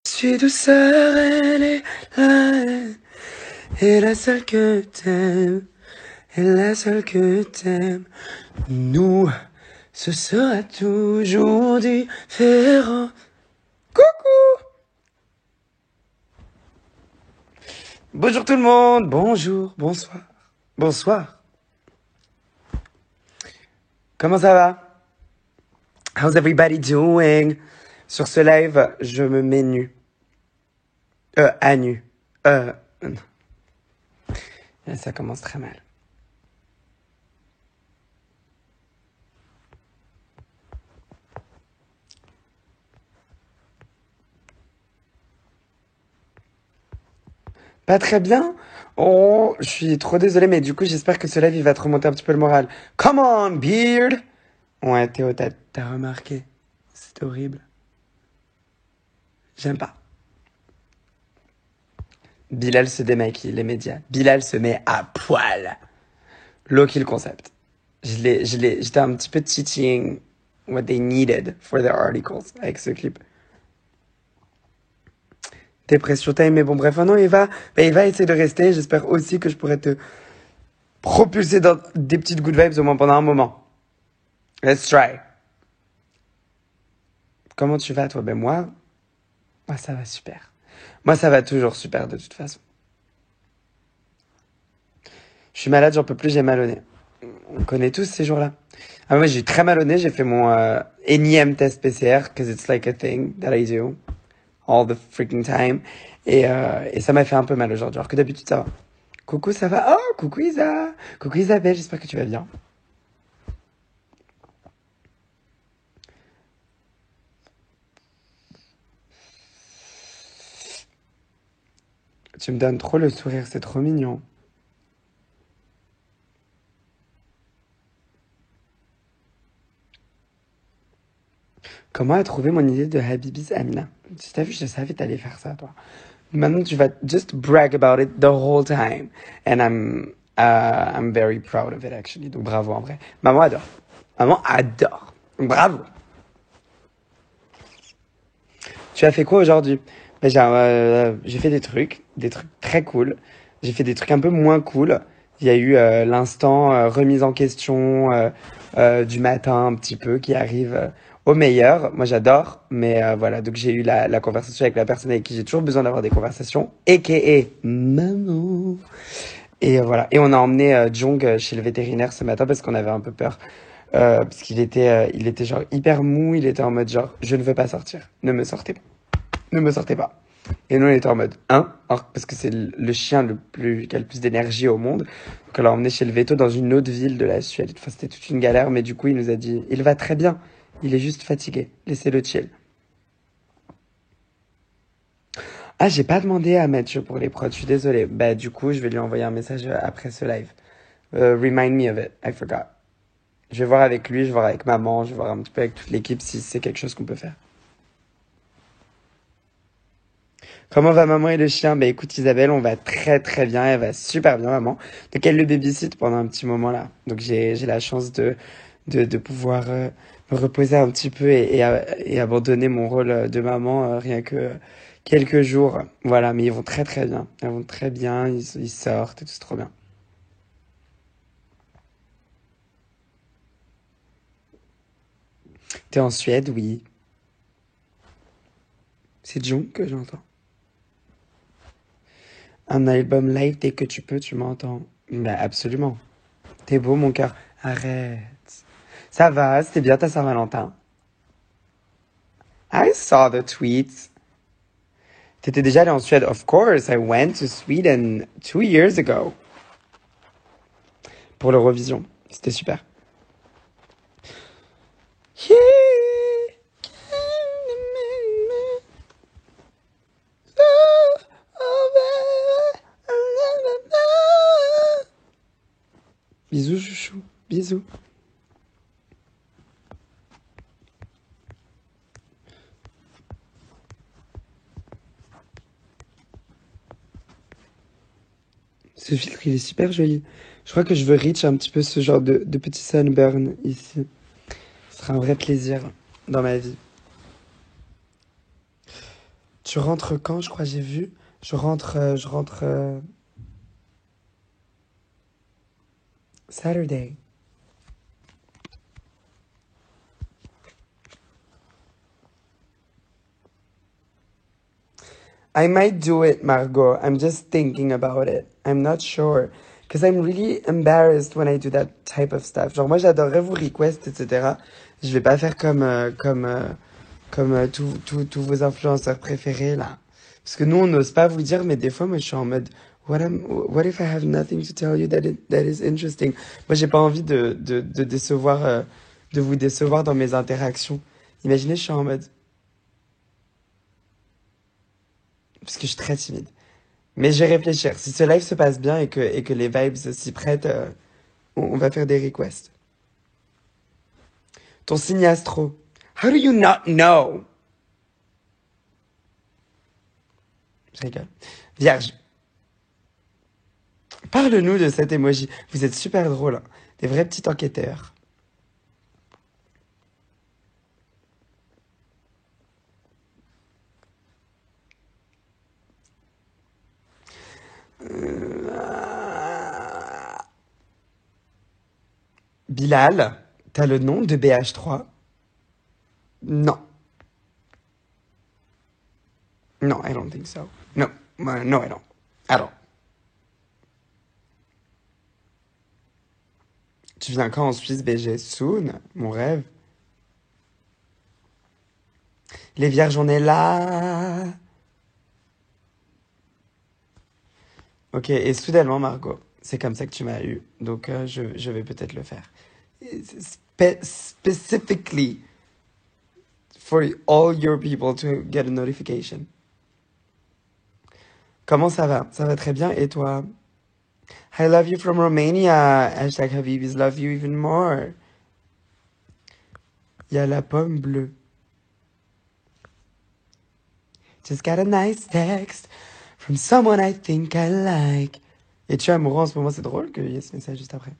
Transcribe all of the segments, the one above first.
suis douceur, elle est là, et la seule que t'aimes, et la seule que t'aimes. Nous, ce sera toujours différent. Coucou! Bonjour tout le monde, bonjour, bonsoir, bonsoir. Comment ça va? How's everybody doing? Sur ce live, je me mets nu. À nu. Et ça commence très mal. Pas très bien? Oh, je suis trop désolé, mais du coup, j'espère que ce live, il va te remonter un petit peu le moral. Come on, Beard! Ouais, Théo, t'as remarqué. C'est horrible. J'aime pas. Bilal se démaquille, les médias. Bilal se met à poil. Low kill concept. J'étais un petit peu teaching what they needed for their articles avec ce clip. Dépression time, mais bon, bref, non, il va essayer de rester. J'espère aussi que je pourrai te propulser dans des petites good vibes au moins pendant un moment. Let's try. Comment tu vas, toi? Ben moi, ça va super. Moi, ça va toujours super de toute façon. Je suis malade, j'en peux plus, j'ai mal au nez. On connaît tous ces jours-là. Ah, moi, j'ai très mal au nez, j'ai fait mon énième test PCR, because it's like a thing that I do all the freaking time. Et ça m'a fait un peu mal aujourd'hui, alors que d'habitude, ça va. Coucou, ça va? Oh, coucou Isa! Coucou Isabelle, j'espère que tu vas bien. Tu me donnes trop le sourire, c'est trop mignon. Comment as trouvé mon idée de Habibis Amina? Si t'as vu, je savais que t'allais faire ça, toi. Maintenant, tu vas just brag about it the whole time. And I'm very proud of it, actually. Donc, bravo, en vrai. Maman adore. Maman adore. Bravo. Tu as fait quoi aujourd'hui? Ben, j'ai fait des trucs très cool. J'ai fait des trucs un peu moins cool. Il y a eu l'instant remise en question du matin un petit peu qui arrive au meilleur. Moi j'adore, mais voilà. Donc j'ai eu la conversation avec la personne avec qui j'ai toujours besoin d'avoir des conversations, a.k.a. maman. Et voilà. Et on a emmené Jong chez le vétérinaire ce matin parce qu'on avait un peu peur. Parce il était genre hyper mou. Il était en mode genre, je ne veux pas sortir. Ne me sortez pas. Ne me sortez pas. Et nous, on était en mode, hein? Alors, parce que c'est le chien qui a le plus d'énergie au monde. Donc, on l'a emmené chez le veto dans une autre ville de la Suède. Enfin, c'était toute une galère, mais du coup, il nous a dit, il va très bien. Il est juste fatigué. Laissez-le chill. Ah, j'ai pas demandé à Mathieu pour les prods. Je suis désolé. Bah, du coup, je vais lui envoyer un message après ce live. Remind me of it. I forgot. Je vais voir avec lui, je vais voir avec maman, je vais voir un petit peu avec toute l'équipe si c'est quelque chose qu'on peut faire. Comment va maman et le chien? Bah écoute Isabelle, on va très très bien, elle va super bien maman. Donc elle le babysit pendant un petit moment là. Donc j'ai la chance de pouvoir me reposer un petit peu et abandonner mon rôle de maman rien que quelques jours. Voilà, mais ils vont très très bien. Ils vont très bien, ils sortent et tout, c'est trop bien. T'es en Suède, oui. C'est Jung que j'entends. Un album live dès que tu peux, tu m'entends. Bah absolument. T'es beau mon cœur. Arrête. Ça va, c'était bien ta Saint-Valentin. I saw the tweets. T'étais déjà allé en Suède? Of course, I went to Sweden 2 years ago. Pour l'Eurovision. C'était super. Bisous, chouchou. Bisous. Ce filtre, il est super joli. Je crois que je veux reach un petit peu ce genre de petit sunburn ici. Ce sera un vrai plaisir dans ma vie. Tu rentres quand, je crois, j'ai vu. Je rentre Saturday. I might do it, Margot. I'm just thinking about it. I'm not sure. Because I'm really embarrassed when I do that type of stuff. Genre, moi, j'adorerais vous request, etc. Je vais pas faire comme tous vos influenceurs préférés, là. Parce que nous, on n'ose pas vous dire, mais des fois, moi, je suis en mode, what if I have nothing to tell you that is interesting? Moi, j'ai pas envie de décevoir, de vous décevoir dans mes interactions. Imaginez, je suis en mode, parce que je suis très timide. Mais je vais réfléchir. Si ce live se passe bien et que les vibes s'y prêtent, on va faire des requests. Ton signe astro. How do you not know? Je rigole. Vierge. Parle-nous de cet emoji. Vous êtes super drôle, hein. Des vrais petits enquêteurs. Bilal, t'as le nom de BH3? Non. No, I don't think so. No, no, I don't. At all. Tu viens quand en Suisse, BG? Soon, mon rêve. Les vierges, on est là. Ok, et soudainement, Margot, c'est comme ça que tu m'as eu. Donc, je vais peut-être le faire. Specifically for all your people to get a notification. Comment ça va? Ça va très bien. Et toi? I love you from Romania. Hashtag Habibis love you even more. Il y a la pomme bleue. Just got a nice text from someone I think I like. Et tu es amoureux en ce moment, c'est drôle qu'il y ait ce message juste après.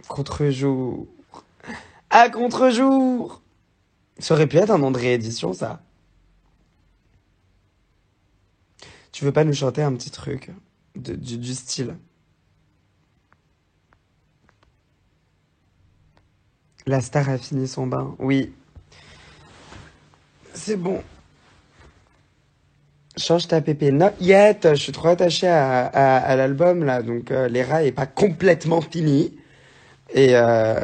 Contre-jour. À contre-jour! Ça aurait pu être un nom de réédition, ça. Tu veux pas nous chanter un petit truc du style? La star a fini son bain. Oui, c'est bon. Change ta pépé. Not yet. Je suis trop attachée à l'album, là. Donc, les rats est pas complètement fini. Et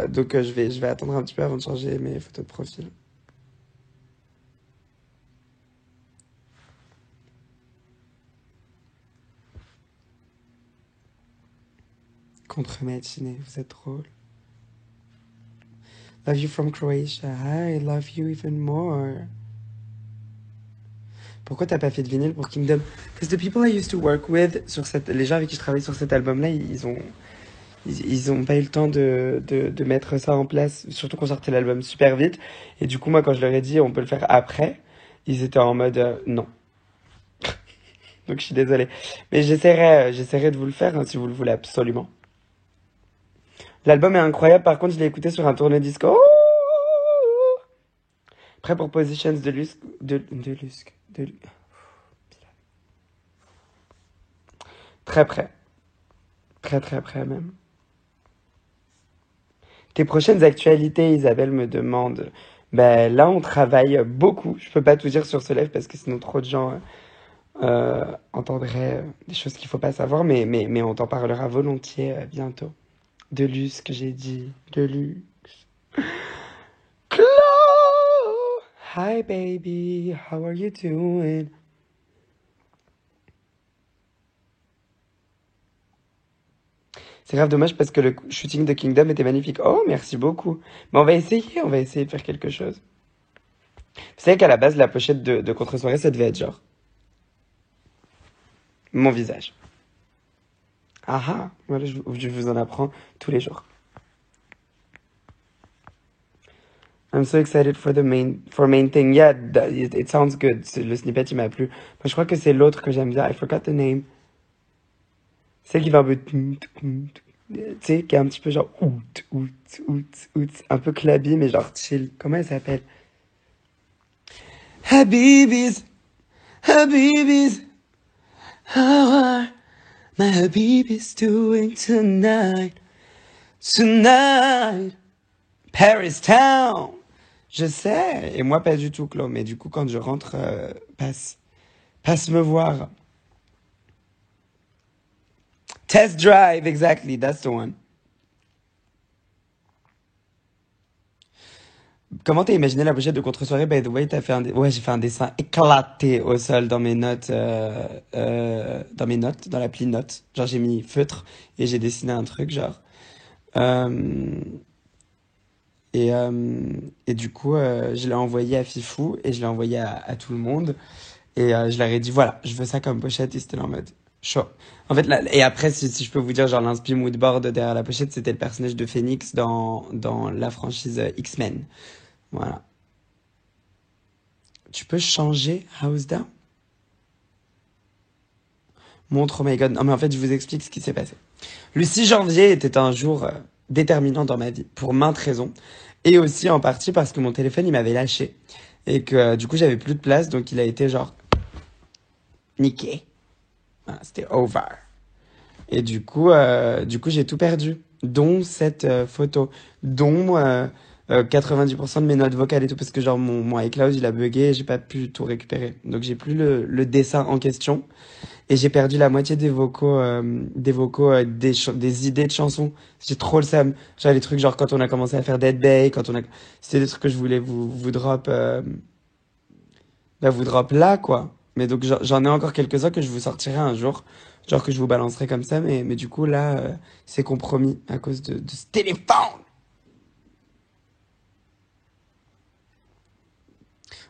donc, je vais attendre un petit peu avant de changer mes photos de profil. Contre matinée, vous êtes drôle. Love you from Croatia. I love you even more. Pourquoi t'as pas fait de vinyle pour Kingdom? Because the people I used to work with, les gens avec qui je travaille sur cet album-là, ils ont pas eu le temps de mettre ça en place. Surtout qu'on sortait l'album super vite. Et du coup, moi, quand je leur ai dit on peut le faire après, ils étaient en mode non. Donc je suis désolée. Mais j'essaierai de vous le faire hein, si vous le voulez absolument. L'album est incroyable. Par contre, je l'ai écouté sur un tourne-disque. Oh, prêt pour Positions de Lusk. Très prêt. Très très prêt même. Tes prochaines actualités, Isabelle me demande. Ben là, on travaille beaucoup. Je peux pas tout dire sur ce live parce que sinon trop de gens entendraient des choses qu'il faut pas savoir. Mais on t'en parlera volontiers bientôt. De luxe que j'ai dit. De luxe. Chloe! Hi baby, how are you doing? C'est grave dommage parce que le shooting de Kingdom était magnifique. Oh, merci beaucoup. Mais on va essayer de faire quelque chose. Vous savez qu'à la base, la pochette de contre-soirée, ça devait être genre mon visage. Ah ah, voilà, je vous en apprends tous les jours. I'm so excited for main thing. Yeah, it sounds good. Le snippet, il m'a plu. Moi, je crois que c'est l'autre que j'aime bien. I forgot the name. Celle qui va un peu... sais, qui est un petit peu genre out, out, out, out, un peu clubby, mais genre chill. Comment elle s'appelle? Habibis, Habibis, how are my Habibis doing tonight? Tonight, Paris Town. Je sais, et moi pas du tout, Chloé, mais du coup, quand je rentre, passe me voir. Test drive, exactly, that's the one. Comment t'as imaginé la pochette de contre-soirée? By the way, t'as fait ouais, j'ai fait un dessin éclaté au sol dans mes notes, dans l'appli notes. Genre, j'ai mis feutre et j'ai dessiné un truc, genre. Euh, et du coup, je l'ai envoyé à Fifou et je l'ai envoyé à tout le monde. Et je leur ai dit, voilà, je veux ça comme pochette. Et c'était là en mode chaud. En fait, là, et après, si je peux vous dire, genre, l'inspi moodboard derrière la pochette, c'était le personnage de Phoenix dans la franchise X-Men. Voilà. Tu peux changer House Down? Montre, oh my god. Non, mais en fait, je vous explique ce qui s'est passé. Le 6 janvier était un jour déterminant dans ma vie, pour maintes raisons. Et aussi en partie parce que mon téléphone, il m'avait lâché. Et que du coup, j'avais plus de place, donc il a été genre niqué. Voilà, c'était over. Et du coup, j'ai tout perdu, dont cette photo, dont 90% de mes notes vocales et tout, parce que genre mon iCloud, il a bugué et j'ai pas pu tout récupérer. Donc j'ai plus le dessin en question. Et j'ai perdu la moitié des idées de chansons. J'ai trop le seum. Genre les trucs genre quand on a commencé à faire Dead Bay, c'était des trucs que je voulais vous drop là, quoi. Mais donc j'en ai encore quelques-uns que je vous sortirai un jour. Genre que je vous balancerai comme ça, mais du coup là, c'est compromis à cause de ce téléphone.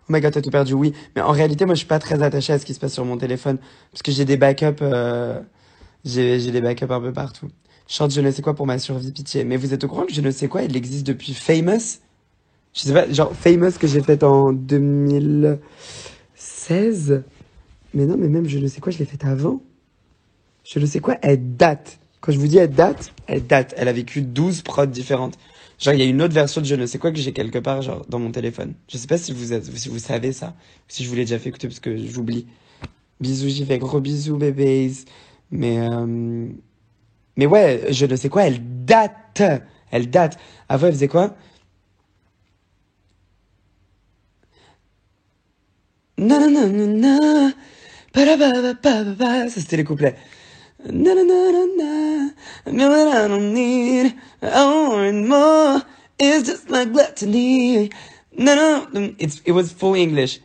Oh my god, t'as tout perdu, oui. Mais en réalité, moi je suis pas très attaché à ce qui se passe sur mon téléphone. Parce que j'ai des backups, j'ai des backups un peu partout. Je chante je ne sais quoi pour ma survie, pitié. Mais vous êtes au courant que je ne sais quoi, il existe depuis Famous? Je sais pas, genre Famous que j'ai faite en 2016. Mais non, mais même je ne sais quoi, je l'ai faite avant. Je ne sais quoi, elle date. Quand je vous dis elle date, elle date. Elle a vécu 12 prods différentes. Genre, il y a une autre version de je ne sais quoi que j'ai quelque part, genre, dans mon téléphone. Je sais pas si vous savez ça. Si je vous l'ai déjà fait écouter parce que j'oublie. Bisous, j'y fais gros bisous, bébés. Mais, euh, mais ouais, je ne sais quoi, elle date. Elle date. Avant, elle faisait quoi? Nanana, pa. Ça, c'était les couplets. Na, I know what I don't need. I want more. It's just my gluttony. No, it was full English.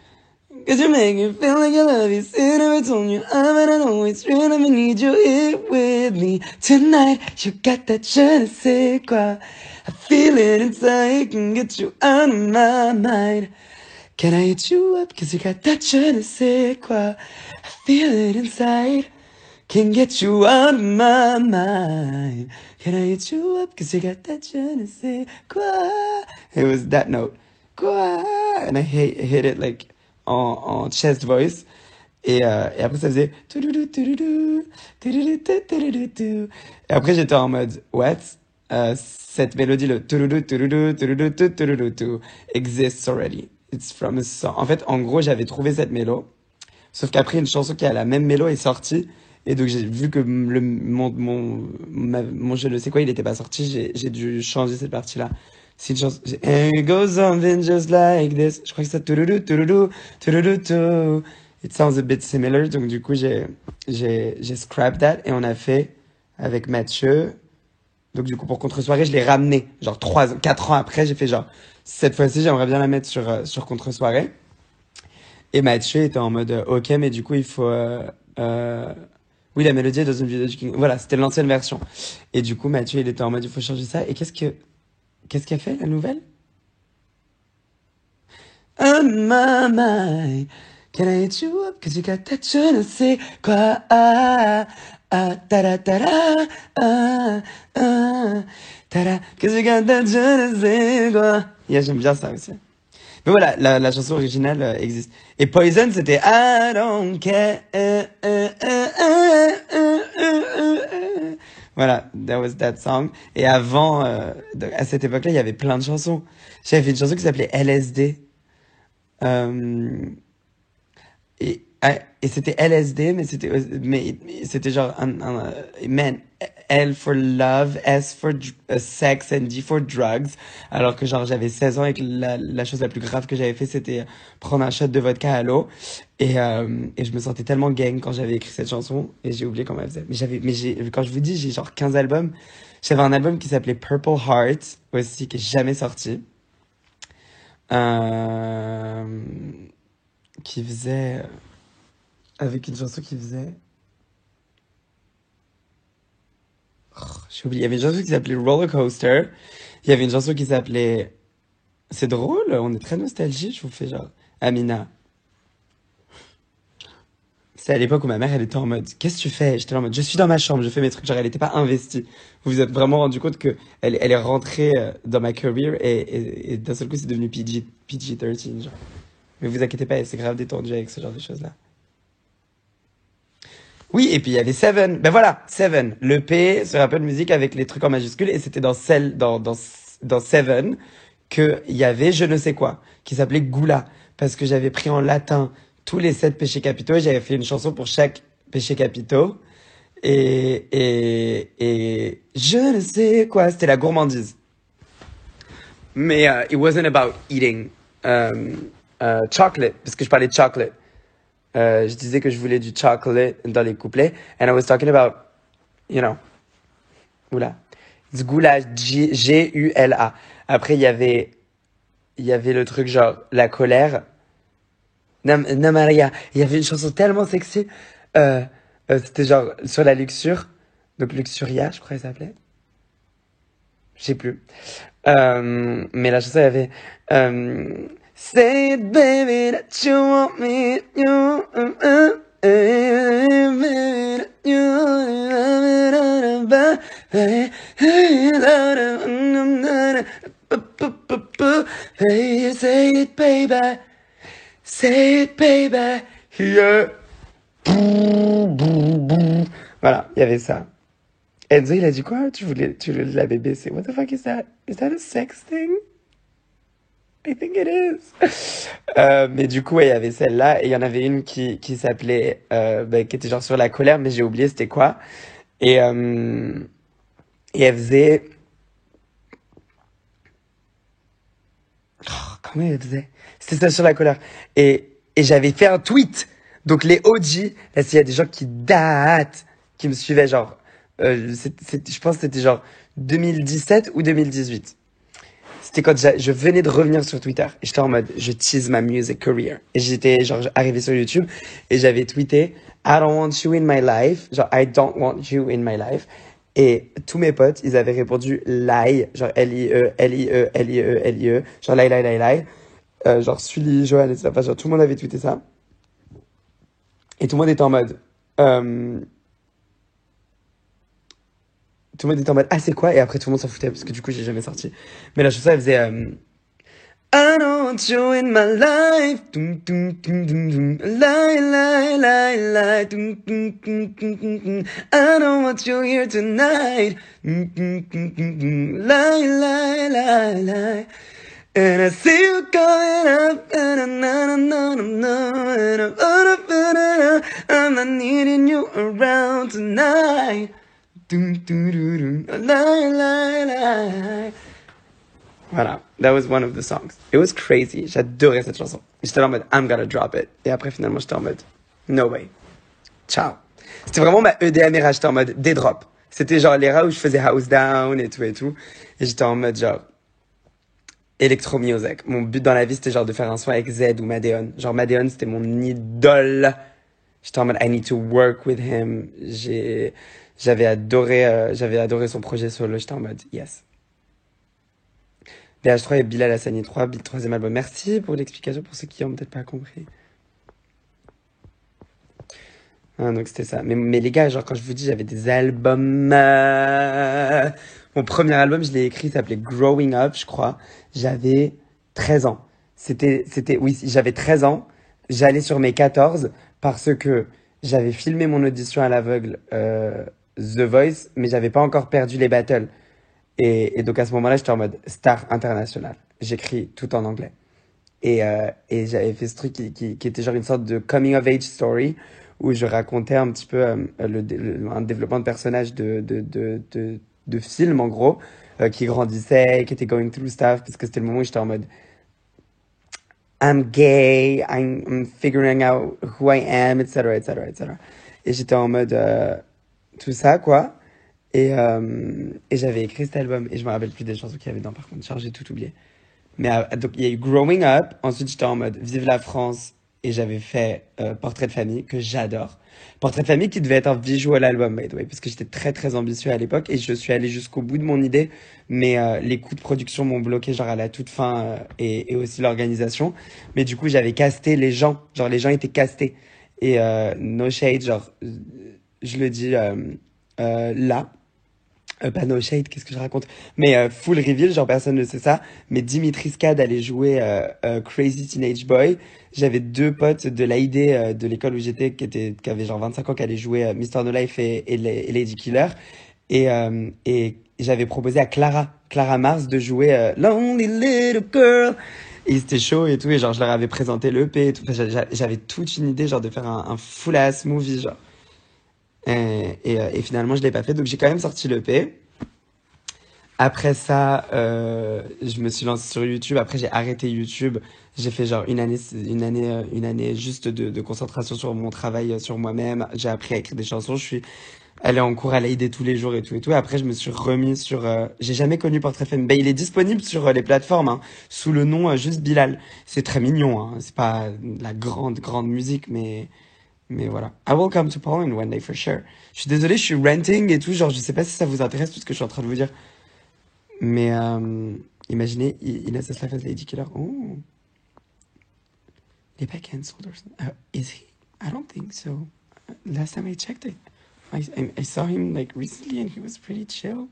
Cause you make me feel like I love you. Said never told you but I know it's real. I need you here with me tonight. You got that je ne sais quoi. I feel it inside. Can get you out of my mind. Can I hit you up? Cause you got that je ne sais quoi. I feel it inside. Can get you out of my mind. Can I hit you up? Cause you got that je ne sais quoi. It was that note. Quoi? And I hit it like en chest voice. Et après ça faisait et après j'étais en mode what? Cette mélodie le exists already. It's from a song. En fait, en gros, j'avais trouvé cette mélo. Sauf qu'après, une chanson qui a la même mélo est sortie. Et donc, j'ai vu que mon je ne sais quoi, il était pas sorti. J'ai dû changer cette partie-là. C'est une chanson. And it goes something just like this. Je crois que c'est ça. It sounds a bit similar. Donc, du coup, j'ai scrapped that. Et on a fait avec Mathieu. Donc, du coup, pour Contre-soirée, je l'ai ramené. Genre 4 ans après, j'ai fait genre, cette fois-ci, j'aimerais bien la mettre sur Contre-soirée. Et Mathieu était en mode, ok, mais du coup, il faut, oui, la mélodie est dans une vidéo du King. Voilà, c'était l'ancienne version. Et du coup, Mathieu, il était en mode, il faut changer ça. Et qu'est-ce qu'elle fait, la nouvelle? On my mind. Can I hit you up? Cause you got that je ne sais quoi. Cause you got that je ne sais quoi. Yeah, j'aime bien ça aussi. Mais voilà, la chanson originale existe. Et Poison, c'était I don't care. Voilà, that was that song. Et avant, à cette époque-là, il y avait plein de chansons. J'avais fait une chanson qui s'appelait LSD. Euh, et c'était LSD, mais c'était genre man, L for love, S for sex and D for drugs. Alors que genre j'avais 16 ans et que la chose la plus grave que j'avais fait c'était prendre un shot de vodka à l'eau. Et je me sentais tellement gang quand j'avais écrit cette chanson et j'ai oublié comment elle faisait. Quand je vous dis j'ai genre 15 albums, j'avais un album qui s'appelait Purple Heart aussi qui est jamais sorti. Euh, qui faisait avec une chanson qui faisait. J'ai oublié. Il y avait une chanson qui s'appelait Roller Coaster. Il y avait une chanson qui s'appelait. C'est drôle, on est très nostalgique. Je vous fais genre. Amina. C'est à l'époque où ma mère, elle était en mode, qu'est-ce que tu fais? J'étais là en mode, je suis dans ma chambre, je fais mes trucs. Genre, elle était pas investie. Vous vous êtes vraiment rendu compte que elle est rentrée dans ma career et d'un seul coup, c'est devenu PG-13, genre. Mais vous inquiétez pas, elle s'est grave détendue avec ce genre de choses-là. Oui, et puis il y avait Seven. Ben voilà, Seven. Le P se rappelle musique avec les trucs en majuscule et c'était dans Seven que il y avait je ne sais quoi qui s'appelait Gula parce que j'avais pris en latin tous les 7 péchés capitaux et j'avais fait une chanson pour chaque péché capitaux et je ne sais quoi, c'était la gourmandise. Mais it wasn't about eating chocolate parce que je parlais de chocolate. Je disais que je voulais du chocolate dans les couplets. And I was talking about, you know, oula. It's Gula, Gula. Après, il y avait le truc genre, la colère. Maria. Il y avait une chanson tellement sexy. Euh, c'était genre sur la luxure. Donc Luxuria, je crois qu'elle s'appelait. Je sais plus. Mais la chanson, il y avait, say it, baby, that you want me, you, baby, that you, say it, baby, say it, baby, yeah. Voilà, il y avait ça. Enzo, il a dit quoi? Tu voulais la BBC. What the fuck is that? Is that a sex thing? I think it is. Mais du coup, ouais, il y avait celle-là. Et il y en avait une qui s'appelait, qui était genre sur la colère, mais j'ai oublié c'était quoi. Et, euh, et elle faisait, comment elle faisait? C'était ça sur la colère. Et j'avais fait un tweet. Donc les OG, là, s'il y a des gens qui datent, qui me suivaient, genre, je pense que c'était genre 2017 ou 2018. C'était quand je venais de revenir sur Twitter. Et j'étais en mode, je tease ma music career. Et j'étais, genre, arrivé sur YouTube et j'avais tweeté, I don't want you in my life. Genre, I don't want you in my life. Et tous mes potes, ils avaient répondu lie, genre L-I-E, L-I-E, L-I-E, L-I-E, genre lie, lie, lie, lie. Genre Sully, Johan, etc. Enfin, genre, tout le monde avait tweeté ça. Et tout le monde était en mode, tout le monde était en mode, ah, c'est quoi? Et après, tout le monde s'en foutait parce que du coup, j'ai jamais sorti. Mais la chanson, elle faisait, I don't want you in my life. Dum, dum, dum, dum, dum. Lie, lie, lie, lie. Dum, dum, dum, dum, dum, dum. I don't want you here tonight. Dum, dum, dum, dum, dum. Lie, lie, lie, lie. And I see you coming up, and I'm not needing you around tonight. Dum, dum, dum, dum. Lie, lie, lie. Voilà, that was one of the songs. It was crazy. J'adorais cette chanson. J'étais là en mode, I'm gonna drop it. Et après, finalement, j'étais en mode, no way. Ciao. C'était vraiment ma EDM. J'étais en mode, des drops. C'était genre l'era où je faisais house down et tout et tout. Et j'étais en mode genre, electro music. Mon but dans la vie, c'était genre de faire un son avec Z ou Madeon. Genre Madeon, c'était mon idole. J'étais en mode, I need to work with him. J'avais adoré son projet solo. J'étais en mode, yes. BH3 et Bilal Hassani 3, troisième album. Merci pour l'explication pour ceux qui ont peut-être pas compris. Ah, donc c'était ça. Mais les gars, genre quand je vous dis, j'avais des albums. Mon premier album, je l'ai écrit, il s'appelait Growing Up, je crois. J'avais 13 ans. Oui, j'avais 13 ans. J'allais sur mes 14 parce que j'avais filmé mon audition à l'aveugle The Voice, mais j'avais pas encore perdu les battles. Et donc à ce moment-là, j'étais en mode star international. J'écris tout en anglais. Et j'avais fait ce truc qui était genre une sorte de coming of age story où je racontais un petit peu un développement de personnage de film en gros, qui grandissait, qui était going through stuff, parce que c'était le moment où j'étais en mode I'm gay, I'm figuring out who I am, etc., etc., etc. Et j'étais en mode tout ça, quoi. Et j'avais écrit cet album, et je me rappelle plus des chansons qu'il y avait dedans, par contre, j'ai tout oublié. Mais donc il y a eu Growing Up, ensuite j'étais en mode Vive la France, et j'avais fait Portrait de famille, que j'adore. Portrait de famille qui devait être un visual album, by the way, parce que j'étais très très ambitieux à l'époque, et je suis allé jusqu'au bout de mon idée, mais les coûts de production m'ont bloqué genre à la toute fin, et aussi l'organisation. Mais du coup j'avais casté les gens, genre les gens étaient castés. Et no shade, genre je le dis là. Pas no shade, qu'est-ce que je raconte? Mais full reveal, genre personne ne sait ça. Mais Dimitri Scad allait jouer Crazy Teenage Boy. J'avais deux potes de l'AID de l'école où j'étais qui avaient genre 25 ans qui allaient jouer Mr. No Life et Lady Killer. Et j'avais proposé à Clara Mars de jouer Lonely Little Girl. Et c'était chaud et tout. Et genre je leur avais présenté le EP et tout. Enfin, j'avais toute une idée genre de faire un full ass movie genre. Et finalement, je l'ai pas fait. Donc, j'ai quand même sorti l'EP. Après ça, je me suis lancé sur YouTube. Après, j'ai arrêté YouTube. J'ai fait genre une année juste de concentration sur mon travail, sur moi-même. J'ai appris à écrire des chansons. Je suis allé en cours à l'AID tous les jours et tout et tout. Après, je me suis remis sur. J'ai jamais connu Portrait FM. Ben, il est disponible sur les plateformes, hein, sous le nom juste Bilal. C'est très mignon. Hein. C'est pas la grande musique, mais voilà. I will come to Poland one day for sure. Je suis désolé, je suis ranting et tout, genre je sais pas si ça vous intéresse tout ce que je suis en train de vous dire. Mais imaginez, Inès Aslan as Lady Killer. Oh, il est pas cancelled or something. Is he? I don't think so. Last time I checked it, I saw him like recently and he was pretty chill.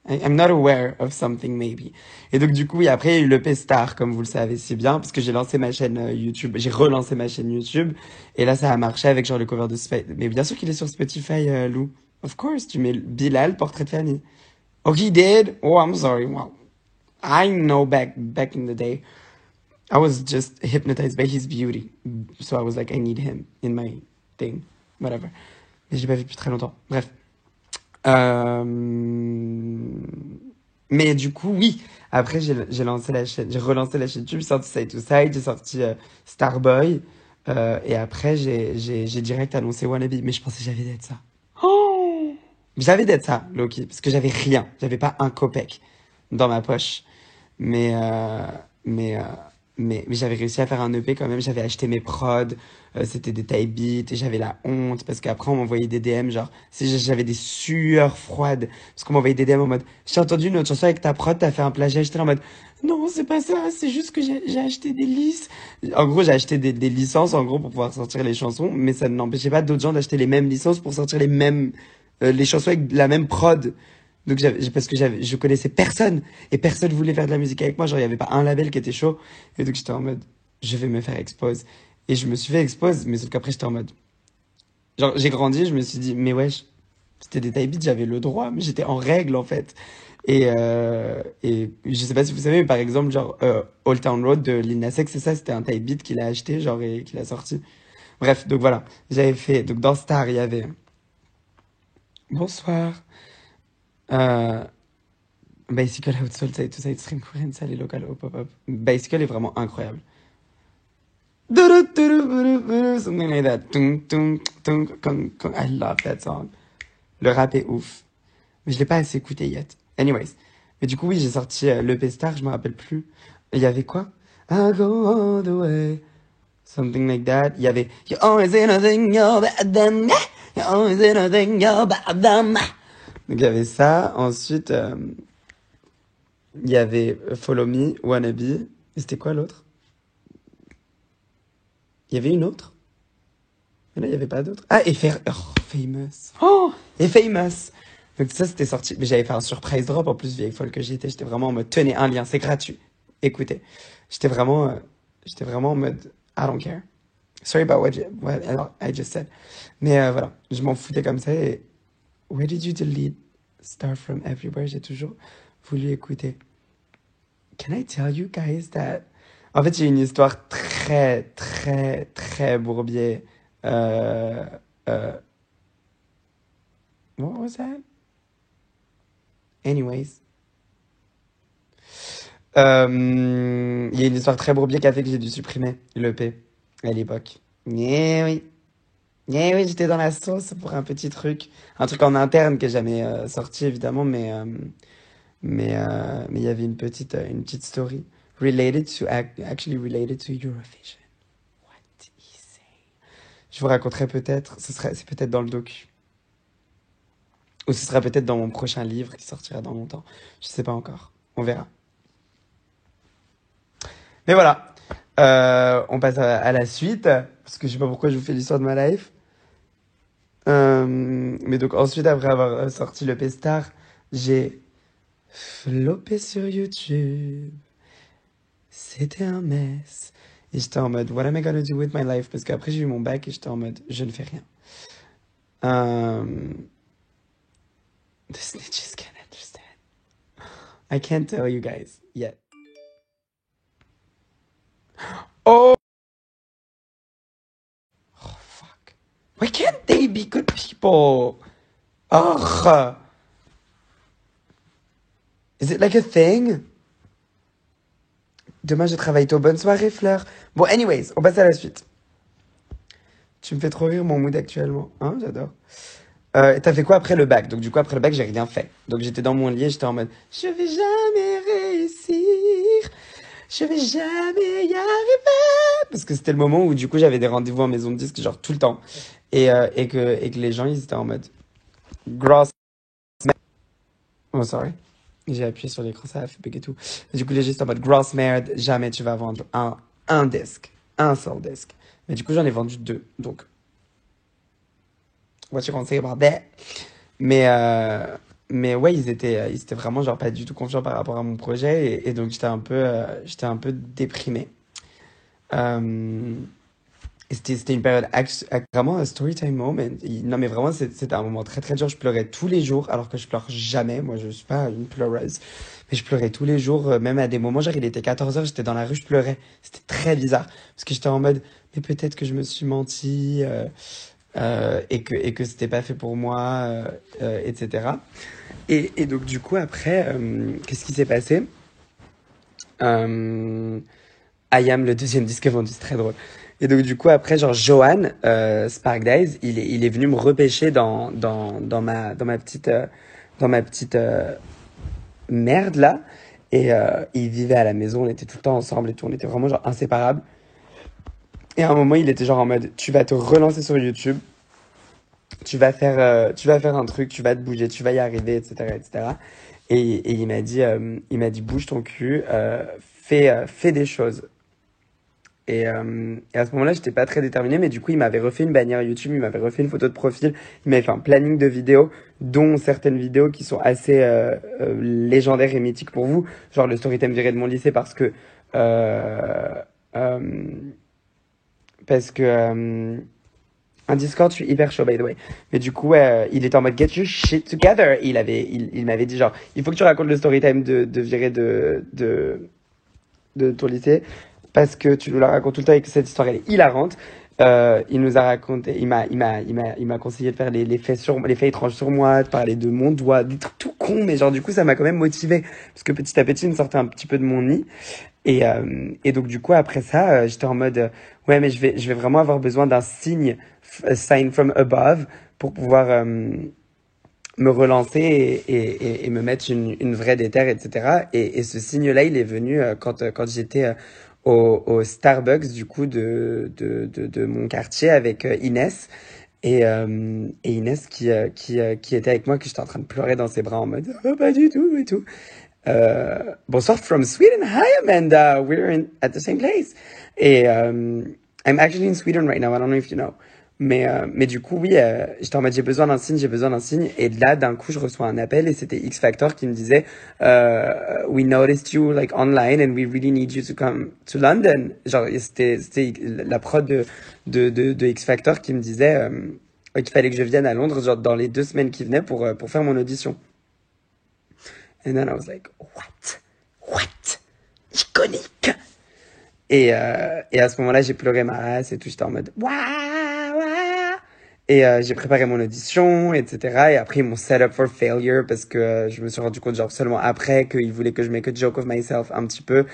I'm not aware of something maybe. Et donc du coup, et après il y a eu le P-Star, comme vous le savez si bien, parce que j'ai lancé ma chaîne YouTube, j'ai relancé ma chaîne YouTube, et là ça a marché avec genre le cover de Spotify. Mais bien sûr qu'il est sur Spotify, Lou. Of course, tu mets Bilal, portrait de famille. Oh, he did? Oh, I'm sorry. Well, I know back in the day, I was just hypnotized by his beauty. So I was like, I need him in my thing. Whatever. Mais je l'ai pas vu depuis très longtemps. Bref. Euh, Mais du coup, oui. Après, j'ai lancé la chaîne, j'ai relancé la chaîne YouTube, j'ai sorti Side to Side, j'ai sorti Starboy. Et après, j'ai direct annoncé Wannabe. Mais je pensais que j'avais d'être ça. Oh! J'avais d'être ça, Loki, parce que j'avais rien. J'avais pas un copec dans ma poche. Mais, euh, mais, euh, mais j'avais réussi à faire un EP quand même. J'avais acheté mes prods, c'était des type beats, et j'avais la honte parce qu'après on m'envoyait des DM, genre, j'avais des sueurs froides parce qu'on m'envoyait des DM en mode, j'ai entendu une autre chanson avec ta prod, t'as fait un plagiat. J'étais là en mode, non, c'est pas ça, c'est juste que j'ai acheté des licences. En gros, j'ai acheté des licences en gros pour pouvoir sortir les chansons, mais ça n'empêchait pas d'autres gens d'acheter les mêmes licences pour sortir les chansons avec la même prod. Donc parce que je connaissais personne et personne voulait faire de la musique avec moi, genre il y avait pas un label qui était chaud et donc j'étais en mode je vais me faire expose et je me suis fait expose mais sauf qu'après j'étais en mode genre j'ai grandi, je me suis dit mais wesh, c'était des type beats, j'avais le droit mais j'étais en règle en fait. Et je sais pas si vous savez mais par exemple genre Old Town Road de Lil Nas X, c'est ça, c'était un type beat qu'il a acheté genre et qu'il a sorti. Bref, donc voilà, j'avais fait donc dans Star, il y avait bonsoir. Euh, Bicycle Outsold, Side to Side, Stream Current, Salle et Local au pop-up. Bicycle est vraiment incroyable. Something like that. I love that song. Le rap est ouf. Mais je l'ai pas assez écouté yet. Anyways. Mais du coup, oui, j'ai sorti l'EP Star, je me rappelle plus. Il y avait quoi? I go all the way. Something like that. Il y avait You're always in a thing, you're better than me. You're always in a thing, you're better than me. Donc il y avait ça. Ensuite, il y avait Follow Me, Wannabe. Et c'était quoi l'autre? Il y avait une autre? Mais là, il n'y avait pas d'autre. Ah, Famous. Oh! Et Famous. Donc ça, c'était sorti. Mais j'avais fait un surprise drop en plus, vieille folle que j'étais. J'étais vraiment en mode, tenez, un lien, c'est gratuit. Écoutez. J'étais vraiment en mode, I don't care. Sorry about what I just said. Mais voilà, je m'en foutais comme ça Where did you delete Star from Everywhere? J'ai toujours voulu écouter. Can I tell you guys that... En fait, j'ai une histoire très, très, très bourbier. Euh, euh, what was that? Anyways. Il y a une histoire très bourbier qui a fait que j'ai dû supprimer l'EP à l'époque. Eh oui. Eh oui, j'étais dans la sauce pour un petit truc. Un truc en interne qui est jamais sorti, évidemment, mais il y avait une petite story related to, actually related to Eurovision. What did he say? Je vous raconterai peut-être, c'est peut-être dans le docu. Ou ce sera peut-être dans mon prochain livre qui sortira dans longtemps. Je sais pas encore. On verra. Mais voilà. On passe à la suite. Parce que je sais pas pourquoi je vous fais l'histoire de ma life. Mais donc ensuite, après avoir sorti le P-Star, j'ai flopé sur YouTube. C'était un mess. Et j'étais en mode, what am I gonna do with my life? Parce qu'après, j'ai eu mon bac et j'étais en mode, je ne fais rien. The snitches can't understand. I can't tell you guys yet. Oh, fuck. Why can't they be good people? Ugh. Is it like a thing? Demain, je travaille tôt. Bonne soirée, Fleur. Bon, anyways, on passe à la suite. Tu me fais trop rire mon mood actuellement. Hein, j'adore. T'as fait quoi après le bac? Donc, du coup, après le bac, j'ai rien fait. Donc, j'étais dans mon lit et j'étais en mode, je vais jamais réussir. Je vais jamais y arriver. Parce que c'était le moment où, du coup, j'avais des rendez-vous en maison de disque, genre, tout le temps. Et que les gens, ils étaient en mode, gross. Oh, sorry. J'ai appuyé sur l'écran, ça a fait bug et tout. Et du coup, les gens étaient en mode, gross merde, jamais tu vas vendre un disque. Un seul disque. Mais du coup, j'en ai vendu deux. Donc, what you gonna say about that? Mais, mais ouais, ils étaient vraiment genre pas du tout confiants par rapport à mon projet et donc j'étais un peu déprimé. Euh, et c'était une période vraiment un story time moment. Non mais vraiment c'était un moment très très dur. Je pleurais tous les jours alors que je pleure jamais. Moi je suis pas une pleureuse, mais je pleurais tous les jours, même à des moments genre il était 14h, j'étais dans la rue, je pleurais. C'était très bizarre parce que j'étais en mode mais peut-être que je me suis menti. Et que c'était pas fait pour moi, etc. Et donc du coup après, qu'est-ce qui s'est passé? euh, I Am, le deuxième disque vendu, c'est très drôle. Et donc du coup après, genre Johan, Spark Days, il est venu me repêcher dans ma petite merde là. Et il vivait à la maison, on était tout le temps ensemble et tout, on était vraiment genre inséparables. Et à un moment, il était genre en mode, tu vas te relancer sur YouTube, tu vas faire un truc, tu vas te bouger, tu vas y arriver, etc., etc. Et il m'a dit, bouge ton cul, fais des choses. Et à ce moment-là, j'étais pas très déterminé, mais du coup, il m'avait refait une bannière YouTube, il m'avait refait une photo de profil, il m'avait fait un planning de vidéos, dont certaines vidéos qui sont assez légendaires et mythiques pour vous, genre le storytime viré de mon lycée, euh, euh, parce que un Discord, je suis hyper chaud, by the way. Mais du coup, il était en mode get your shit together. Il m'avait dit genre, il faut que tu racontes le story time de virer de ton lycée parce que tu nous la racontes tout le temps et que cette histoire elle est hilarante. Il nous a raconté, il m'a conseillé de faire les faits étranges sur moi, de parler de mon doigt, des trucs tout cons, mais genre du coup ça m'a quand même motivé parce que petit à petit il me sortait un petit peu de mon nid. Et donc du coup après ça, j'étais en mode ouais mais je vais vraiment avoir besoin d'un signe, a sign from above pour pouvoir me relancer et me mettre une vraie déterre, etc. Et ce signe-là, il est venu quand j'étais au Starbucks du coup de mon quartier avec Inès. Et Inès qui était avec moi, que j'étais en train de pleurer dans ses bras en mode oh, pas du tout et tout. Bonsoir from Sweden. Hi Amanda, at the same place. Et I'm actually in Sweden right now. I don't know if you know. Mais du coup, oui, j'étais en mode j'ai besoin d'un signe, j'ai besoin d'un signe. Et là, d'un coup, je reçois un appel et c'était X Factor qui me disait We noticed you like online and we really need you to come to London. Genre, c'était la prod de X Factor qui me disait qu'il fallait que je vienne à Londres, genre dans les 2 semaines qui venaient pour faire mon audition. And then I was like, what? What? Iconique! Et à ce moment-là, j'ai pleuré ma race et tout. J'étais en mode, waouh, waouh. Et j'ai préparé mon audition, etc. Et après, ils m'ont set up for failure parce que je me suis rendu compte, genre, seulement après qu'ils voulaient que je make a joke of myself un petit peu.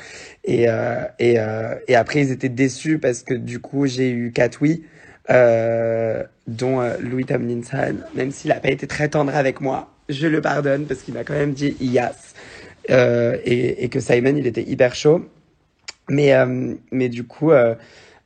Et après, ils étaient déçus parce que du coup, j'ai eu Katwi, dont Louis Tomlinson, même s'il a pas été très tendre avec moi, je le pardonne parce qu'il m'a quand même dit yes. Et que Simon, il était hyper chaud. Mais du coup,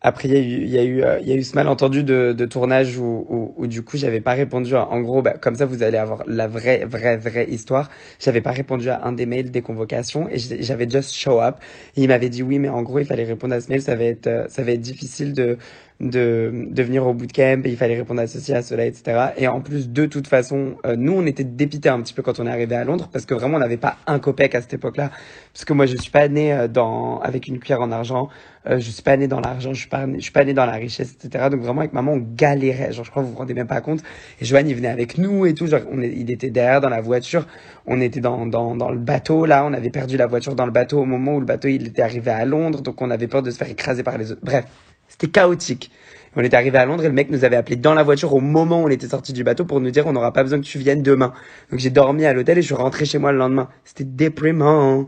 après, il y a eu ce malentendu de tournage où du coup, j'avais pas répondu en gros, bah, comme ça, vous allez avoir la vraie histoire. J'avais pas répondu à un des mails des convocations et j'avais just show up. Et il m'avait dit oui, mais en gros, il fallait répondre à ce mail. Ça va être difficile de venir au bootcamp et il fallait répondre à ceci, à cela, etc. Et en plus, de toute façon, nous, on était dépités un petit peu quand on est arrivé à Londres parce que vraiment, on n'avait pas un copec à cette époque-là. Parce que moi, je suis pas né avec une cuillère en argent. Je suis pas né dans l'argent. Je suis pas né dans la richesse, etc. Donc vraiment, avec maman, on galérait. Genre, je crois que vous vous rendez même pas compte. Et Joanne, il venait avec nous et tout. Genre, il était derrière dans la voiture. On était dans le bateau, là. On avait perdu la voiture dans le bateau au moment où le bateau, il était arrivé à Londres. Donc, on avait peur de se faire écraser par les autres. Bref. C'était chaotique. On était arrivé à Londres et le mec nous avait appelé dans la voiture au moment où on était sorti du bateau pour nous dire on n'aura pas besoin que tu viennes demain. Donc j'ai dormi à l'hôtel et je suis rentré chez moi le lendemain. C'était déprimant.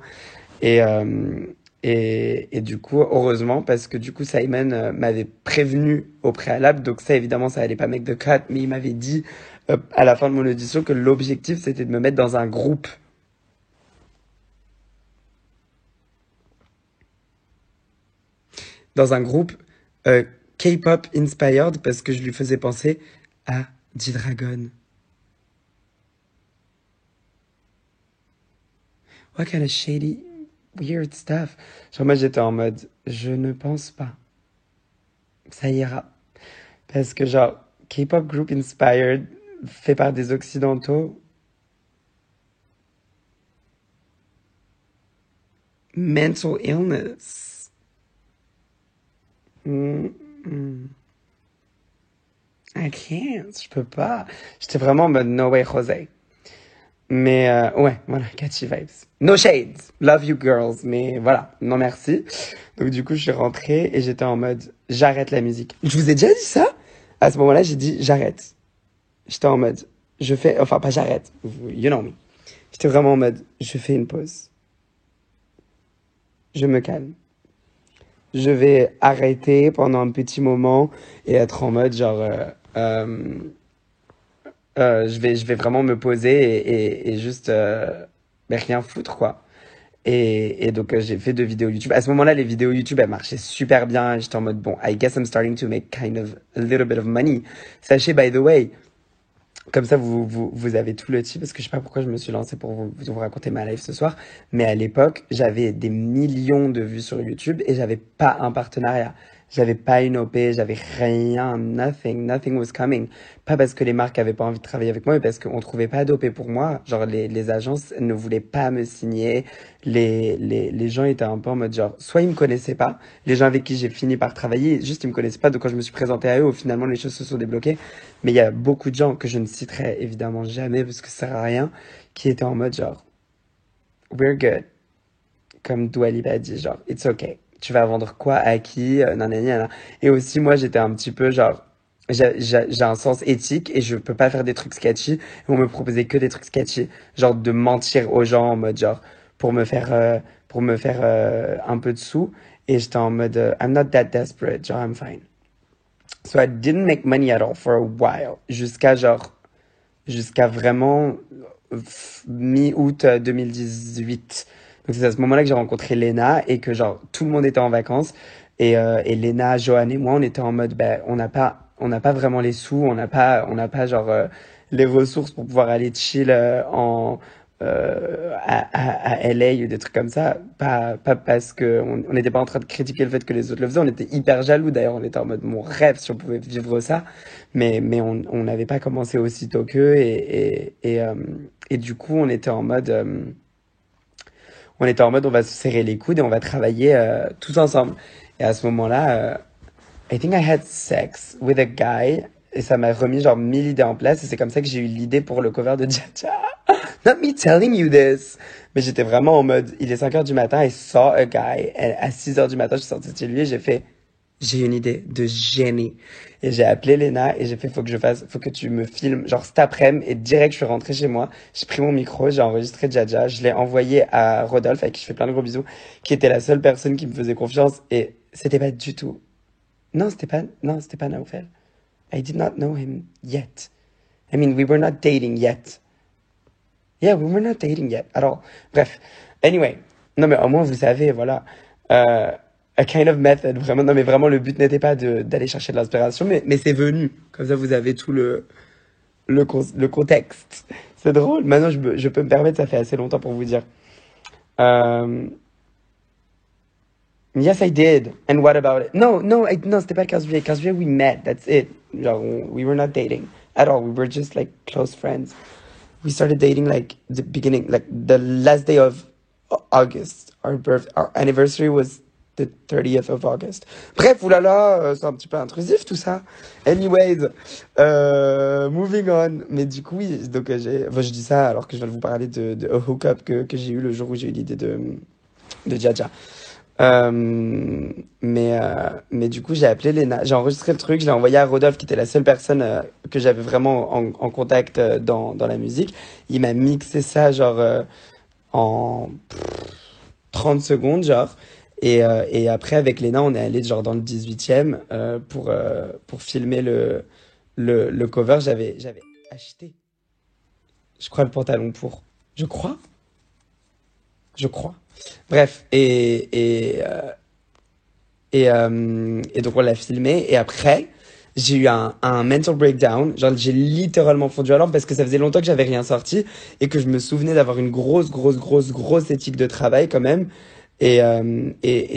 Et, euh, et du coup, heureusement, parce que du coup, Simon m'avait prévenu au préalable. Donc ça, évidemment, ça allait pas make the cut. Mais il m'avait dit à la fin de mon audition que l'objectif, c'était de me mettre dans un groupe. Dans un groupe euh, K-pop inspired parce que je lui faisais penser à G-Dragon. What kind of shady, weird stuff. Genre moi j'étais en mode, je ne pense pas. Ça ira. Parce que genre, K-pop group inspired, fait par des occidentaux, mental illness. Mm, mm. I can't, je peux pas. J'étais vraiment en mode, no way, Jose. Mais ouais, voilà, catchy vibes. No shades, love you girls, mais voilà, non merci. Donc du coup, je suis rentrée et j'étais en mode, j'arrête la musique. Je vous ai déjà dit ça? À ce moment-là, j'ai dit, j'arrête. J'étais en mode, je fais, enfin pas j'arrête, you know me. J'étais vraiment en mode, je fais une pause. Je me calme. Je vais arrêter pendant un petit moment et être en mode genre, je vais vraiment me poser et juste mais rien foutre quoi. Et donc j'ai fait 2 vidéos YouTube. À ce moment-là, les vidéos YouTube elles marchaient super bien. J'étais en mode bon, I guess I'm starting to make kind of a little bit of money. Sachez by the way, comme ça vous avez tout le tip parce que je sais pas pourquoi je me suis lancé pour vous raconter ma life ce soir. Mais à l'époque, j'avais des millions de vues sur YouTube et j'avais pas un partenariat. J'avais pas une OP, j'avais rien, nothing was coming. Pas parce que les marques avaient pas envie de travailler avec moi, mais parce qu'on trouvait pas d'OP pour moi. Genre, les agences ne voulaient pas me signer. Les gens étaient un peu en mode genre, soit ils me connaissaient pas, les gens avec qui j'ai fini par travailler, juste ils me connaissaient pas. Donc quand je me suis présenté à eux, finalement les choses se sont débloquées. Mais il y a beaucoup de gens que je ne citerai évidemment jamais parce que ça sert à rien, qui étaient en mode genre, we're good. Comme Dua Lipa a dit, genre, it's okay. Tu vas vendre quoi à qui, nanani, nanana. Et aussi, moi, j'étais un petit peu genre, j'ai un sens éthique et je peux pas faire des trucs sketchy. Et on me proposait que des trucs sketchy. Genre de mentir aux gens en mode genre, pour me faire un peu de sous. Et j'étais en mode, I'm not that desperate, genre, I'm fine. So I didn't make money at all for a while. Jusqu'à vraiment mi-août 2018. Donc c'est à ce moment-là que j'ai rencontré Lena et que genre tout le monde était en vacances et Lena, Johan et moi on était en mode ben on n'a pas vraiment les sous, on n'a pas genre les ressources pour pouvoir aller chill à LA ou des trucs comme ça, pas parce que on n'était pas en train de critiquer le fait que les autres le faisaient, on était hyper jaloux d'ailleurs, on était en mode mon rêve si on pouvait vivre ça, mais on n'avait pas commencé aussitôt qu'eux et du coup on était en mode on va se serrer les coudes et on va travailler tous ensemble. Et à ce moment-là, I think I had sex with a guy et ça m'a remis genre 1000 idées en place et c'est comme ça que j'ai eu l'idée pour le cover de Jaja. Not me telling you this. Mais j'étais vraiment en mode, il est 5 heures du matin, I saw a guy. Et à 6 heures du matin, je suis sortie de chez lui et j'ai fait, j'ai une idée de génie. Et j'ai appelé Lena et j'ai fait, faut que tu me filmes, genre cet après-midi. Et direct, je suis rentrée chez moi. J'ai pris mon micro, j'ai enregistré Jaja. Je l'ai envoyé à Rodolphe, avec qui je fais plein de gros bisous, qui était la seule personne qui me faisait confiance. Et c'était pas du tout. Non, c'était pas Naoufel. I did not know him yet. I mean, we were not dating yet. Yeah, we were not dating yet at all. Bref. Anyway. Non, mais au moins, vous savez, voilà. A kind of method. Vraiment, non, mais vraiment, le but n'était pas d'aller chercher de l'inspiration, mais c'est venu. Comme ça, vous avez tout le contexte. C'est drôle. Maintenant, je peux me permettre, ça fait assez longtemps pour vous dire. Euh, Yes, I did. And what about it? No, c'était pas le 15 juillet. 15 juillet, we met. That's it. Genre, we were not dating at all. We were just like close friends. We started dating like the beginning, like the last day of August. Our anniversary was the 30th of August. Bref, oulala, c'est un petit peu intrusif tout ça. Anyways, moving on. Mais du coup, oui, donc enfin, je dis ça alors que je viens de vous parler de a hookup que j'ai eu le jour où j'ai eu l'idée de Jaja. Mais du coup, j'ai appelé Lena, j'ai enregistré le truc, je l'ai envoyé à Rodolphe, qui était la seule personne que j'avais vraiment en contact dans la musique. Il m'a mixé ça, genre, en 30 secondes, genre. Et après, avec Lena, on est allé, genre, dans le 18e pour filmer le cover. J'avais acheté, je crois, le pantalon pour. Je crois? Je crois. Bref, et donc on l'a filmé. Et après, j'ai eu un mental breakdown. Genre, j'ai littéralement fondu à l'orbe parce que ça faisait longtemps que j'avais rien sorti et que je me souvenais d'avoir une grosse éthique de travail quand même. Et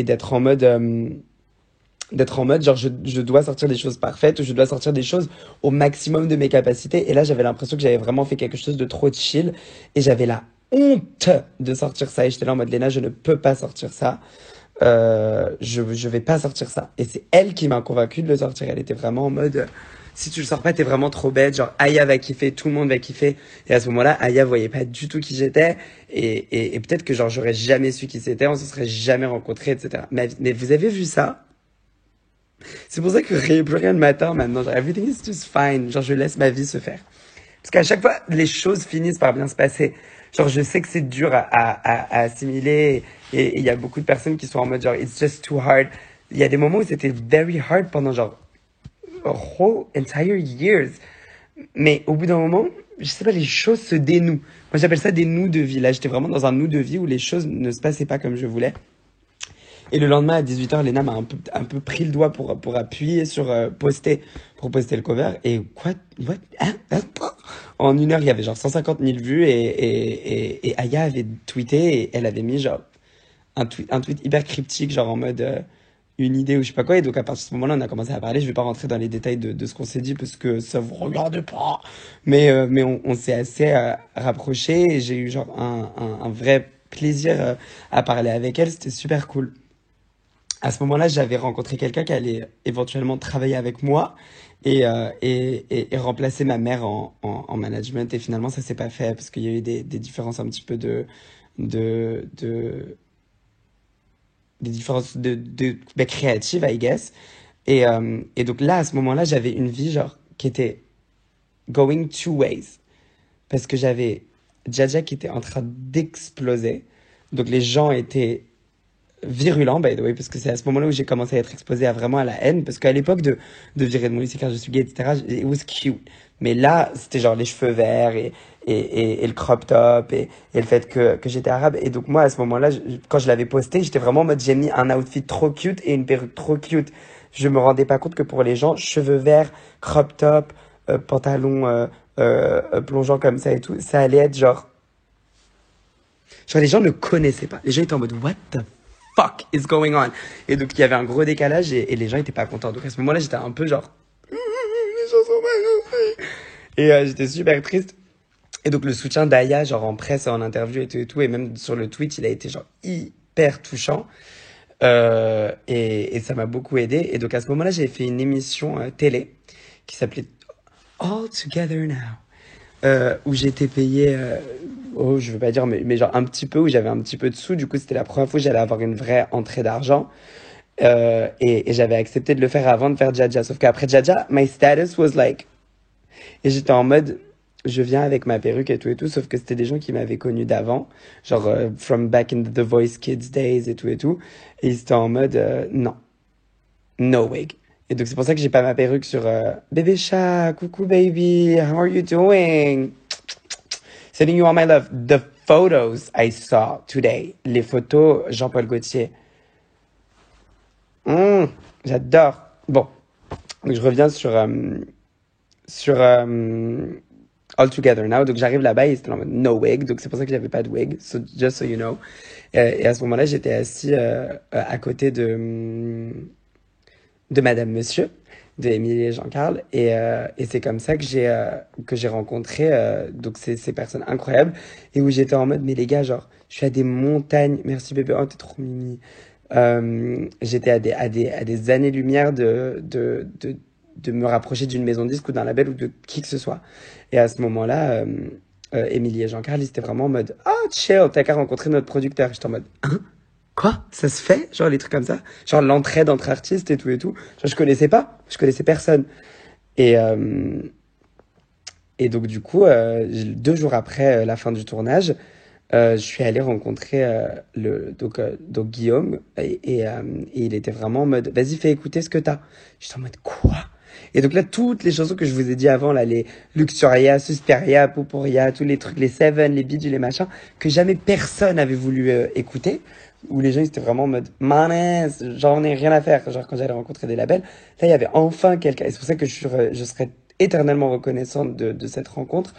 d'être en mode, genre, je dois sortir des choses parfaites ou je dois sortir des choses au maximum de mes capacités. Et là, j'avais l'impression que j'avais vraiment fait quelque chose de trop chill et j'avais la honte de sortir ça. Et j'étais là en mode, Léna, je ne peux pas sortir ça. Je vais pas sortir ça. Et c'est elle qui m'a convaincu de le sortir. Elle était vraiment en mode, si tu le sors pas, t'es vraiment trop bête. Genre, Aya va kiffer, tout le monde va kiffer. Et à ce moment-là, Aya voyait pas du tout qui j'étais. Et peut-être que genre, j'aurais jamais su qui c'était, on se serait jamais rencontrés, etc. Mais vous avez vu ça? C'est pour ça que plus rien ne m'attend maintenant. Genre, everything is just fine. Genre, je laisse ma vie se faire. Parce qu'à chaque fois, les choses finissent par bien se passer. Genre, je sais que c'est dur à assimiler et il y a beaucoup de personnes qui sont en mode genre, it's just too hard. Il y a des moments où c'était very hard pendant genre, a whole entire years. Mais au bout d'un moment, je sais pas, les choses se dénouent. Moi, j'appelle ça des nœuds de vie. Là, j'étais vraiment dans un nœud de vie où les choses ne se passaient pas comme je voulais. Et le lendemain à 18h, Lena m'a un peu pris le doigt pour appuyer sur pour poster le cover. Et quoi? What? Hein? En 1 heure, il y avait genre 150 000 vues et Aya avait tweeté et elle avait mis genre un tweet hyper cryptique, genre en mode une idée ou je sais pas quoi. Et donc à partir de ce moment-là, on a commencé à parler. Je vais pas rentrer dans les détails de ce qu'on s'est dit parce que ça vous regarde pas. Mais on s'est assez rapprochés et j'ai eu genre un vrai plaisir à parler avec elle. C'était super cool. À ce moment-là, j'avais rencontré quelqu'un qui allait éventuellement travailler avec moi et remplacer ma mère en management. Et finalement, ça s'est pas fait parce qu'il y a eu des différences un petit peu de, de, des différences créatives, I guess. Et donc là, à ce moment-là, j'avais une vie genre qui était going two ways. Parce que j'avais Jaja qui était en train d'exploser. Donc les gens étaient virulent, by the way, parce que c'est à ce moment-là où j'ai commencé à être exposé à vraiment à la haine, parce qu'à l'époque de virer de mon lycée car je suis gay, etc., it was cute. Mais là, c'était genre les cheveux verts et le crop top et le fait que j'étais arabe. Et donc moi, à ce moment-là, quand je l'avais posté, j'étais vraiment en mode, j'ai mis un outfit trop cute et une perruque trop cute. Je me rendais pas compte que pour les gens, cheveux verts, crop top, pantalon plongeant comme ça et tout, ça allait être genre les gens ne connaissaient pas. Les gens étaient en mode, what the fuck is going on? Et donc, il y avait un gros décalage et les gens étaient pas contents. Donc, à ce moment-là, j'étais un peu genre, les gens sont mal compris. Et j'étais super triste. Et donc, le soutien d'Aya, genre en presse, en interview et tout, et même sur le tweet, il a été genre hyper touchant. Et ça m'a beaucoup aidé. Et donc, à ce moment-là, j'ai fait une émission télé qui s'appelait All Together Now. Où j'étais payé, oh, je veux pas dire, mais genre un petit peu, où j'avais un petit peu de sous. Du coup, c'était la première fois que j'allais avoir une vraie entrée d'argent. Et j'avais accepté de le faire avant de faire Jaja. Sauf qu'après Jaja, my status was like... Et j'étais en mode, je viens avec ma perruque et tout, sauf que c'était des gens qui m'avaient connu d'avant, genre from back in the Voice Kids days et tout et tout. Et ils étaient en mode, non, no wig. Et donc c'est pour ça que j'ai pas ma perruque sur bébé chat, coucou baby, how are you doing? Sending you all my love. The photos I saw today, les photos Jean-Paul Gaultier. J'adore. Bon, donc je reviens sur All Together Now. Donc j'arrive là-bas et c'était en mode no wig. Donc c'est pour ça que j'avais pas de wig. So, just so you know. Et à ce moment-là, j'étais assis à côté de Madame Monsieur, de Émilie et Jean-Carl. Et c'est comme ça que j'ai rencontré donc ces personnes incroyables. Et où j'étais en mode, mais les gars, genre, je suis à des montagnes. Merci bébé, oh t'es trop mimi. J'étais à des années-lumière de me rapprocher d'une maison de disque ou d'un label ou de qui que ce soit. Et à ce moment-là, Émilie et Jean-Carl, ils étaient vraiment en mode « Oh, chill, t'as qu'à rencontrer notre producteur. » J'étais en mode « Hein? Quoi? Ça se fait? » Genre les trucs comme ça. Genre l'entraide entre artistes et tout et tout. Genre je connaissais pas. Je connaissais personne. Et, euh, et donc du coup, 2 jours après la fin du tournage, je suis allé rencontrer donc Guillaume et il était vraiment en mode vas-y fais écouter ce que t'as. J'étais en mode quoi? Et donc là toutes les chansons que je vous ai dit avant là, les Luxuria, Suspiria, Poporia, tous les trucs, les Seven, les bidules, les machins que jamais personne avait voulu écouter, où les gens ils étaient vraiment en mode manes, j'en ai rien à faire, genre quand j'allais rencontrer des labels, là il y avait enfin quelqu'un et c'est pour ça que je serais éternellement reconnaissante de cette rencontre.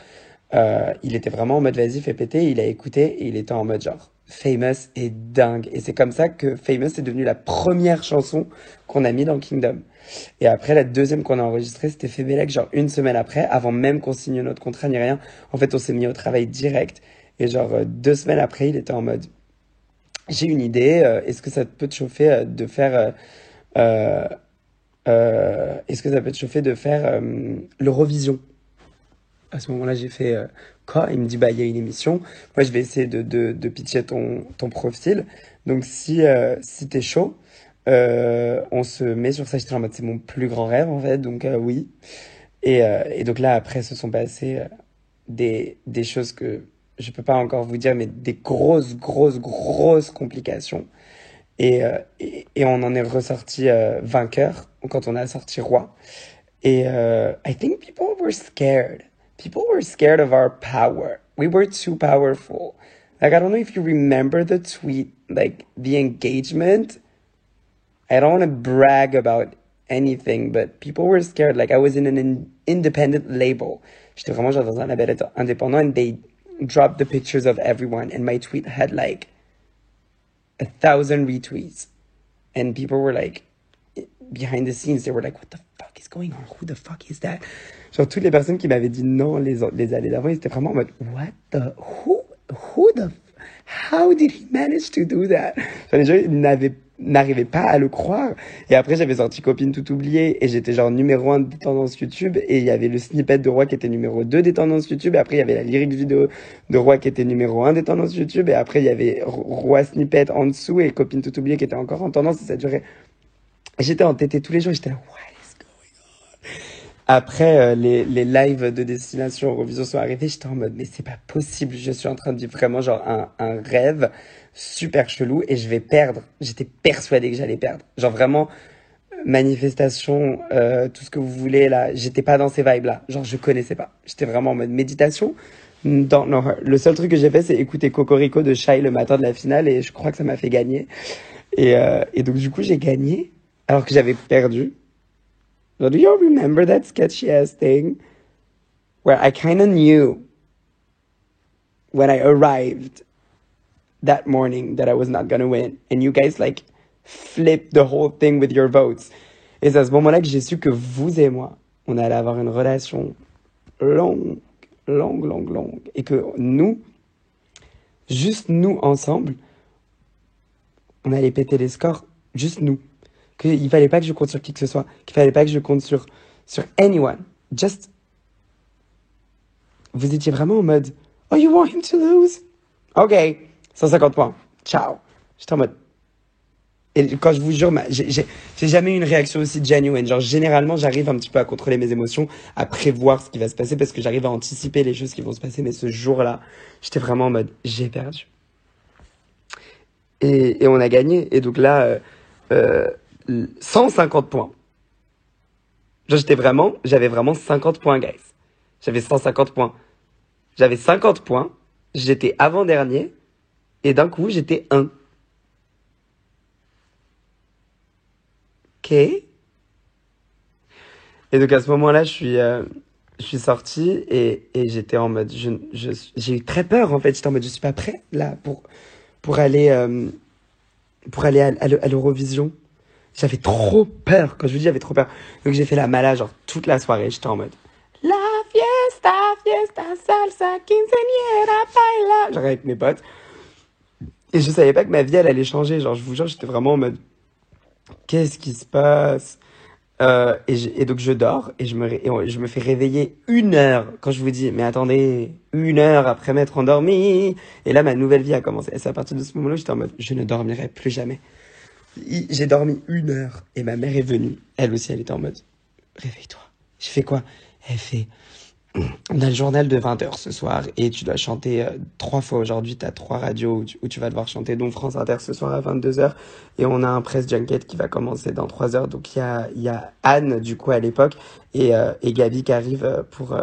Il était vraiment en mode vas-y fais péter, il a écouté et il était en mode genre Famous est dingue et c'est comme ça que Famous est devenu la première chanson qu'on a mis dans Kingdom. Et après la deuxième qu'on a enregistrée c'était Fébélec genre une semaine après, avant même qu'on signe notre contrat ni rien. En fait on s'est mis au travail direct et genre 2 semaines après il était en mode j'ai une idée, est-ce que ça peut te chauffer de faire euh, est-ce que ça peut te chauffer de faire l'Eurovision? À ce moment-là, j'ai fait quoi? Il me dit, bah, il y a une émission. Moi, je vais essayer de pitcher ton profil. Donc, si t'es chaud, on se met sur ça. J'étais en mode, c'est mon plus grand rêve, en fait. Donc, oui. Et donc là, après, se sont passées des choses que je peux pas encore vous dire, mais des grosses, grosses, grosses complications. Et on en est ressorti vainqueur quand on a sorti Roi. Et I think people were scared. People were scared of our power. We were too powerful. Like, I don't know if you remember the tweet, like, the engagement. I don't want to brag about anything, but people were scared. Like, I was in an independent label. J'étais vraiment genre dans un label indépendant, and they dropped the pictures of everyone, and my tweet had, like, 1,000 retweets. And people were like, behind the scenes, they were like, what the fuck is going on? Who the fuck is that? Genre, toutes les personnes qui m'avaient dit non les années d'avant, ils étaient vraiment en mode, what the, who the, how did he manage to do that? Genre, les gens n'arrivaient pas à le croire. Et après, j'avais sorti Copine tout oublié et j'étais genre numéro 1 des tendances YouTube et il y avait le snippet de Roi qui était numéro 2 des tendances YouTube et après, il y avait la lyrique vidéo de Roi qui était numéro 1 des tendances YouTube et après, il y avait Roi snippet en dessous et Copine tout oublié qui était encore en tendance et ça durait. J'étais entêté tous les jours, j'étais là, what is going on? Après, les lives de Destination Eurovision sont arrivés, j'étais en mode, mais c'est pas possible, je suis en train de vivre vraiment genre un rêve super chelou et je vais perdre. J'étais persuadée que j'allais perdre. Genre vraiment, manifestation, tout ce que vous voulez là, j'étais pas dans ces vibes-là. Genre, je connaissais pas. J'étais vraiment en mode méditation. Non, le seul truc que j'ai fait, c'est écouter Cocorico de Shai le matin de la finale et je crois que ça m'a fait gagner. Et donc, du coup, j'ai gagné alors que j'avais perdu. So do you remember that sketchy ass thing where I kind of knew when I arrived that morning that I was not gonna win and you guys like flipped the whole thing with your votes. Et c'est à ce moment-là que j'ai su que vous et moi, on allait avoir une relation longue, longue, longue, longue. Et que nous, juste nous ensemble, on allait péter les scores, juste nous. Qu'il fallait pas que je compte sur qui que ce soit, qu'il fallait pas que je compte sur anyone. Just vous étiez vraiment en mode, oh, you want him to lose? Ok, 150 points. Ciao. J'étais en mode, et quand je vous jure, j'ai jamais eu une réaction aussi genuine. Genre, généralement, j'arrive un petit peu à contrôler mes émotions, à prévoir ce qui va se passer parce que j'arrive à anticiper les choses qui vont se passer. Mais ce jour-là, j'étais vraiment en mode, j'ai perdu. Et on a gagné. Et donc là, 150 points. Genre, j'avais vraiment 50 points, guys. J'avais 150 points. J'avais 50 points. J'étais avant-dernier. Et d'un coup, j'étais 1. Ok. Et donc à ce moment-là, je suis sorti et j'étais en mode, j'ai eu très peur en fait. J'étais en mode, je suis pas prêt là pour aller, pour aller à l'Eurovision. J'avais trop peur. Quand je vous dis, j'avais trop peur. Donc j'ai fait la mala genre toute la soirée. J'étais en mode, la fiesta, fiesta, salsa, quinceañera, baila. Genre avec mes potes. Et je savais pas que ma vie elle allait changer. Genre je vous jure, j'étais vraiment en mode, qu'est-ce qui se passe? Et donc je dors et je me fais réveiller 1 heure quand je vous dis mais attendez 1 heure après m'être endormi et là ma nouvelle vie a commencé et c'est à partir de ce moment-là j'étais en mode je ne dormirai plus jamais. J'ai dormi 1 heure et ma mère est venue, elle aussi elle était en mode réveille-toi. Je fais quoi? Elle fait on a le journal de 20 heures ce soir et tu dois chanter 3 fois aujourd'hui. Tu as 3 radios où tu vas devoir chanter, dont France Inter ce soir à 22 heures. Et on a un press junket qui va commencer dans 3 heures. Donc il y a Anne, du coup, à l'époque, et Gabi qui arrive pour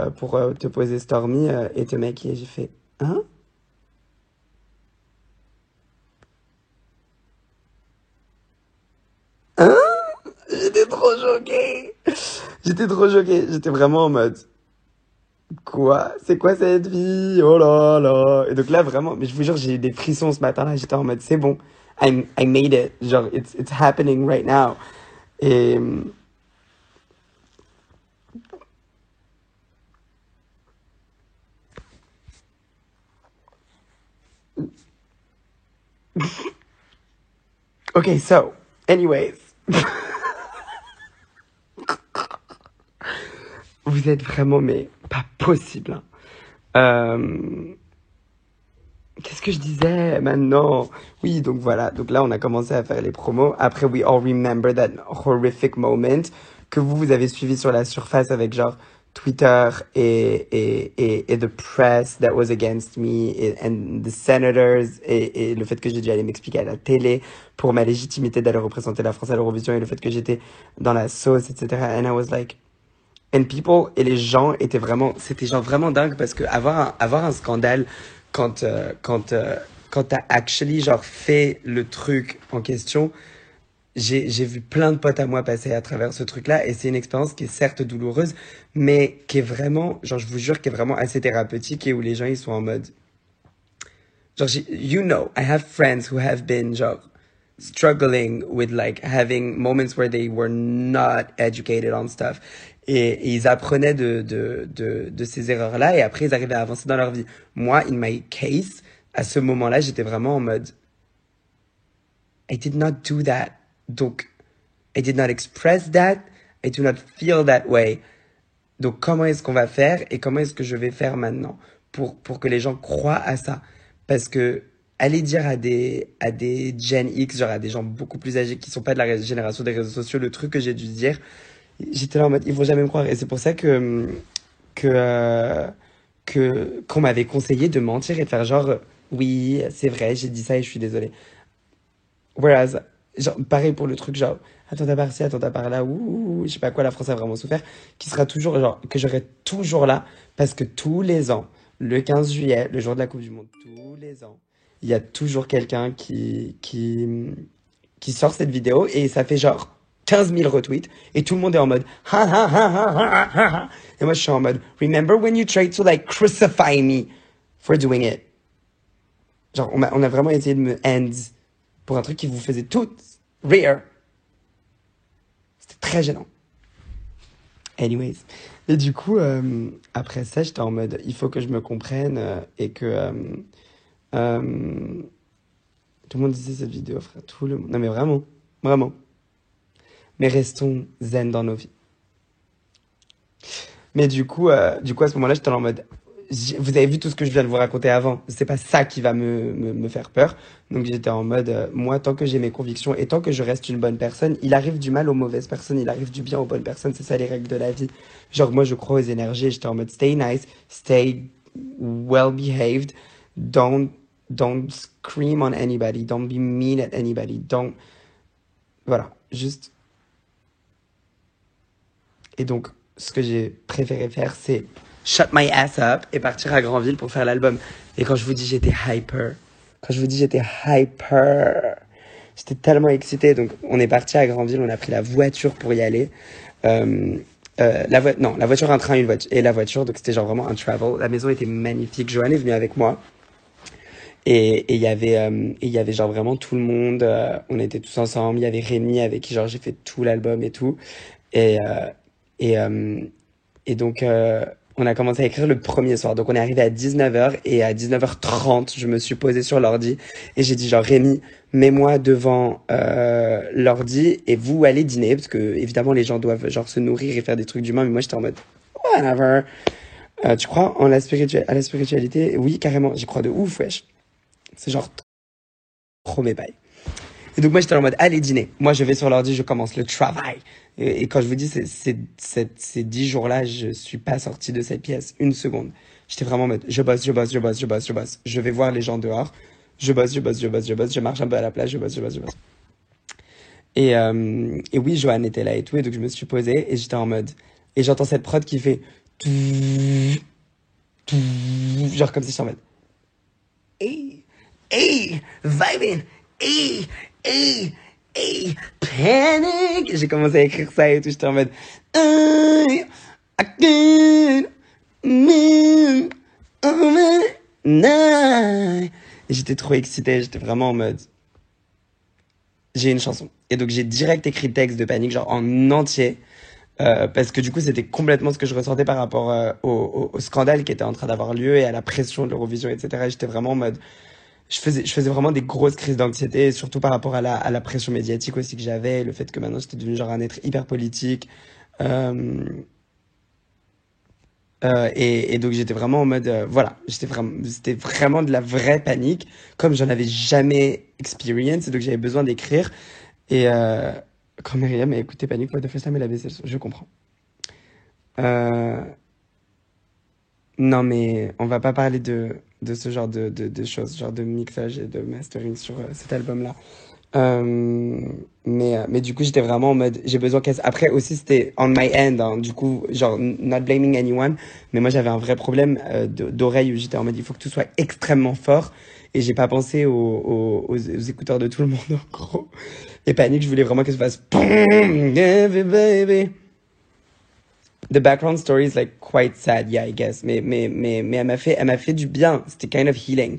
te poser Stormy et te maquiller. J'ai fait, hein? Hein? J'étais trop choquée. J'étais trop choquée. J'étais vraiment en mode. Quoi? C'est quoi cette vie? Oh là là. Et donc là, vraiment, mais je vous jure, j'ai eu des frissons ce matin-là. J'étais en mode, c'est bon. I made it. Genre, it's happening right now. Et, ok, so, anyways. Vous êtes vraiment, mais pas possible, hein. Euh, Qu'est-ce que je disais maintenant? Oui, donc voilà. Donc là, on a commencé à faire les promos. Après, we all remember that horrific moment que vous avez suivi sur la surface avec genre Twitter et the press that was against me and the senators et le fait que j'ai dû aller m'expliquer à la télé pour ma légitimité d'aller représenter la France à l'Eurovision et le fait que j'étais dans la sauce, etc. And I was like, and people et les gens étaient vraiment, c'était genre vraiment dingue parce que avoir un scandale quand t'as actually genre fait le truc en question, j'ai vu plein de potes à moi passer à travers ce truc-là et c'est une expérience qui est certes douloureuse, mais qui est vraiment, genre je vous jure, qui est vraiment assez thérapeutique et où les gens ils sont en mode, genre you know, I have friends who have been genre struggling with like having moments where they were not educated on stuff. Et ils apprenaient de ces erreurs-là et après ils arrivaient à avancer dans leur vie. Moi, in my case, à ce moment-là, j'étais vraiment en mode I did not do that. Donc, I did not express that. I do not feel that way. Donc, comment est-ce qu'on va faire et comment est-ce que je vais faire maintenant pour que les gens croient à ça? Parce que aller dire à des Gen X, genre à des gens beaucoup plus âgés qui sont pas de la génération des réseaux sociaux, le truc que j'ai dû dire, j'étais là en mode, ils vont jamais me croire. Et c'est pour ça que, euh, qu'on m'avait conseillé de mentir et de faire genre, oui, c'est vrai, j'ai dit ça et je suis désolée. Whereas, genre, pareil pour le truc, genre, attentat par-ci, attentat par-là, je sais pas quoi, la France a vraiment souffert, qui sera toujours, genre, que j'aurai toujours là, parce que tous les ans, le 15 juillet, le jour de la Coupe du Monde, tous les ans, il y a toujours quelqu'un qui sort cette vidéo et ça fait genre 15 000 retweets et tout le monde est en mode ha ha ha ha ha ha ha. Et moi je suis en mode remember when you tried to like crucify me for doing it. Genre on a vraiment essayé de me end pour un truc qui vous faisait tout rire. C'était très gênant. Anyways. Et du coup, après ça, j'étais en mode, il faut que je me comprenne et que euh, tout le monde disait cette vidéo, frère. Tout le monde. Non, mais vraiment, vraiment. Mais restons zen dans nos vies. Mais du coup, à ce moment-là, j'étais en mode, vous avez vu tout ce que je viens de vous raconter avant. C'est pas ça qui va me faire peur. Donc j'étais en mode, moi, tant que j'ai mes convictions et tant que je reste une bonne personne, il arrive du mal aux mauvaises personnes, il arrive du bien aux bonnes personnes. C'est ça les règles de la vie. Genre, moi, je crois aux énergies. J'étais en mode, stay nice, stay well behaved, don't, don't scream on anybody, don't be mean at anybody, don't, voilà, juste. Et donc, ce que j'ai préféré faire, c'est shut my ass up et partir à Granville pour faire l'album. Et quand je vous dis j'étais hyper, quand je vous dis j'étais hyper, j'étais tellement excitée. Donc, on est parti à Granville, on a pris la voiture pour y aller. Euh, non, la voiture, un train, une voiture et la voiture. Donc, c'était genre vraiment un travel. La maison était magnifique. Joanne est venue avec moi. Et il y avait genre vraiment tout le monde. On était tous ensemble. Il y avait Rémi avec qui genre j'ai fait tout l'album et tout. Et, euh, et, euh, et donc, on a commencé à écrire le premier soir. Donc, on est arrivé à 19h et à 19h30, je me suis posée sur l'ordi et j'ai dit genre Rémi, mets-moi devant l'ordi et vous allez dîner parce que évidemment les gens doivent genre se nourrir et faire des trucs d'humain. Mais moi, j'étais en mode whatever. Tu crois en à la spiritualité? Oui, carrément. J'y crois de ouf, wesh. C'est genre trop mes bails. Et donc moi j'étais en mode allez dîner. Moi je vais sur l'ordi, je commence le travail. Et quand je vous dis ces 10 jours-là, je suis pas sorti de cette pièce une seconde. J'étais vraiment en mode je bosse, je bosse, je bosse, je bosse, je bosse. Je vais voir les gens dehors. Je bosse, je bosse, je bosse, je bosse. Je marche un peu à la plage, je bosse, je bosse, je bosse. Et oui, Joanne était là et tout. Et donc je me suis posée et j'étais en mode. Et j'entends cette prod qui fait. Genre comme si j'étais en mode. Hey, hey, vibing, hey, hey, hey, panic. J'ai commencé à écrire ça et tout, j'étais en mode I can't move overnight. Et j'étais trop excitée, j'étais vraiment en mode j'ai une chanson. Et donc j'ai direct écrit le texte de Panique, genre en entier. Parce que du coup, c'était complètement ce que je ressentais par rapport au scandale qui était en train d'avoir lieu et à la pression de l'Eurovision, etc. Et j'étais vraiment en mode, je faisais vraiment des grosses crises d'anxiété, surtout par rapport à la pression médiatique aussi que j'avais, le fait que maintenant j'étais devenu genre un être hyper politique. Euh, et donc j'étais vraiment en mode, voilà, c'était vraiment de la vraie panique, comme j'en avais jamais experience, et donc j'avais besoin d'écrire. Et quand Myriam a écouté Panic for the first time, elle a baissé le son, je comprends. Euh, non, mais on va pas parler de ce genre de choses, genre de mixage et de mastering sur cet album-là. Euh, mais du coup, j'étais vraiment en mode, j'ai besoin qu'elle... Après aussi, c'était on my end, hein, du coup, genre, not blaming anyone, mais moi, j'avais un vrai problème d'oreille où j'étais en mode, il faut que tout soit extrêmement fort, et j'ai pas pensé aux écouteurs de tout le monde, en gros. Et Panique, je voulais vraiment que ça fasse... Heavy baby. The background story is like quite sad, yeah, I guess. Mais elle m'a fait du bien. C'était kind of healing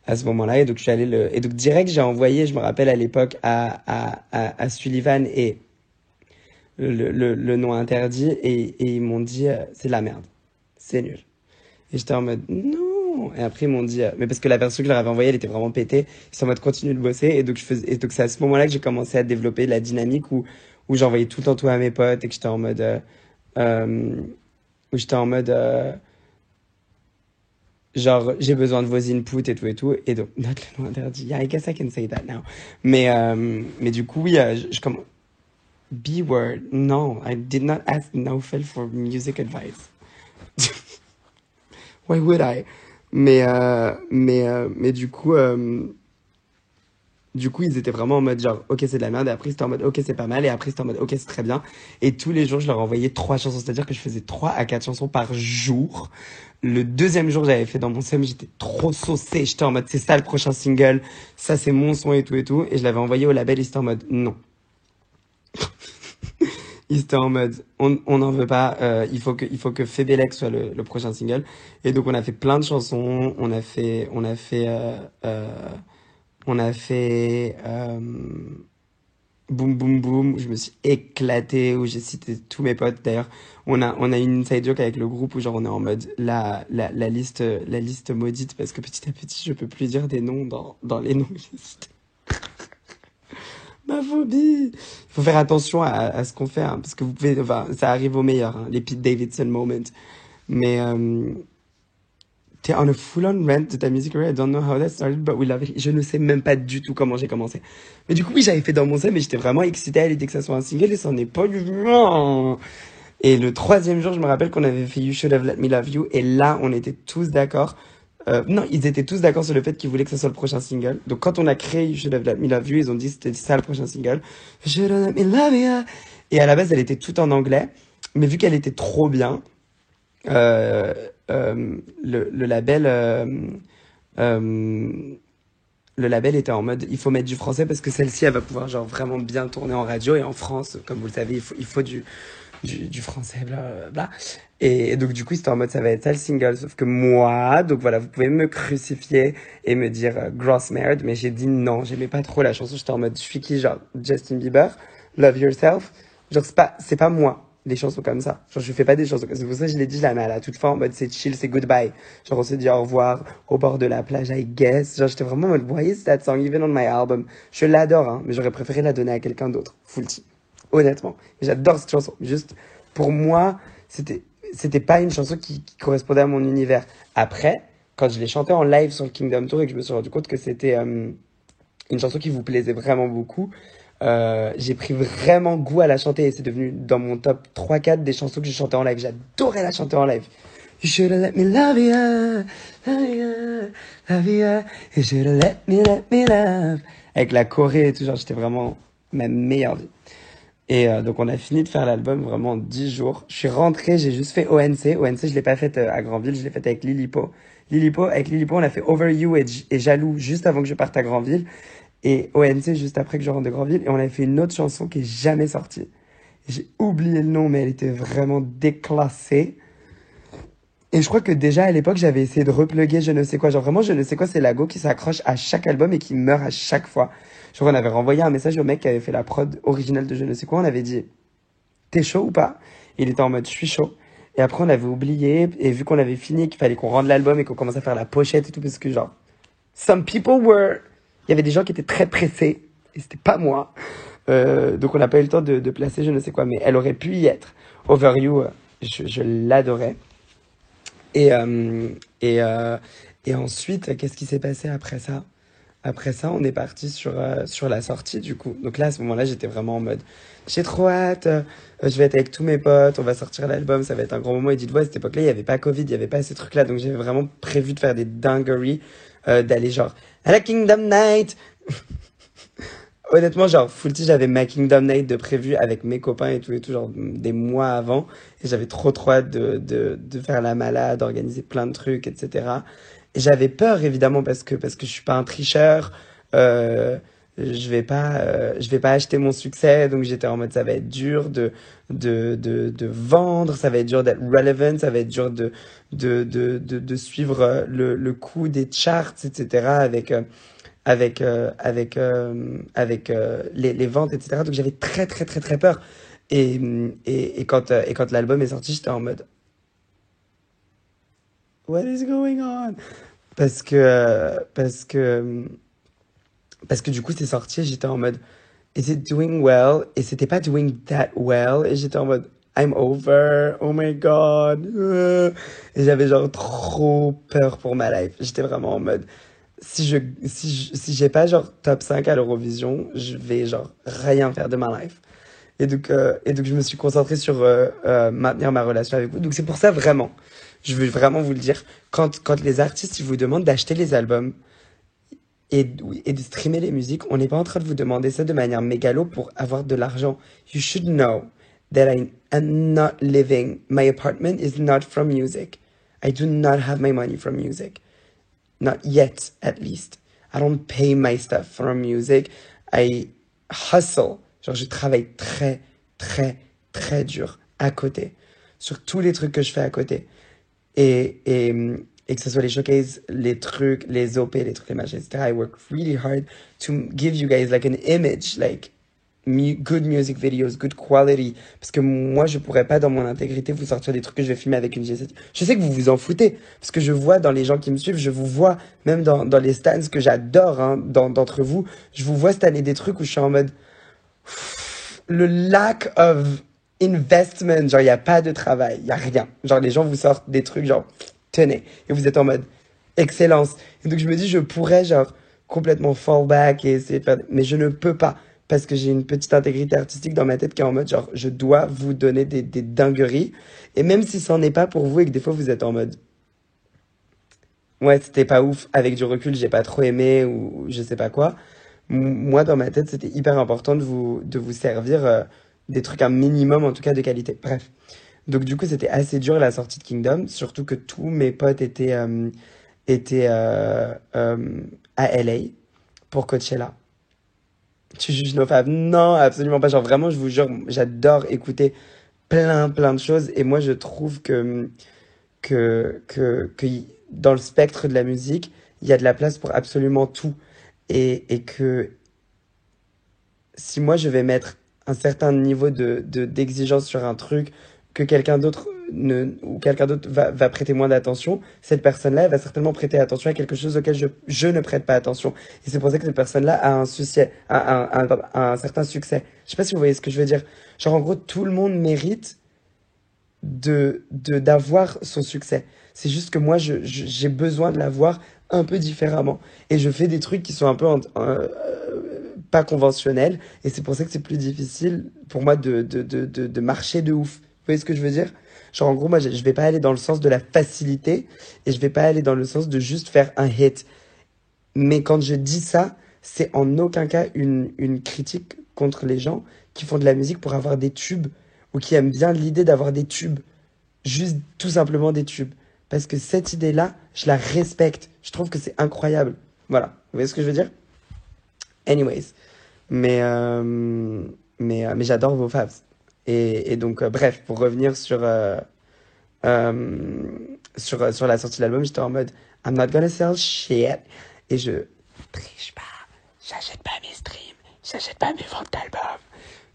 à ce moment-là. Et donc, je suis allé et donc, direct, j'ai envoyé, je me rappelle à l'époque, à Sullivan et le nom interdit. Et ils m'ont dit, c'est de la merde. C'est nul. Et j'étais en mode, non. Et après, ils m'ont dit, mais parce que la version que je leur avais envoyée, elle était vraiment pétée. Ils sont en mode, continue de bosser. Et donc, c'est à ce moment-là que j'ai commencé à développer la dynamique où j'envoyais tout le temps tout à mes potes et que j'étais en mode, euh, où j'étais en mode, genre, j'ai besoin de vos inputs et tout et tout. Et donc, notre le nom interdit. Yeah, I guess I can say that now. Mais du coup, oui, B-word. No, I did not ask Naufel for music advice. Why would I? Mais du coup, ils étaient vraiment en mode genre, ok, c'est de la merde. Et après, c'était en mode, ok, c'est pas mal. Et après, c'était en mode, ok, c'est très bien. Et tous les jours, je leur envoyais 3 chansons. C'est-à-dire que je faisais 3 à 4 chansons par jour. Le deuxième jour, j'avais fait dans mon sem, j'étais trop saucée. J'étais en mode, c'est ça le prochain single. Ça, c'est mon son et tout et tout. Et je l'avais envoyé au label. Ils étaient en mode, non. Ils étaient en mode, on n'en veut pas. Il faut que Fébélec soit le prochain single. Et donc, on a fait plein de chansons. On a fait Boom Boom Boom, où je me suis éclatée, où j'ai cité tous mes potes. D'ailleurs, on a une inside joke avec le groupe où genre on est en mode la liste maudite parce que petit à petit je peux plus dire des noms dans les noms que j'ai cités. Ma phobie! Il faut faire attention à ce qu'on fait, hein, parce que enfin, ça arrive au meilleur, hein, les Pete Davidson moments. Mais, t'es on a full-on rant de ta musique career. I don't know how that started, but we love it. Je ne sais même pas du tout comment j'ai commencé. Mais du coup, oui, j'avais fait dans mon set, mais j'étais vraiment excitée à l'idée que ça soit un single et ça n'en est pas du tout. Et le troisième jour, je me rappelle qu'on avait fait You Should Have Let Me Love You. Et là, on était tous d'accord. Non, ils étaient tous d'accord sur le fait qu'ils voulaient que ce soit le prochain single. Donc, quand on a créé You Should Have Let Me Love You, ils ont dit que c'était ça le prochain single. You should have let me love you. Et à la base, elle était toute en anglais. Mais vu qu'elle était trop bien, euh, le label, euh, le label était en mode, il faut mettre du français parce que celle-ci, elle va pouvoir genre vraiment bien tourner en radio et en France, comme vous le savez, il faut du français, bla, bla, bla. Et donc, du coup, c'était en mode, ça va être ça le single. Sauf que moi, donc voilà, vous pouvez me crucifier et me dire gross merde, mais j'ai dit non, j'aimais pas trop la chanson. J'étais en mode, je suis qui, genre, Justin Bieber, Love Yourself. Genre, c'est pas moi, les chansons comme ça. Genre, je fais pas des chansons comme ça. C'est pour ça que je l'ai dit, je la mets à la toute fin en mode, c'est chill, c'est goodbye. Genre, on s'est dit au revoir au bord de la plage, I guess. Genre, j'étais vraiment en mode, why is that song even on my album? Je l'adore, hein, mais j'aurais préféré la donner à quelqu'un d'autre. Full tea. Honnêtement. J'adore cette chanson. Juste, pour moi, c'était pas une chanson qui correspondait à mon univers. Après, quand je l'ai chantée en live sur le Kingdom Tour et que je me suis rendu compte que c'était une chanson qui vous plaisait vraiment beaucoup, j'ai pris vraiment goût à la chanter et c'est devenu dans mon top 3-4 des chansons que je chantais en live. J'adorais la chanter en live. You should have let me love you, love you, love you. You should have let me love. Avec la choré et tout, genre, j'étais vraiment ma meilleure vie. Et donc on a fini de faire l'album vraiment en 10 jours. Je suis rentré, j'ai juste fait ONC. ONC, je l'ai pas faite à Granville, je l'ai faite avec Lilipo. Avec Lilipo, on a fait Over You et Jaloux juste avant que je parte à Granville. Et ONC juste après que je rentre de Granville. Et on a fait une autre chanson qui est jamais sortie. J'ai oublié le nom, mais elle était vraiment déclassée. Et je crois que déjà à l'époque, j'avais essayé de repluguer je ne sais quoi. Genre vraiment, je ne sais quoi, c'est Lago qui s'accroche à chaque album et qui meurt à chaque fois. Genre on avait renvoyé un message au mec qui avait fait la prod originale de je ne sais quoi. On avait dit, t'es chaud ou pas? Il était en mode, je suis chaud. Et après, on avait oublié. Et vu qu'on avait fini, qu'il fallait qu'on rende l'album et qu'on commence à faire la pochette et tout, parce que genre, some people were... Il y avait des gens qui étaient très pressés. Et c'était pas moi. Donc on n'a pas eu le temps de placer je ne sais quoi. Mais elle aurait pu y être. Over You, je l'adorais. Et, euh, et, euh, et ensuite, qu'est-ce qui s'est passé après ça? Après ça, on est parti sur la sortie, du coup. Donc là, à ce moment-là, j'étais vraiment en mode, j'ai trop hâte, je vais être avec tous mes potes, on va sortir l'album, ça va être un grand moment. Et dites-vous, à cette époque-là, il n'y avait pas Covid, il n'y avait pas ces trucs-là. Donc j'avais vraiment prévu de faire des dingueries, d'aller genre, à la Kingdom Night. Honnêtement, genre, full j'avais ma Kingdom Night de prévu avec mes copains et tout, genre, des mois avant. Et j'avais trop hâte de faire la malade, d'organiser plein de trucs, etc. Et j'avais peur, évidemment, parce que je suis pas un tricheur. Euh, je vais pas acheter mon succès. Donc, j'étais en mode, ça va être dur de vendre, ça va être dur d'être relevant, ça va être dur de suivre le coup des charts, etc. avec les ventes, etc. Donc j'avais très très très très peur. Et quand l'album est sorti, j'étais en mode What is going on? Parce que, parce que du coup c'est sorti et j'étais en mode Is it doing well? Et c'était pas doing that well. Et j'étais en mode I'm over, oh my god. Et j'avais genre trop peur pour ma life. J'étais vraiment en mode si j'ai pas genre top 5 à l'Eurovision, je vais genre rien faire de ma life. Et donc je me suis concentré sur maintenir ma relation avec vous. Donc c'est pour ça vraiment, je veux vraiment vous le dire, quand les artistes ils vous demandent d'acheter les albums et de streamer les musiques, on n'est pas en train de vous demander ça de manière mégalo pour avoir de l'argent. You should know that I'm not living, my apartment is not from music. I do not have my money from music. Not yet, at least. I don't pay my stuff from music. I hustle. Genre, je travaille très, très, très dur à côté. Sur tous les trucs que je fais à côté. Et que ce soit les showcases, les trucs, les OP, les trucs, les machins, etc. I work really hard to give you guys like an image, like good music videos, good quality. Parce que moi, je pourrais pas, dans mon intégrité, vous sortir des trucs que je vais filmer avec une G7. Je sais que vous vous en foutez. Parce que je vois dans les gens qui me suivent, je vous vois, même dans les stands que j'adore, hein, d'entre vous, je vous vois cette année des trucs où je suis en mode, le lack of investment, genre, il n'y a pas de travail, il n'y a rien. Genre, les gens vous sortent des trucs, genre, tenez. Et vous êtes en mode, excellence. Et donc je me dis, je pourrais genre complètement fall back et essayer de faire, mais je ne peux pas parce que j'ai une petite intégrité artistique dans ma tête qui est en mode genre, je dois vous donner des dingueries. Et même si c'en est pas pour vous et que des fois vous êtes en mode, ouais, c'était pas ouf, avec du recul, j'ai pas trop aimé ou je sais pas quoi. Moi, dans ma tête, c'était hyper important de vous servir des trucs un minimum, en tout cas, de qualité. Bref. Donc, du coup, c'était assez dur la sortie de Kingdom, surtout que tous mes potes étaient à LA pour Coachella. Tu juges nos femmes? Non, absolument pas. Genre, vraiment, je vous jure, j'adore écouter plein de choses. Et moi, je trouve que dans le spectre de la musique, il y a de la place pour absolument tout. Et que si moi je vais mettre un certain niveau d'exigence sur un truc que quelqu'un d'autre ou quelqu'un d'autre va prêter moins d'attention, cette personne-là, elle va certainement prêter attention à quelque chose auquel je ne prête pas attention. Et c'est pour ça que cette personne-là a un succès, a un certain succès. Je sais pas si vous voyez ce que je veux dire. Genre, en gros, tout le monde mérite d'avoir son succès. C'est juste que moi, j'ai besoin de l'avoir un peu différemment. Et je fais des trucs qui sont un peu pas conventionnels. Et c'est pour ça que c'est plus difficile pour moi de marcher de ouf. Vous voyez ce que je veux dire? Genre, en gros, moi, je vais pas aller dans le sens de la facilité et je vais pas aller dans le sens de juste faire un hit. Mais quand je dis ça, c'est en aucun cas une critique contre les gens qui font de la musique pour avoir des tubes ou qui aiment bien l'idée d'avoir des tubes. Juste tout simplement des tubes. Parce que cette idée-là, je la respecte. Je trouve que c'est incroyable. Voilà. Vous voyez ce que je veux dire? Anyways. Mais, mais j'adore vos faves. Et donc, bref, pour revenir euh, sur la sortie de l'album, j'étais en mode I'm not gonna sell shit. Et je triche pas. J'achète pas mes streams. J'achète pas mes ventes d'albums.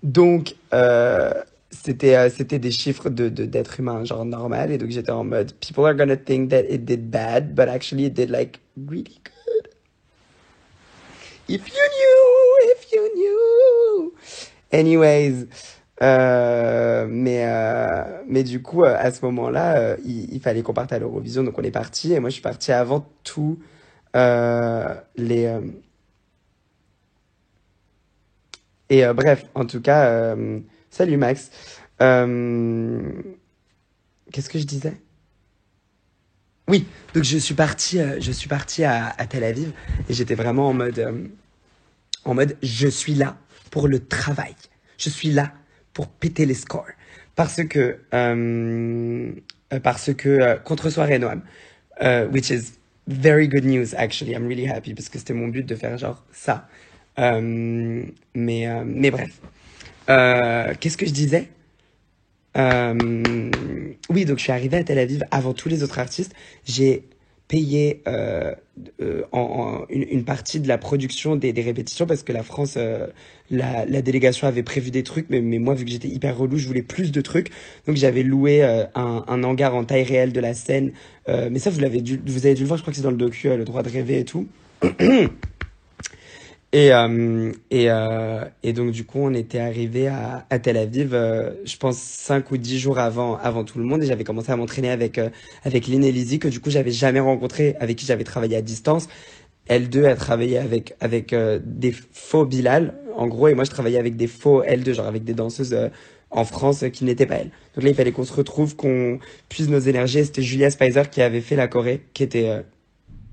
Donc, c'était des chiffres d'être humain, genre normal. Et donc, j'étais en mode people are gonna think that it did bad, but actually it did like really good. If you knew, if you knew. Anyways, mais du coup, à ce moment-là, il fallait qu'on parte à l'Eurovision, donc on est parti. Et moi, je suis parti avant tout les. Bref, en tout cas, salut Max. Euh, Qu'est-ce que je disais? Oui, donc je suis parti à Tel Aviv et j'étais vraiment en mode, je suis là pour le travail. Je suis là pour péter les scores. Parce que contre Soirée Noam, which is very good news actually. I'm really happy parce que c'était mon but de faire genre ça. Mais bref. Qu'est-ce que je disais? Oui, donc je suis arrivé à Tel Aviv avant tous les autres artistes. J'ai payé une partie de la production des répétitions parce que la France, la délégation avait prévu des trucs, mais moi, vu que j'étais hyper relou, je voulais plus de trucs. Donc j'avais loué un hangar en taille réelle de la scène. Mais ça, vous avez dû le voir, je crois que c'est dans le docu, Le droit de rêver et tout. Et donc, du coup, on était arrivé à Tel Aviv, je pense 5 ou 10 jours avant tout le monde. Et j'avais commencé à m'entraîner avec Lynn et Lizzie, que du coup, j'avais jamais rencontré, avec qui j'avais travaillé à distance. Elle deux a travaillé avec des faux Bilal, en gros, et moi, je travaillais avec des faux L2, genre avec des danseuses en France qui n'étaient pas elles. Donc là, il fallait qu'on se retrouve, qu'on puise nos énergies. Et c'était Julia Spicer qui avait fait la choré, qui était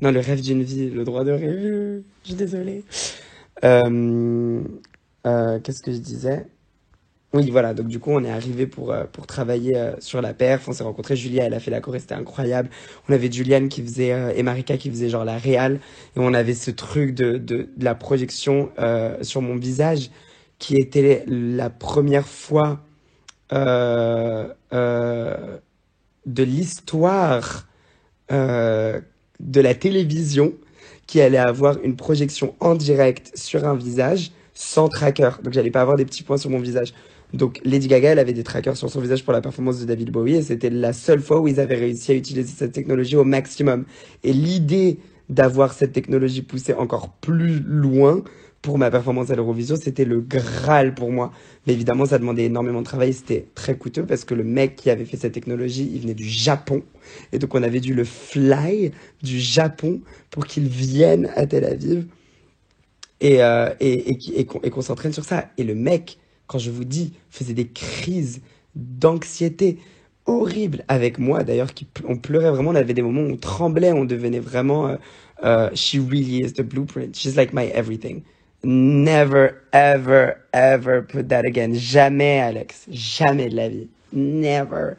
non, le rêve d'une vie, le droit de rêver. Je suis désolée. Euh, Qu'est-ce que je disais? Oui, voilà. Donc, du coup, on est arrivé pour travailler sur la perf. On s'est rencontrés. Julia, elle a fait la choré, c'était incroyable. On avait Juliane qui faisait, et Marika qui faisait genre la réal. Et on avait ce truc de la projection sur mon visage qui était la première fois de l'histoire de la télévision qui allait avoir une projection en direct sur un visage sans tracker. Donc j'allais pas avoir des petits points sur mon visage. Donc Lady Gaga, elle avait des trackers sur son visage pour la performance de David Bowie et c'était la seule fois où ils avaient réussi à utiliser cette technologie au maximum. Et l'idée d'avoir cette technologie poussée encore plus loin pour ma performance à l'Eurovision, c'était le Graal pour moi. Mais évidemment, ça demandait énormément de travail, c'était très coûteux parce que le mec qui avait fait cette technologie, il venait du Japon. Et donc, on avait dû le fly du Japon pour qu'il vienne à Tel Aviv et qu'on s'entraîne sur ça. Et le mec, quand je vous dis, faisait des crises d'anxiété horribles avec moi, d'ailleurs, on pleurait vraiment, on avait des moments où on tremblait, on devenait vraiment... she really is the blueprint. She's like my everything. Never, ever, ever put that again. Jamais, Alex. Jamais de la vie. Never.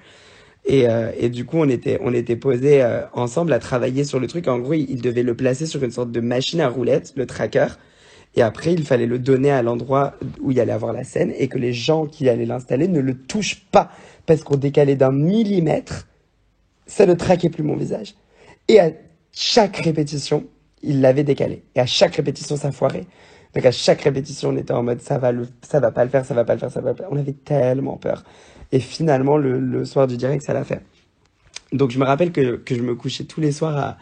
Et du coup, on était posés ensemble à travailler sur le truc. En gros, il devait le placer sur une sorte de machine à roulettes, le tracker. Et après, il fallait le donner à l'endroit où il allait avoir la scène et que les gens qui allaient l'installer ne le touchent pas. Parce qu'on décalait d'un millimètre, ça ne traquait plus mon visage. Et à chaque répétition, il l'avait décalé. Et à chaque répétition, ça foirait. Donc à chaque répétition, on était en mode ça va pas le faire, ça va pas le faire, ça va pas le faire. On avait tellement peur. Et finalement, le soir du direct, ça l'a fait. Donc je me rappelle que je me couchais tous les soirs à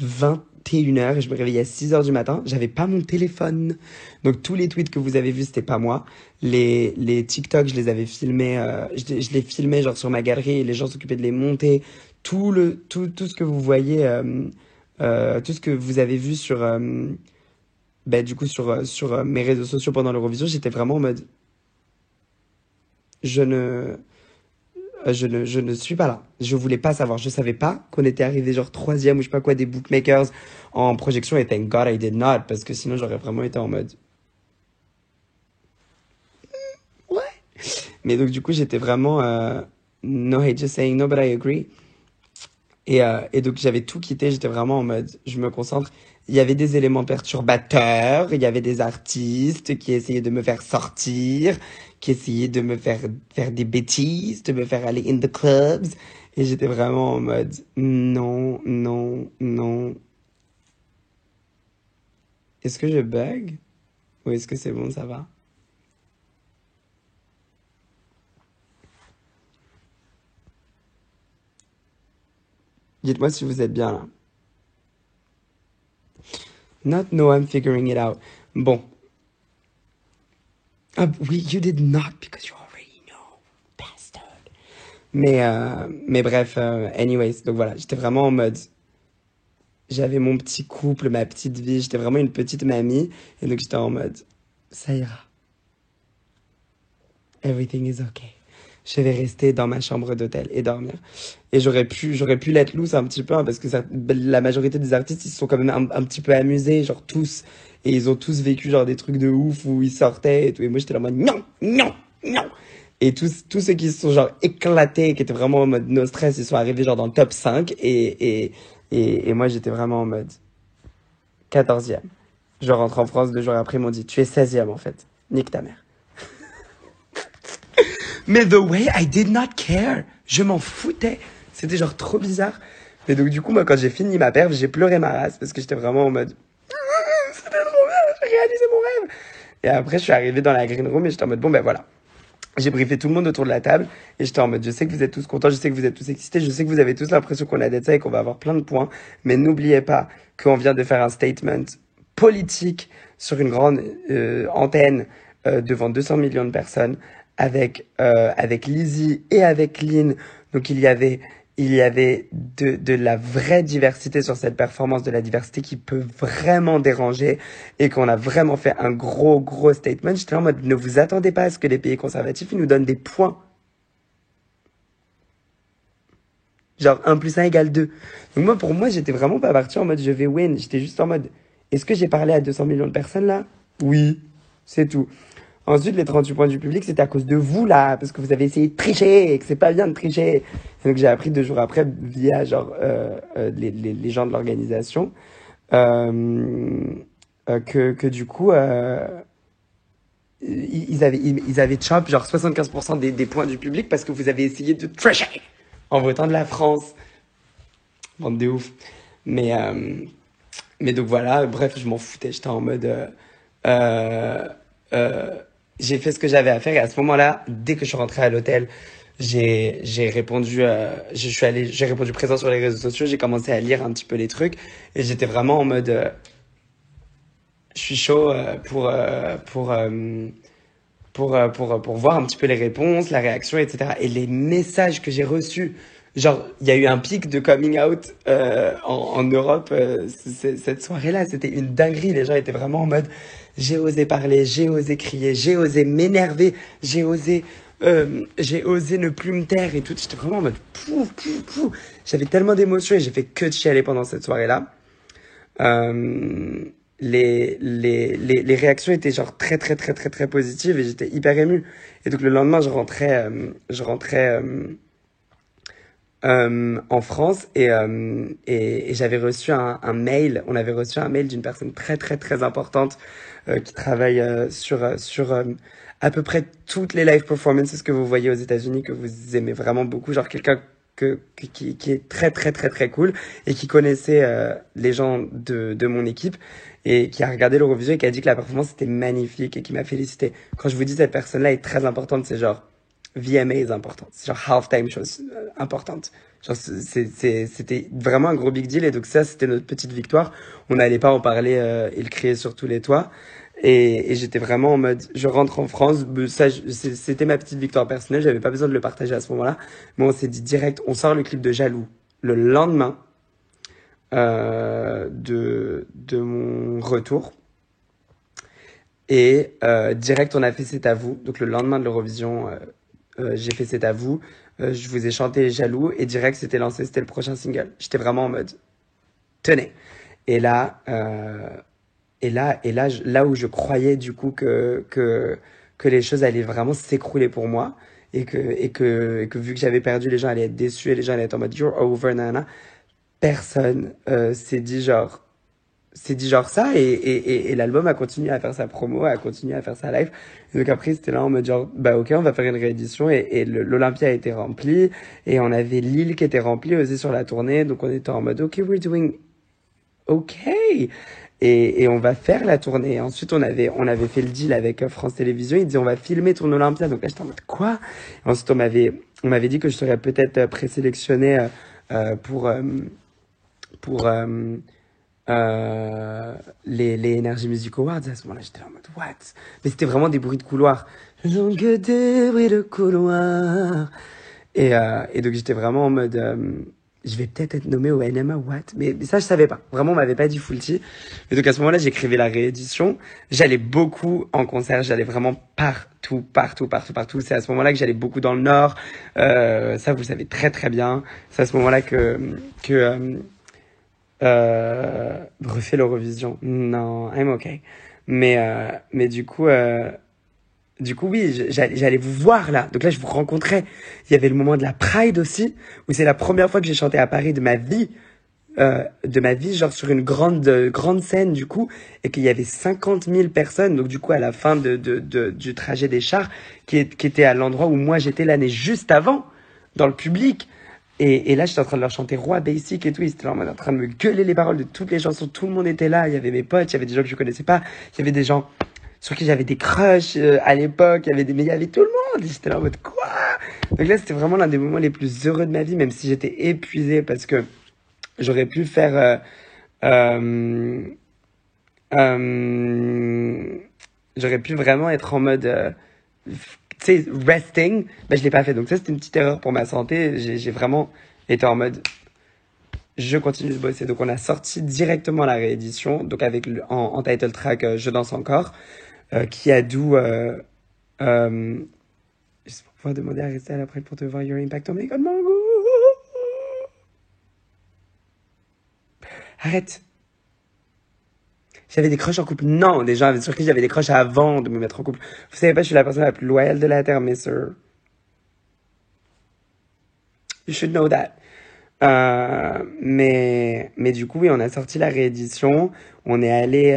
21h et je me réveillais à 6h du matin. J'avais pas mon téléphone. Donc tous les tweets que vous avez vus, c'était pas moi. Les TikTok, je les avais filmés, je les filmais genre sur ma galerie et les gens s'occupaient de les monter. Tout ce que vous voyez, tout ce que vous avez vu sur, du coup, sur mes réseaux sociaux pendant l'Eurovision, j'étais vraiment en mode, je ne, je ne suis pas là. Je voulais pas savoir. Je savais pas qu'on était arrivé genre troisième ou je sais pas quoi des bookmakers en projection et thank God I did not parce que sinon j'aurais vraiment été en mode, ouais. Mais donc du coup j'étais vraiment, no hate just saying no but I agree. Et donc j'avais tout quitté, j'étais vraiment en mode, je me concentre. Il y avait des éléments perturbateurs, il y avait des artistes qui essayaient de me faire sortir, qui essayaient de me faire des bêtises, de me faire aller in the clubs. Et j'étais vraiment en mode, non, non, non. Est-ce que je bug? Ou est-ce que c'est bon, ça va? Dites-moi si vous êtes bien là. Not no, I'm figuring it out. Bon. Ah oui, you did not because you already know, bastard. Mais bref, anyways, donc voilà, j'étais vraiment en mode, j'avais mon petit couple, ma petite vie, j'étais vraiment une petite mamie, et donc j'étais en mode, ça ira, everything is okay. Je vais rester dans ma chambre d'hôtel et dormir. Et j'aurais pu l'être loose un petit peu, hein, parce que la majorité des artistes, ils se sont quand même un petit peu amusés, genre tous. Et ils ont tous vécu genre des trucs de ouf où ils sortaient et tout. Et moi, j'étais là en mode non, non, non. Et tous ceux qui se sont genre éclatés, qui étaient vraiment en mode no stress, ils sont arrivés genre dans le top 5. Et moi, j'étais vraiment en mode 14e. Je rentre en France 2 jours après, ils m'ont dit, tu es 16e en fait. Nique ta mère. Mais the way I did not care. Je m'en foutais. C'était genre trop bizarre. Mais donc du coup, moi, quand j'ai fini ma perf, j'ai pleuré ma race parce que j'étais vraiment en mode, c'était trop bien, j'ai réalisé mon rêve. Et après, je suis arrivé dans la green room et j'étais en mode, bon ben voilà. J'ai briefé tout le monde autour de la table et j'étais en mode, je sais que vous êtes tous contents, je sais que vous êtes tous excités, je sais que vous avez tous l'impression qu'on a d'être ça et qu'on va avoir plein de points. Mais n'oubliez pas qu'on vient de faire un statement politique sur une grande antenne devant 200 millions de personnes avec Lizzie et avec Lynn. Donc il y avait de la vraie diversité sur cette performance, de la diversité qui peut vraiment déranger et qu'on a vraiment fait un gros statement. J'étais en mode, ne vous attendez pas à ce que les pays conservatifs ils nous donnent des points. Genre 1 + 1 = 2. Donc moi, pour moi, j'étais vraiment pas parti en mode je vais win. J'étais juste en mode, est-ce que j'ai parlé à 200 millions de personnes là? Oui, c'est tout. Ensuite, les 38 points du public, c'était à cause de vous, là, parce que vous avez essayé de tricher, et que c'est pas bien de tricher. Et donc, j'ai appris 2 jours après, via, genre, les gens de l'organisation, que du coup, ils avaient chop, genre, 75% des points du public parce que vous avez essayé de tricher en votant de la France. Bande de ouf. Mais, mais donc voilà, bref, je m'en foutais, j'étais en mode, euh, euh, j'ai fait ce que j'avais à faire et à ce moment-là, dès que je suis rentré à l'hôtel, j'ai répondu, j'ai répondu présent sur les réseaux sociaux, j'ai commencé à lire un petit peu les trucs et j'étais vraiment en mode, je suis chaud pour voir un petit peu les réponses, la réaction, etc. Et les messages que j'ai reçus, genre, il y a eu un pic de coming out en Europe cette soirée-là. C'était une dinguerie. Les gens étaient vraiment en mode, j'ai osé parler, j'ai osé crier, j'ai osé m'énerver, j'ai osé ne plus me taire et tout. J'étais vraiment en mode, pouf, pouf, pouf. J'avais tellement d'émotions et j'ai fait que de chialer pendant cette soirée-là. Euh, les réactions étaient genre très très très très très positives et j'étais hyper ému. Et donc le lendemain, je rentrais en France et j'avais reçu un mail. On avait reçu un mail d'une personne très très très importante qui travaille sur à peu près toutes les live performances que vous voyez aux États-Unis que vous aimez vraiment beaucoup, genre quelqu'un qui est très très très très cool et qui connaissait les gens de mon équipe et qui a regardé l'Eurovision et qui a dit que la performance était magnifique et qui m'a félicité. Quand je vous dis cette personne-là est très importante, c'est genre VMA est importante, c'est genre halftime chose importante. Genre c'était vraiment un gros big deal et donc ça c'était notre petite victoire. On n'allait pas en parler et le crier sur tous les toits. Et j'étais vraiment en mode, je rentre en France, c'était ma petite victoire personnelle, j'avais pas besoin de le partager à ce moment-là. Mais on s'est dit direct, on sort le clip de Jaloux le lendemain de mon retour. Et direct, on a fait C'est à vous. Donc le lendemain de l'Eurovision, j'ai fait C'est à vous. Je vous ai chanté Jaloux et direct, c'était lancé, c'était le prochain single. J'étais vraiment en mode, tenez. Et là, là où je croyais du coup que les choses allaient vraiment s'écrouler pour moi et que vu que j'avais perdu, les gens allaient être déçus et les gens allaient être en mode you're over, nana. Personne s'est dit genre ça et l'album a continué à faire sa promo, a continué à faire sa live. Et donc après c'était là en mode genre bah ok on va faire une réédition et l'Olympia a été rempli et on avait Lille qui était rempli aussi sur la tournée donc on était en mode ok we're doing ok et on va faire la tournée. Et ensuite, on avait fait le deal avec France Télévisions. Ils disaient, on va filmer ton Olympia. Donc là, j'étais en mode, quoi? Et ensuite, on m'avait dit que je serais peut-être présélectionné pour, les Energy Music Awards. À ce moment-là, j'étais là en mode, what? Mais c'était vraiment des bruits de couloir. Donc, des bruits de couloir. Et donc, j'étais vraiment en mode, je vais peut-être être nommé au NMA, what? Mais ça, je savais pas. Vraiment, on m'avait pas dit Fulty. Et donc, à ce moment-là, j'écrivais la réédition. J'allais beaucoup en concert. J'allais vraiment partout, partout, partout, partout. C'est à ce moment-là que j'allais beaucoup dans le Nord. Ça, vous le savez très, très bien. C'est à ce moment-là que refait l'Eurovision. Non, I'm okay. Mais du coup, oui, j'allais vous voir là. Donc là, je vous rencontrais. Il y avait le moment de la Pride aussi, où c'est la première fois que j'ai chanté à Paris de ma vie, genre sur une grande scène du coup, et qu'il y avait 50 000 personnes. Donc du coup, à la fin du trajet des chars, qui était à l'endroit où moi j'étais l'année juste avant, dans le public. Et là, j'étais en train de leur chanter Roi Basic et tout. Ils étaient là en train de me gueuler les paroles de toutes les chansons. Tout le monde était là. Il y avait mes potes, il y avait des gens que je connaissais pas. Il y avait des gens sur qui j'avais des crushs à l'époque. Mais il y avait tout le monde. Et j'étais là en mode quoi? Donc là, c'était vraiment l'un des moments les plus heureux de ma vie, même si j'étais épuisé parce que j'aurais pu faire euh, euh, j'aurais pu vraiment être en mode tu sais resting, ben je l'ai pas fait. Donc ça c'était une petite erreur pour ma santé. J'ai vraiment été en mode je continue de bosser. Donc on a sorti directement la réédition, donc avec en title track Je danse encore, qui a d'où juste pour pouvoir demander à rester à l'après pour te voir Your Impact on God Mongo. Arrête. J'avais des crushs en couple. Non, des gens sur qui j'avais des crushs avant de me mettre en couple. Vous savez pas, je suis la personne la plus loyale de la Terre, mes sœurs. You should know that. Mais du coup, oui, on a sorti la réédition. On est allé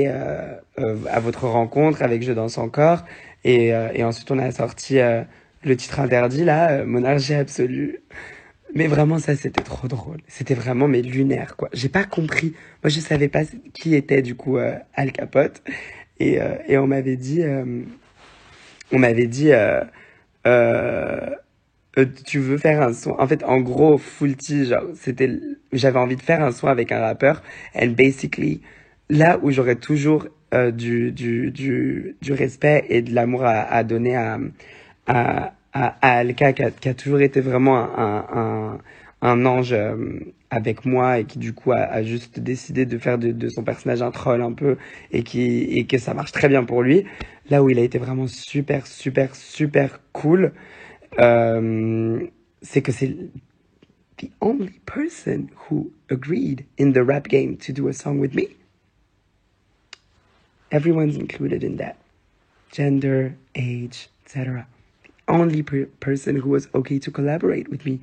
à votre rencontre avec Je danse encore. Et ensuite, on a sorti le titre interdit, là, Monarchie absolue. Mais vraiment, ça, c'était trop drôle. C'était vraiment, mais lunaire, quoi. J'ai pas compris. Moi, je savais pas qui était, du coup, Al Capote. Et on m'avait dit, euh, tu veux faire un son. En fait, en gros, Fulty, genre, j'avais envie de faire un son avec un rappeur. And basically, là où j'aurais toujours du respect et de l'amour à donner à Alka, qui a toujours été vraiment un ange avec moi et qui du coup a juste décidé de faire de son personnage un troll un peu et que ça marche très bien pour lui. Là où il a été vraiment super, super, super cool, euh, c'est que c'est the only person who agreed in the rap game to do a song with me. Everyone's included in that. Gender, age, etc. The only person who was okay to collaborate with me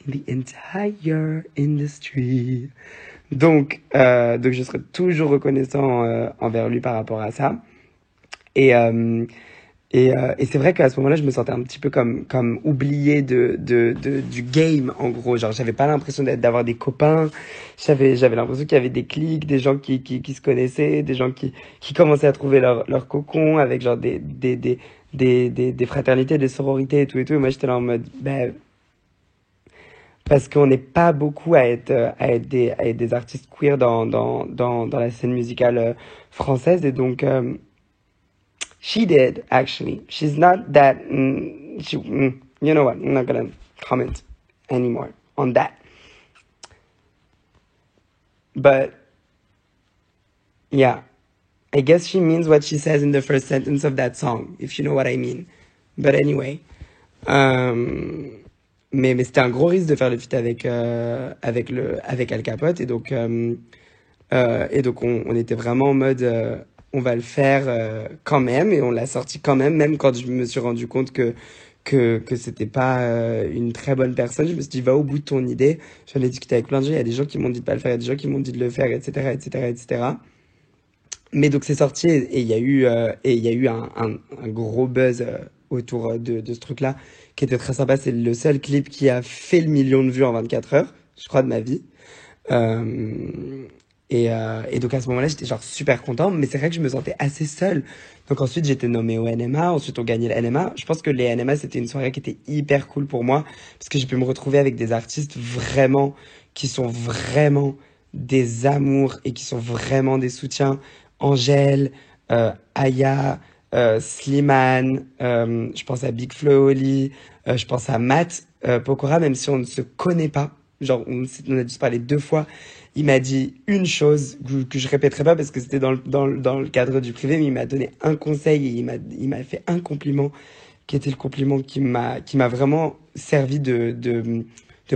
in the entire industry. Donc je serai toujours reconnaissant envers lui par rapport à ça. Et, euh, et c'est vrai qu'à ce moment-là, je me sentais un petit peu comme oublié du game, en gros. Genre, j'avais pas l'impression d'avoir des copains. J'avais l'impression qu'il y avait des cliques, des gens qui se connaissaient, des gens qui commençaient à trouver leur cocon avec genre des fraternités, des sororités et tout. Et moi, j'étais là en mode, ben, parce qu'on n'est pas beaucoup à être des artistes queer dans la scène musicale française. Et donc, she did, actually. She's not that. You know what? I'm not gonna comment anymore on that. But yeah, I guess she means what she says in the first sentence of that song, if you know what I mean. But anyway, euh, mais c'était un gros risque de faire le feat avec Al Capote et donc on était vraiment en mode on va le faire quand même et on l'a sorti quand même, même quand je me suis rendu compte que c'était pas une très bonne personne. Je me suis dit, va au bout de ton idée. J'en ai discuté avec plein de gens. Il y a des gens qui m'ont dit de pas le faire, il y a des gens qui m'ont dit de le faire, etc., etc., etc. Mais donc c'est sorti et il y a eu un gros buzz autour de ce truc-là qui était très sympa. C'est le seul clip qui a fait le million de vues en 24 heures, je crois, de ma vie. Euh, et donc à ce moment-là, j'étais genre super content, mais c'est vrai que je me sentais assez seule. Donc ensuite, j'étais nommée au NMA, ensuite on gagnait le NMA. Je pense que les NMA, c'était une soirée qui était hyper cool pour moi, parce que j'ai pu me retrouver avec des artistes vraiment, qui sont vraiment des amours et qui sont vraiment des soutiens. Angèle, Aya, Slimane, je pense à Big Flo Oli, je pense à Matt Pokora, même si on ne se connaît pas. Genre, on a dû se parler deux fois. Il m'a dit une chose que je répéterai pas parce que c'était dans le cadre du privé, mais il m'a donné un conseil et il m'a fait un compliment qui était le compliment qui m'a vraiment servi de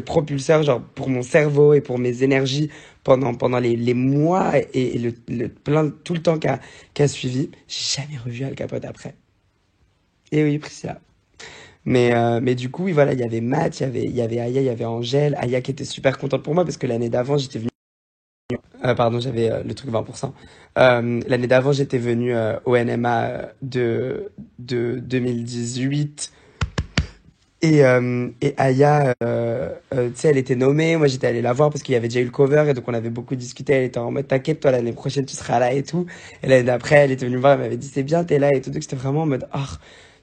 propulseur, genre pour mon cerveau et pour mes énergies pendant les mois et tout le temps qu'a suivi. J'ai jamais revu Al Capote après. Et oui, Priscilla. Mais du coup, oui, voilà, il y avait Matt, il y avait Aya, il y avait Angèle. Aya qui était super contente pour moi parce que l'année d'avant, j'étais venue. Pardon, j'avais le truc 20%. L'année d'avant, j'étais venue au NMA de 2018. Et Aya, tu sais, elle était nommée. Moi, j'étais allé la voir parce qu'il y avait déjà eu le cover et donc on avait beaucoup discuté. Elle était en mode, t'inquiète, toi, l'année prochaine, tu seras là et tout. Et l'année d'après, elle était venue me voir, elle m'avait dit, c'est bien, t'es là et tout. Donc, j'étais vraiment en mode, oh,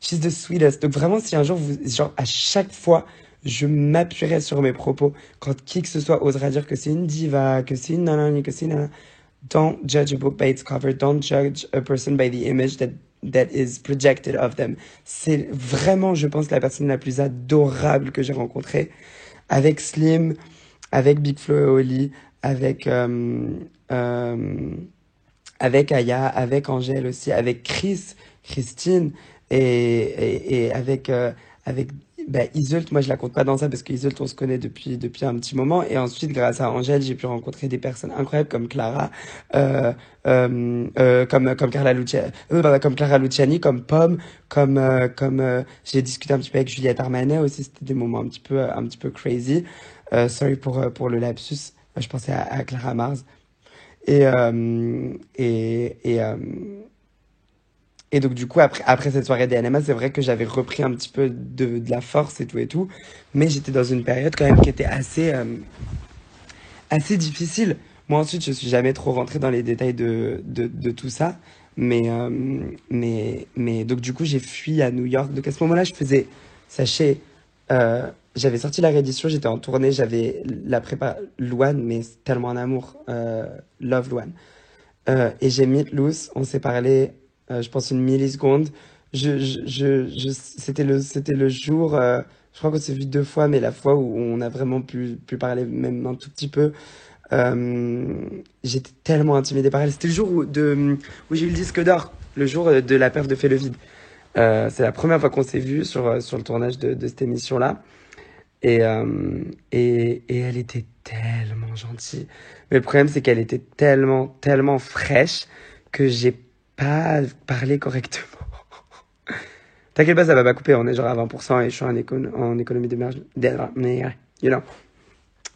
she's the sweetest. Donc, vraiment, si un jour, genre, à chaque fois, je m'appuierai sur mes propos quand qui que ce soit osera dire que c'est une diva, que c'est une nanani, que c'est une nanana. Don't judge a book by its cover. Don't judge a person by the image that is projected of them. C'est vraiment, je pense, la personne la plus adorable que j'ai rencontrée. Avec Slim, avec Big Flo et Oli, avec, euh, avec Aya, avec Angèle aussi, avec Christine, et avec bah, Iseult, moi je la compte pas dans ça parce qu'Iseult on se connaît depuis un petit moment. Et ensuite, grâce à Angèle, j'ai pu rencontrer des personnes incroyables comme Clara, comme Carla Luciani, comme Clara Luciani, comme Pomme, j'ai discuté un petit peu avec Juliette Armanet aussi, c'était des moments un petit peu crazy. Sorry pour le lapsus, je pensais à Clara Mars. Et, euh, et, et, euh, et donc, du coup, après cette soirée des NMA, c'est vrai que j'avais repris un petit peu de la force et tout et tout. Mais j'étais dans une période quand même qui était assez difficile. Moi, ensuite, je suis jamais trop rentré dans les détails de tout ça. Mais donc, du coup, j'ai fui à New York. Donc, à ce moment-là, sachez, j'avais sorti la réédition, j'étais en tournée, j'avais la prépa Louane, mais c'est tellement un amour, Love Louane. Et j'ai Meet Loose, on s'est parlé, je pense une milliseconde. C'était le jour, je crois qu'on s'est vu deux fois, mais la fois où on a vraiment pu parler même un tout petit peu. J'étais tellement intimidée par elle. C'était le jour où j'ai eu le disque d'or, le jour de la perf de Fais le vide. C'est la première fois qu'on s'est vu sur le tournage de cette émission-là. Et, euh, et elle était tellement gentille. Mais le problème, c'est qu'elle était tellement fraîche que j'ai pas parlé correctement. T'inquiète pas, ça va pas couper. On est genre à 20% et je suis en économie d'émergence. Mais, you know.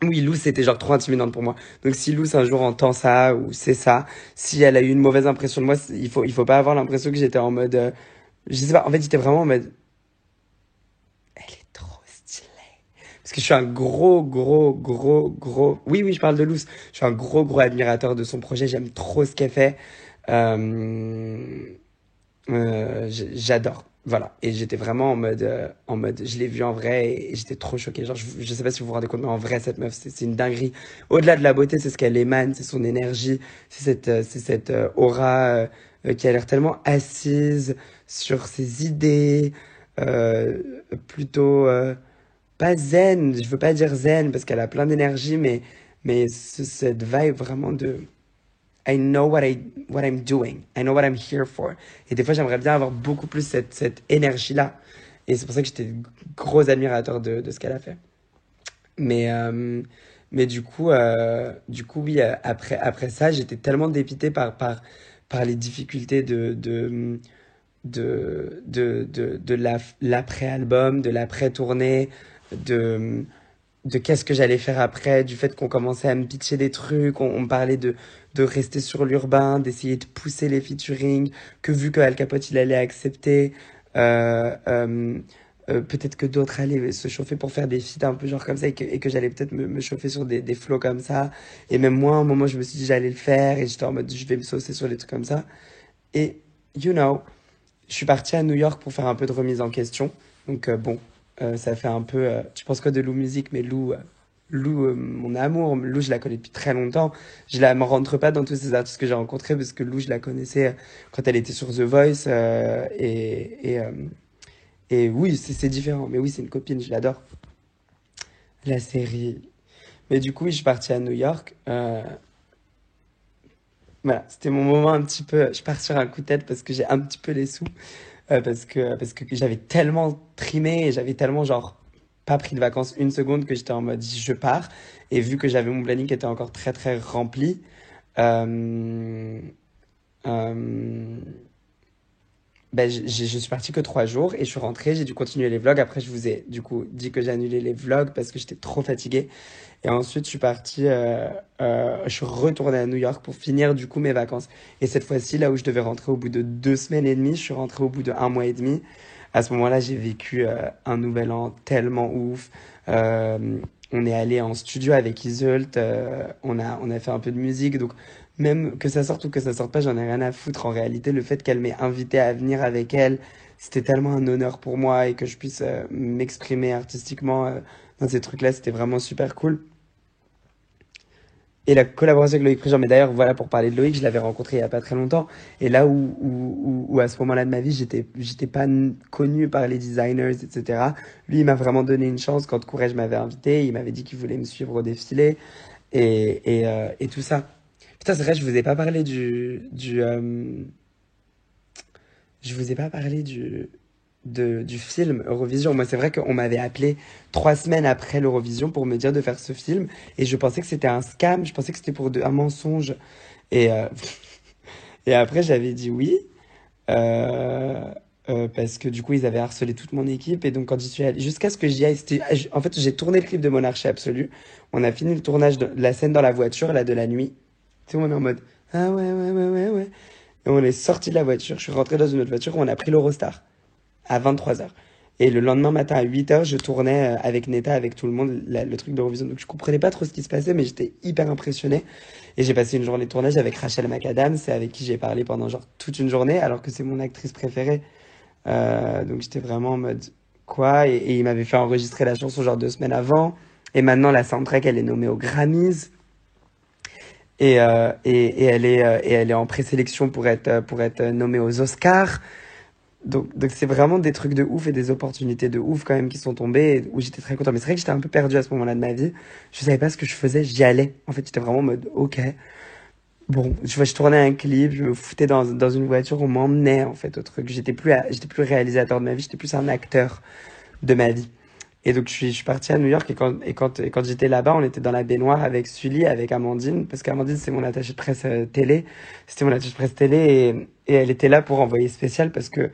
Oui, Lou, c'était genre trop intimidante pour moi. Donc si Lou, un jour entend ça ou c'est ça, si elle a eu une mauvaise impression de moi, il faut pas avoir l'impression que j'étais en mode, je sais pas, en fait, j'étais vraiment en mode, elle est trop stylée. Parce que je suis un gros, oui, je parle de Lou. Je suis un gros admirateur de son projet. J'aime trop ce qu'elle fait. Euh, j'adore. Voilà. Et j'étais vraiment en mode, je l'ai vu en vrai et j'étais trop choqué. Genre, je sais pas si vous vous rendez compte, mais en vrai, cette meuf, c'est une dinguerie. Au-delà de la beauté, c'est ce qu'elle émane, c'est son énergie, c'est cette aura qui a l'air tellement assise sur ses idées, plutôt pas zen. Je veux pas dire zen parce qu'elle a plein d'énergie, mais cette vibe vraiment de I know what I'm doing. I know what I'm here for. Et des fois, j'aimerais bien avoir beaucoup plus cette énergie-là. Et c'est pour ça que j'étais gros admirateur de ce qu'elle a fait. Mais, euh, mais du coup, oui, après ça, j'étais tellement dépité par les difficultés de l'après-album, de l'après-tournée, de, de qu'est-ce que j'allais faire après, du fait qu'on commençait à me pitcher des trucs, on me parlait de rester sur l'urbain, d'essayer de pousser les featuring, que vu que Al Capote il allait accepter, euh, euh, peut-être que d'autres allaient se chauffer pour faire des feats un peu genre comme ça et que j'allais peut-être me chauffer sur des flows comme ça. Et même moi, à un moment, je me suis dit j'allais le faire et j'étais en mode je vais me saucer sur des trucs comme ça. Et, you know, je suis partie à New York pour faire un peu de remise en question. Donc bon, ça fait un peu... tu penses quoi de Lou Music? Mais Lou, mon amour, Lou, je la connais depuis très longtemps. Je la me rentre pas dans tous ces artistes que j'ai rencontrés parce que Lou, je la connaissais quand elle était sur The Voice. Et oui, c'est différent. Mais oui, c'est une copine, je l'adore. La série. Mais du coup, oui, je suis partie à New York. Voilà, c'était mon moment un petit peu... Je pars sur un coup de tête parce que j'ai un petit peu les sous. Parce que j'avais tellement trimé et j'avais tellement genre pas pris de vacances une seconde que j'étais en mode je pars. Et vu que j'avais mon planning qui était encore très rempli, euh, euh, ben, je suis parti que 3 jours et je suis rentré, j'ai dû continuer les vlogs. Après, je vous ai du coup dit que j'ai annulé les vlogs parce que j'étais trop fatiguée. Et ensuite, je suis retourné à New York pour finir du coup mes vacances. Et cette fois-ci, là où je devais rentrer au bout de 2 semaines et demie, je suis rentré au bout de un mois et demi. À ce moment-là, j'ai vécu un nouvel an tellement ouf. On est allé en studio avec Iseult, on a fait un peu de musique, donc même que ça sorte ou que ça sorte pas, j'en ai rien à foutre. En réalité, le fait qu'elle m'ait invité à venir avec elle, c'était tellement un honneur pour moi et que je puisse m'exprimer artistiquement dans ces trucs-là, c'était vraiment super cool. Et la collaboration avec Loïc Prigent, mais d'ailleurs, voilà, pour parler de Loïc, je l'avais rencontré il y a pas très longtemps. Et là où à ce moment-là de ma vie, j'étais pas connu par les designers, etc. Lui, il m'a vraiment donné une chance quand Courrèges m'avait invité. Il m'avait dit qu'il voulait me suivre au défilé et tout ça. Putain, c'est vrai, je vous ai pas parlé je vous ai pas parlé du film Eurovision. Moi, c'est vrai qu'on m'avait appelé 3 semaines après l'Eurovision pour me dire de faire ce film. Et je pensais que c'était un scam. Je pensais que c'était un mensonge. Et, et après, j'avais dit oui. Parce que du coup, ils avaient harcelé toute mon équipe. Et donc, quand j'y suis allé, jusqu'à ce que j'y aille, en fait, j'ai tourné le clip de Monarchie Absolue. On a fini le tournage de la scène dans la voiture, là, de la nuit. Tu sais, on est en mode, ah ouais. Et on est sorti de la voiture. Je suis rentré dans une autre voiture où on a pris l'Eurostar à 23h. Et le lendemain matin à 8h, je tournais avec Neta, avec tout le monde, le truc d'Eurovision. Donc je comprenais pas trop ce qui se passait, mais j'étais hyper impressionné. Et j'ai passé une journée de tournage avec Rachel McAdams, c'est avec qui j'ai parlé pendant genre toute une journée, alors que c'est mon actrice préférée. Donc j'étais vraiment en mode quoi et il m'avait fait enregistrer la chanson genre 2 semaines avant. Et maintenant la soundtrack elle est nommée aux Grammys. Et elle est en présélection pour être nommée aux Oscars. Donc c'est vraiment des trucs de ouf et des opportunités de ouf quand même qui sont tombées où j'étais très content. Mais c'est vrai que j'étais un peu perdu à ce moment-là de ma vie. Je savais pas ce que je faisais, j'y allais. En fait, j'étais vraiment en mode, ok. Bon, je tournais un clip, je me foutais dans une voiture, on m'emmenait en fait au truc. J'étais plus réalisateur de ma vie, j'étais plus un acteur de ma vie. Et donc je suis parti à New York et quand j'étais là-bas, on était dans la baignoire avec Sully, avec Amandine, parce qu'Amandine c'est mon attachée de presse télé, c'était mon attachée de presse télé et elle était là pour envoyer spécial parce que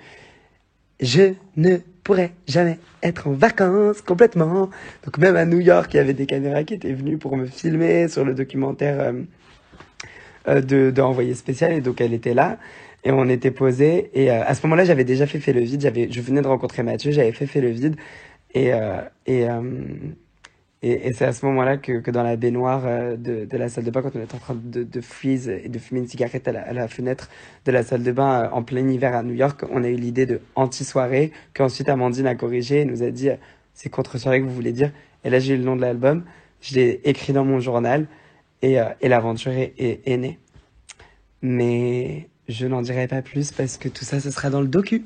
je ne pourrais jamais être en vacances complètement. Donc même à New York, il y avait des caméras qui étaient venues pour me filmer sur le documentaire de envoyé spécial et donc elle était là et on était posés et à ce moment-là j'avais déjà fait le vide, je venais de rencontrer Mathieu, j'avais fait le vide et euh, et, euh, et c'est à ce moment-là que dans la baignoire de la salle de bain, quand on était en train de freeze et de fumer une cigarette à la fenêtre de la salle de bain en plein hiver à New York, on a eu l'idée de anti-soirée, qu'ensuite Amandine a corrigé et nous a dit c'est contre-soirée que vous voulez dire. Et là j'ai eu le nom de l'album, je l'ai écrit dans mon journal et l'aventure est née. Mais je n'en dirai pas plus parce que tout ça, ce sera dans le docu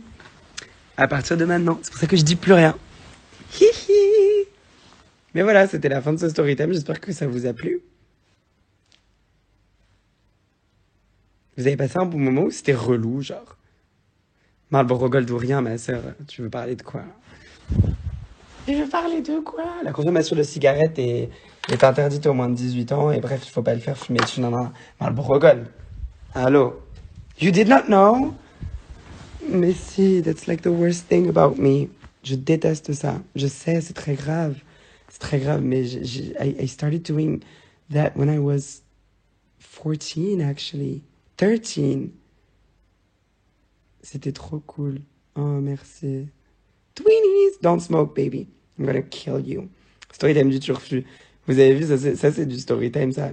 à partir de maintenant. C'est pour ça que je dis plus rien. Hihi. Mais voilà, c'était la fin de ce story time. J'espère que ça vous a plu. Vous avez passé un bon moment ou c'était relou, genre Marlboro Gold ou rien, ma sœur. Tu veux parler de quoi? Je veux parler de quoi? La consommation de cigarettes est interdite aux moins de 18 ans. Et bref, il faut pas le faire fumer dessus. Non, non. Marlboro Gold. Allô? You did not know? Mais si, that's like the worst thing about me. Je déteste ça. Je sais, c'est très grave. C'est très grave, mais I started doing that when I was 14, actually. 13. C'était trop cool. Oh, merci. Tweenies, don't smoke, baby. I'm gonna kill you. Storytime du turfu. Vous avez vu, ça c'est du storytime, ça.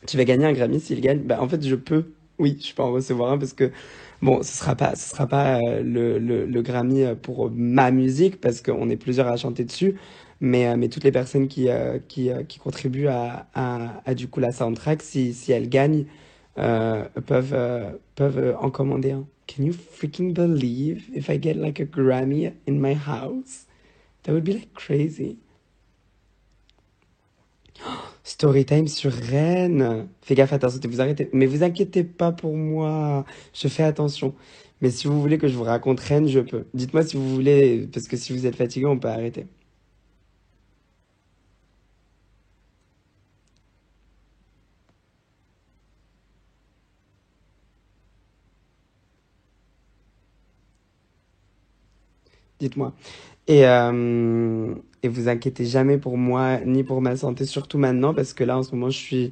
Tu vas gagner un Grammy s'il gagne. Bah, en fait, je peux. Oui, je peux en recevoir un parce que, bon, ce sera pas le Grammy pour ma musique parce qu'on est plusieurs à chanter dessus. Mais toutes les personnes qui contribuent à du coup la soundtrack, si elles gagnent, peuvent en commander un. Can you freaking believe if I get like a Grammy in my house? That would be like crazy. Storytime sur Rennes. Fais gaffe, attention, vous arrêtez. Mais vous inquiétez pas pour moi. Je fais attention. Mais si vous voulez que je vous raconte Rennes, je peux. Dites-moi si vous voulez, parce que si vous êtes fatigué, on peut arrêter. Dites-moi. Et vous inquiétez jamais pour moi, ni pour ma santé, surtout maintenant, parce que là, en ce moment, je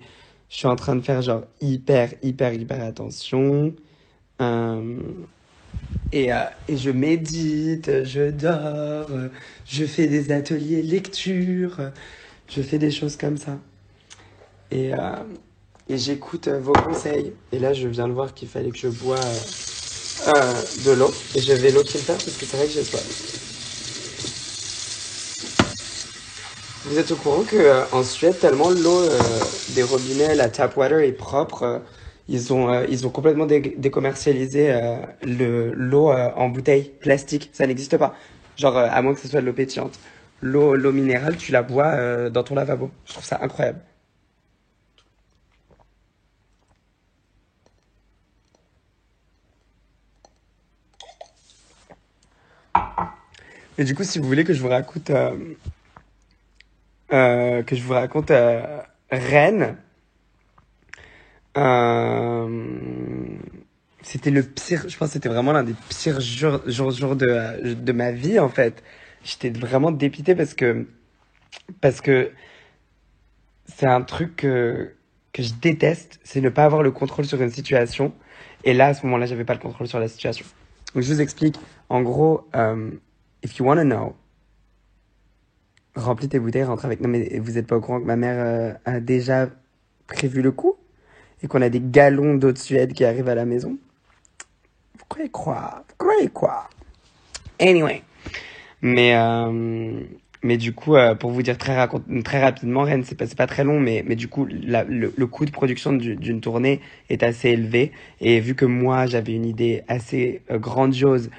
suis en train de faire genre hyper attention. Euh, et je médite, je dors, je fais des ateliers lecture, je fais des choses comme ça. Et, euh, et j'écoute vos conseils. Et là, je viens de voir qu'il fallait que je bois de l'eau. Et je vais l'eau qu'il faire parce que c'est vrai que j'ai soif. Vous êtes au courant que en Suède, tellement l'eau des robinets, la tap water est propre, ils ont complètement décommercialisé l'eau en bouteille plastique. Ça n'existe pas. Genre, à moins que ce soit de l'eau pétillante. L'eau minérale, tu la bois dans ton lavabo. Je trouve ça incroyable. Et du coup, si vous voulez que je vous raconte Rennes, euh, c'était le pire, je pense que c'était vraiment l'un des pires jours de ma vie, en fait. J'étais vraiment dépité parce que c'est un truc que je déteste, c'est ne pas avoir le contrôle sur une situation. Et là, à ce moment-là, j'avais pas le contrôle sur la situation. Donc, je vous explique. En gros, if you wanna know, remplis tes bouteilles, rentre avec. Non, mais vous êtes pas au courant que ma mère a déjà prévu le coup et qu'on a des galons d'eau de Suède qui arrivent à la maison? Vous croyez quoi? Vous croyez quoi? Anyway. Mais, Mais du coup, pour vous dire très rapidement, Rennes, c'est pas très long, mais du coup, le coût de production d'une tournée est assez élevé. Et vu que moi, j'avais une idée assez grandiose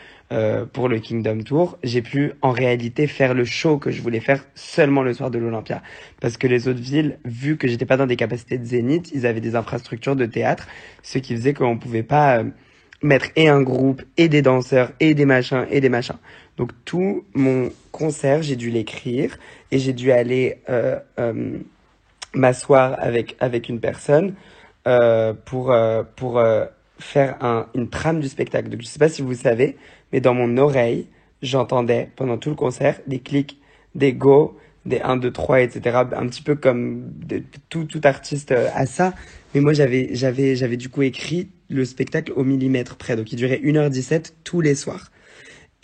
pour le Kingdom Tour, j'ai pu en réalité faire le show que je voulais faire seulement le soir de l'Olympia. Parce que les autres villes, vu que j'étais pas dans des capacités de zénith, ils avaient des infrastructures de théâtre, ce qui faisait qu'on pouvait pas mettre et un groupe, et des danseurs, et des machins, et des machins. Donc tout mon concert, j'ai dû l'écrire et j'ai dû aller m'asseoir avec une personne pour faire une trame du spectacle. Donc je sais pas si vous savez, mais dans mon oreille, j'entendais pendant tout le concert des clics, des go, des 1, 2, 3, etc. Un petit peu comme tout artiste a ça. Mais moi, j'avais du coup écrit le spectacle au millimètre près. Donc il durait 1h17 tous les soirs.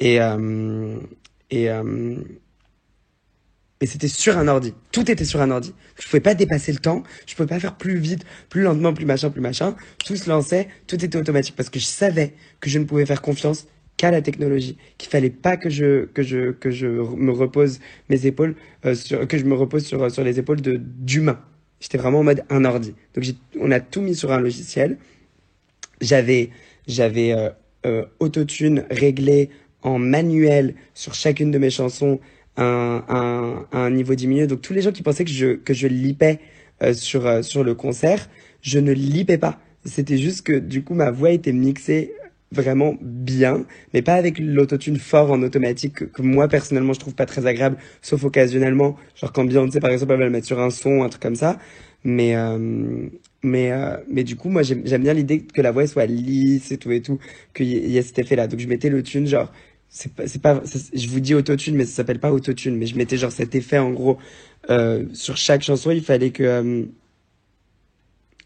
Et, euh, et, euh, et c'était sur un ordi. Tout était sur un ordi. Je pouvais pas dépasser le temps. Je pouvais pas faire plus vite, plus lentement, plus machin, plus machin. Tout se lançait. Tout était automatique parce que je savais que je ne pouvais faire confiance qu'à la technologie. Qu'il fallait pas que je me repose mes épaules, que je me repose sur les épaules d'humains. J'étais vraiment en mode un ordi. Donc on a tout mis sur un logiciel. J'avais autotune réglé en manuel sur chacune de mes chansons à un niveau diminué. Donc tous les gens qui pensaient que je lipais sur le concert, je ne lipais pas. C'était juste que du coup ma voix était mixée vraiment bien, mais pas avec l'autotune fort en automatique que moi personnellement je trouve pas très agréable, sauf occasionnellement, genre quand Beyoncé par exemple elle va le mettre sur un son, un truc comme ça. Mais mais du coup moi j'aime bien l'idée que la voix soit lisse et tout, qu'il y ait cet effet-là. Donc je mettais le tune genre je vous dis autotune mais ça s'appelle pas autotune, mais je mettais genre cet effet en gros sur chaque chanson. Il fallait que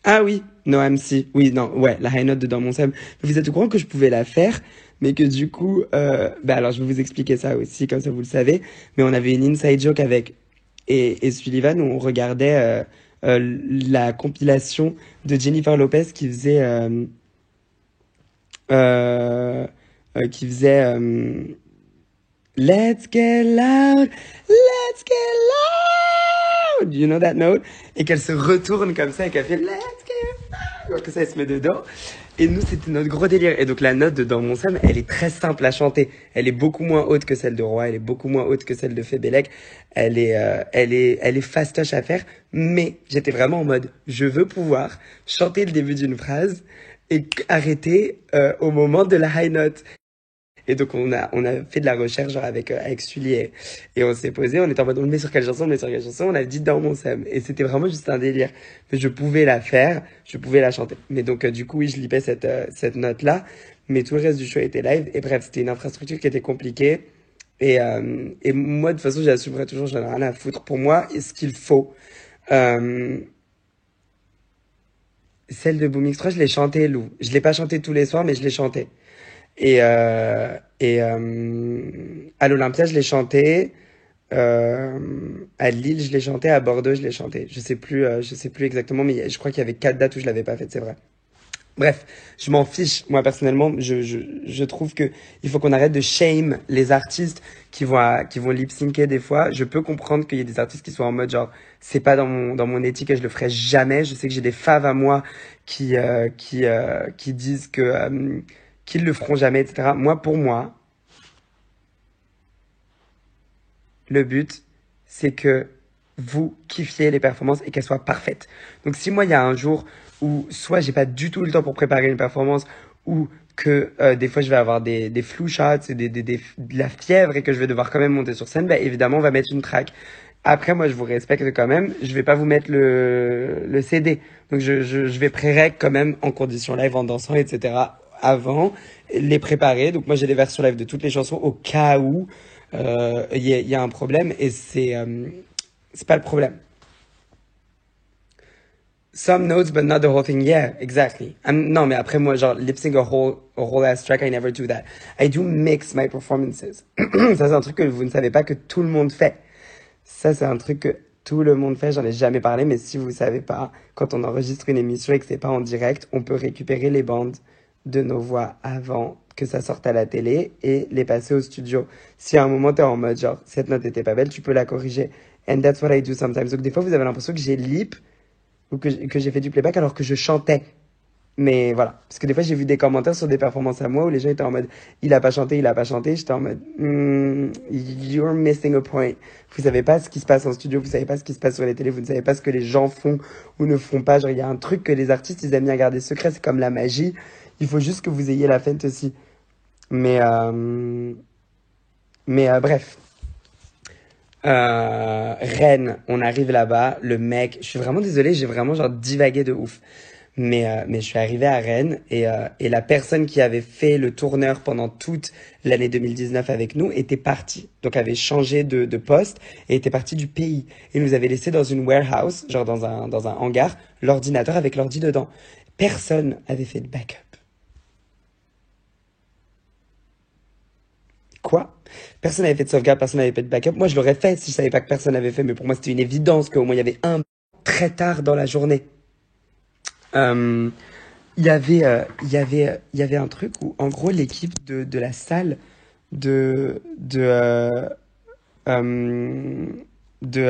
ah oui, no MC. Oui, non, ouais, la high note de Dans mon Sam. Vous êtes au courant que je pouvais la faire, mais que du coup, bah alors je vais vous expliquer ça aussi, comme ça vous le savez. Mais on avait une inside joke avec et Sullivan où on regardait la compilation de Jennifer Lopez euh, qui faisait Let's get loud, let's get loud. You know that note? Et qu'elle se retourne comme ça et qu'elle fait Let's get loud. Que ça, elle se met dedans. Et nous, c'était notre gros délire. Et donc, la note de Dans mon Sam, elle est très simple à chanter. Elle est beaucoup moins haute que celle de Roi. Elle est beaucoup moins haute que celle de Fébélec. Elle est fastoche à faire. Mais j'étais vraiment en mode, je veux pouvoir chanter le début d'une phrase et arrêter au moment de la high note. Et donc on a fait de la recherche genre avec Sully et on s'est posé, on était en mode on le met sur quelle chanson, on le met sur quelle chanson, on a dit Dans mon Sam. Et c'était vraiment juste un délire. Mais je pouvais la faire, je pouvais la chanter. Mais donc du coup oui, je lipais cette note-là, mais tout le reste du show était live. Et bref, c'était une infrastructure qui était compliquée. Et moi de toute façon j'assumerai toujours, j'en ai rien à foutre. Pour moi, ce qu'il faut, euh, celle de Boomix 3, je l'ai chantée, Lou. Je l'ai pas chantée tous les soirs, mais je l'ai chantée. À l'Olympia, je l'ai chanté. À Lille, je l'ai chanté. À Bordeaux, je l'ai chanté. Je sais plus exactement, mais je crois qu'il y avait 4 dates où je l'avais pas faite, c'est vrai. Bref, je m'en fiche. Moi, personnellement, je trouve que il faut qu'on arrête de shame les artistes qui vont lip-syncer des fois. Je peux comprendre qu'il y ait des artistes qui soient en mode genre, c'est pas dans mon éthique et je le ferai jamais. Je sais que j'ai des faves à moi qui disent qu'ils le feront jamais, etc. Moi, pour moi, le but, c'est que vous kiffiez les performances et qu'elles soient parfaites. Donc si moi, il y a un jour où soit j'ai pas du tout le temps pour préparer une performance ou que des fois je vais avoir des flu shots et de la fièvre et que je vais devoir quand même monter sur scène, bah évidemment on va mettre une track. Après moi je vous respecte quand même, je vais pas vous mettre le CD. Donc je vais pré-rec quand même en condition live, en dansant, etc. avant, les préparer. Donc moi j'ai des versions live de toutes les chansons au cas où il y a un problème et c'est pas le problème. Some notes, but not the whole thing. Yeah, exactly. Non, mais après moi, genre, lip sync a whole ass track, I never do that. I do mix my performances. Ça, c'est un truc que vous ne savez pas que tout le monde fait. Ça, c'est un truc que tout le monde fait. J'en ai jamais parlé, mais si vous savez pas, quand on enregistre une émission et que c'est pas en direct, on peut récupérer les bandes de nos voix avant que ça sorte à la télé et les passer au studio. Si à un moment t'es en mode genre cette note était pas belle, tu peux la corriger. And that's what I do sometimes. Donc des fois vous avez l'impression que j'ai lip ou que j'ai fait du playback alors que je chantais. Mais voilà, parce que des fois j'ai vu des commentaires sur des performances à moi où les gens étaient en mode il a pas chanté, il a pas chanté. J'étais en mode you're missing a point. Vous savez pas ce qui se passe en studio, vous savez pas ce qui se passe sur les télés, vous ne savez pas ce que les gens font ou ne font pas. Genre il y a un truc que les artistes ils aiment bien garder secret, c'est comme la magie. Il faut juste que vous ayez la fantasy. Mais bref. Rennes, on arrive là-bas, le mec, je suis vraiment désolé, j'ai vraiment genre divagué de ouf. Mais je suis arrivé à Rennes et la personne qui avait fait le tourneur pendant toute l'année 2019 avec nous était partie. Donc avait changé de poste et était partie du pays. Et nous avait laissé dans une warehouse, genre dans un hangar, l'ordinateur avec l'ordi dedans. Personne avait fait de backup. Quoi? Personne n'avait fait de sauvegarde, personne n'avait fait de backup. Moi, je l'aurais fait si je savais pas que personne n'avait fait, mais pour moi, c'était une évidence qu'au moins il y avait un très tard dans la journée. Euh, il y avait un truc où, en gros, l'équipe de la salle de, de, euh, euh, de,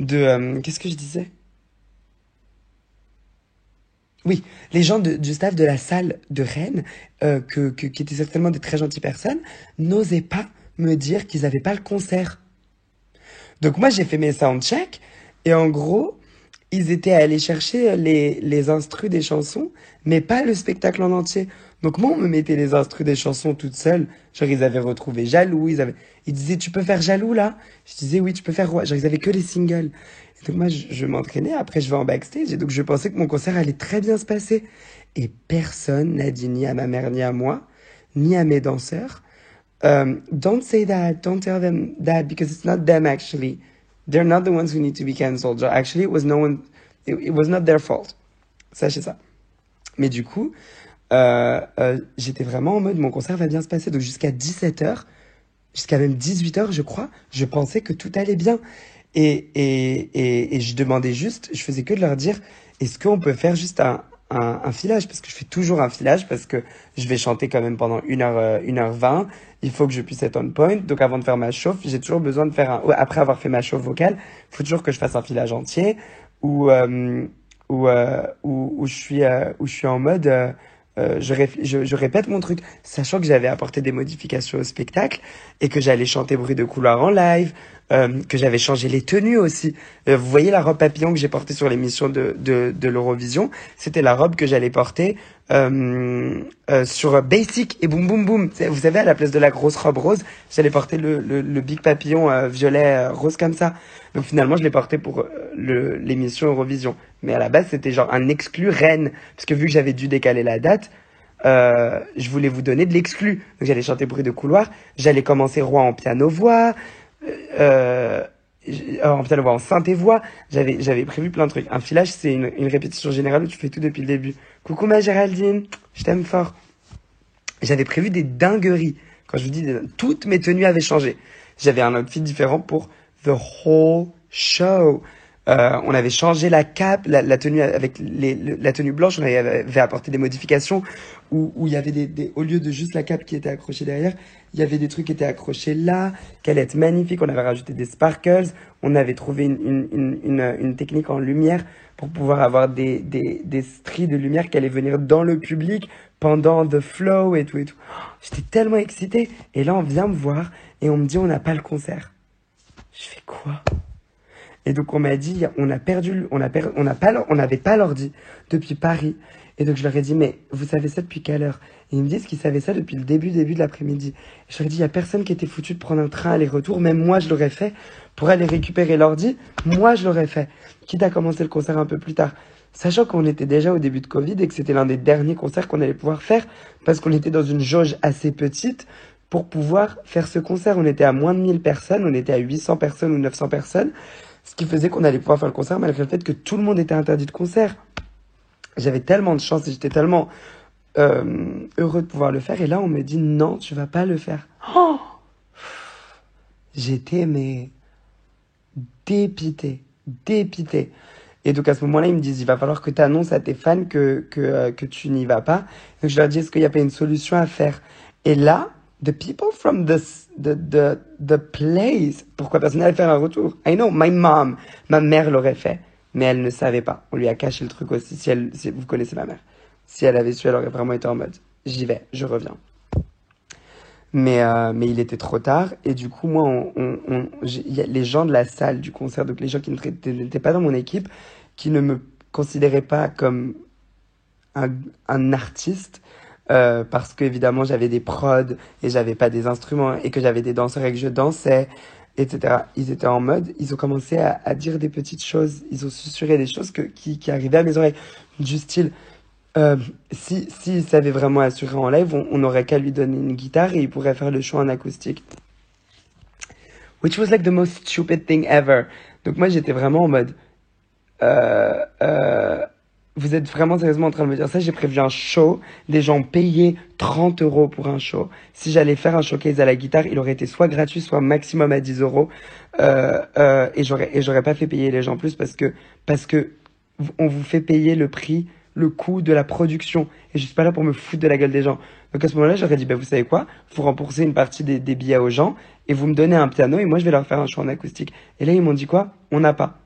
euh, qu'est-ce que je disais? Oui, les gens du staff de la salle de Rennes, qui étaient certainement des très gentilles personnes, n'osaient pas me dire qu'ils n'avaient pas le concert. Donc moi, j'ai fait mes soundchecks et en gros, ils étaient allés chercher les instrus des chansons, mais pas le spectacle en entier. Donc moi, on me mettait les instrus des chansons toutes seules. Genre, ils avaient retrouvé Jaloux, ils disaient, tu peux faire Jaloux là? Je disais, oui, tu peux faire Roi. Genre, ils avaient que les singles. Et donc moi, je m'entraînais, après je vais en backstage, et donc je pensais que mon concert allait très bien se passer. Et personne n'a dit ni à ma mère, ni à moi, ni à mes danseurs. Don't say that. Don't tell them that because it's not them actually. They're not the ones who need to be cancelled. Actually, it was no one. It was not their fault. Sachez ça. Mais du coup, j'étais vraiment en mode mon concert va bien se passer. Donc jusqu'à 17h, jusqu'à même 18h, je crois, je pensais que tout allait bien. Et je demandais juste, je faisais que de leur dire, est-ce qu'on peut faire juste un filage? Parce que je fais toujours un filage, parce que je vais chanter quand même pendant 1h20. Il faut que je puisse être on point. Donc avant de faire ma chauffe, j'ai toujours besoin de faire un... ouais, après avoir fait ma chauffe vocale, il faut toujours que je fasse un filage entier où je suis en mode... je répète mon truc, sachant que j'avais apporté des modifications au spectacle et que j'allais chanter Bruit de couloir en live, que j'avais changé les tenues aussi. Vous voyez la robe papillon que j'ai portée sur l'émission de l'Eurovision, c'était la robe que j'allais porter sur Basic et Boom Boom Boom. Vous savez, à la place de la grosse robe rose, j'allais porter le big papillon violet rose comme ça. Donc finalement, je l'ai porté pour l'émission Eurovision. Mais à la base, c'était genre un exclu Rennes. Parce que vu que j'avais dû décaler la date, je voulais vous donner de l'exclu. Donc j'allais chanter Bruit de couloir, j'allais commencer Roi en piano-voix, euh, en piano-voix en synthé-voix. J'avais prévu plein de trucs. Un filage, c'est une répétition générale où tu fais tout depuis le début. Coucou ma Géraldine, je t'aime fort. J'avais prévu des dingueries. Quand je vous dis, toutes mes tenues avaient changé. J'avais un outfit différent pour the whole show. On avait changé la cape, la tenue avec la tenue blanche, on avait apporté des modifications où il y avait au lieu de juste la cape qui était accrochée derrière, il y avait des trucs qui étaient accrochés là, qui allaient être magnifiques. On avait rajouté des sparkles, on avait trouvé une technique en lumière pour pouvoir avoir des stries de lumière qui allaient venir dans le public pendant the flow et tout et tout. J'étais tellement excitée. Et là, on vient me voir et on me dit on n'a pas le concert. Je fais quoi? Et donc on m'a dit, on a perdu, on n'avait pas l'ordi depuis Paris. Et donc je leur ai dit, mais vous savez ça depuis quelle heure? Et ils me disent qu'ils savaient ça depuis le début de l'après-midi. Et je leur ai dit, il y a personne qui était foutu de prendre un train aller-retour. Même moi, je l'aurais fait pour aller récupérer l'ordi. Moi, je l'aurais fait. Quitte à commencer le concert un peu plus tard. Sachant qu'on était déjà au début de Covid et que c'était l'un des derniers concerts qu'on allait pouvoir faire parce qu'on était dans une jauge assez petite pour pouvoir faire ce concert. On était à moins de 1000 personnes, on était à 800 personnes ou 900 personnes. Ce qui faisait qu'on allait pouvoir faire le concert malgré le fait que tout le monde était interdit de concert. J'avais tellement de chance et j'étais tellement heureux de pouvoir le faire. Et là, on me dit non, tu vas pas le faire. Oh, j'étais mais dépité, dépité. Et donc à ce moment-là, ils me disent, il va falloir que tu annonces à tes fans que tu n'y vas pas. Donc je leur dis, est-ce qu'il n'y a pas une solution à faire? Et là, the people from the place, pourquoi personne n'allait faire un retour? I know, my mom, ma mère l'aurait fait, mais elle ne savait pas. On lui a caché le truc aussi. Si vous connaissez ma mère, si elle avait su, elle aurait vraiment été en mode, j'y vais, je reviens. Mais il était trop tard. Et du coup, moi, y a les gens de la salle du concert, donc les gens qui n'étaient pas dans mon équipe, qui ne me considéraient pas comme un, un artiste, parce que évidemment j'avais des prods et j'avais pas des instruments et que j'avais des danseurs et que je dansais, etc. Ils étaient en mode, ils ont commencé à dire des petites choses, ils ont susurré des choses qui arrivaient à mes oreilles, du style, s'il savait vraiment assurer en live, on n'aurait qu'à lui donner une guitare et il pourrait faire le show en acoustique. Which was like the most stupid thing ever. Donc moi j'étais vraiment en mode, euh, euh, vous êtes vraiment sérieusement en train de me dire ça? J'ai prévu un show, des gens payaient 30 euros pour un show. Si j'allais faire un showcase à la guitare, il aurait été soit gratuit, soit maximum à 10 euros. Et j'aurais pas fait payer les gens plus parce que on vous fait payer le prix, le coût de la production. Et je suis pas là pour me foutre de la gueule des gens. Donc à ce moment-là, j'aurais dit, bah, vous savez quoi? Vous remboursez une partie des billets aux gens et vous me donnez un piano et moi je vais leur faire un show en acoustique. Et là, ils m'ont dit quoi? On n'a pas.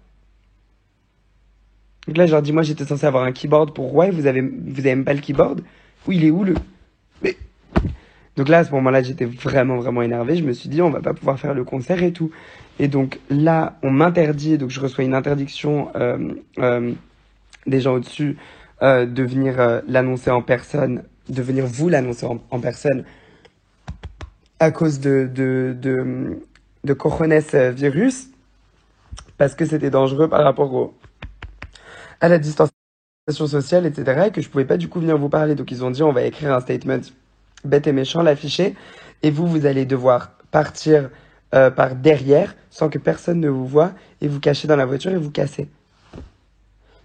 Donc là, je leur dis, moi, j'étais censé avoir un keyboard pour ouais, vous avez même pas le keyboard? Oui, il est où le? Mais... Donc là, à ce moment-là, j'étais vraiment, vraiment énervé. Je me suis dit, on va pas pouvoir faire le concert et tout. Et donc là, on m'interdit, donc je reçois une interdiction des gens au-dessus de venir l'annoncer en personne, de venir vous l'annoncer en personne à cause de cojones virus, parce que c'était dangereux par rapport à la distanciation sociale, etc. Et que je pouvais pas du coup venir vous parler. Donc ils ont dit on va écrire un statement bête et méchant, l'afficher, et vous allez devoir partir par derrière sans que personne ne vous voie et vous cacher dans la voiture et vous casser.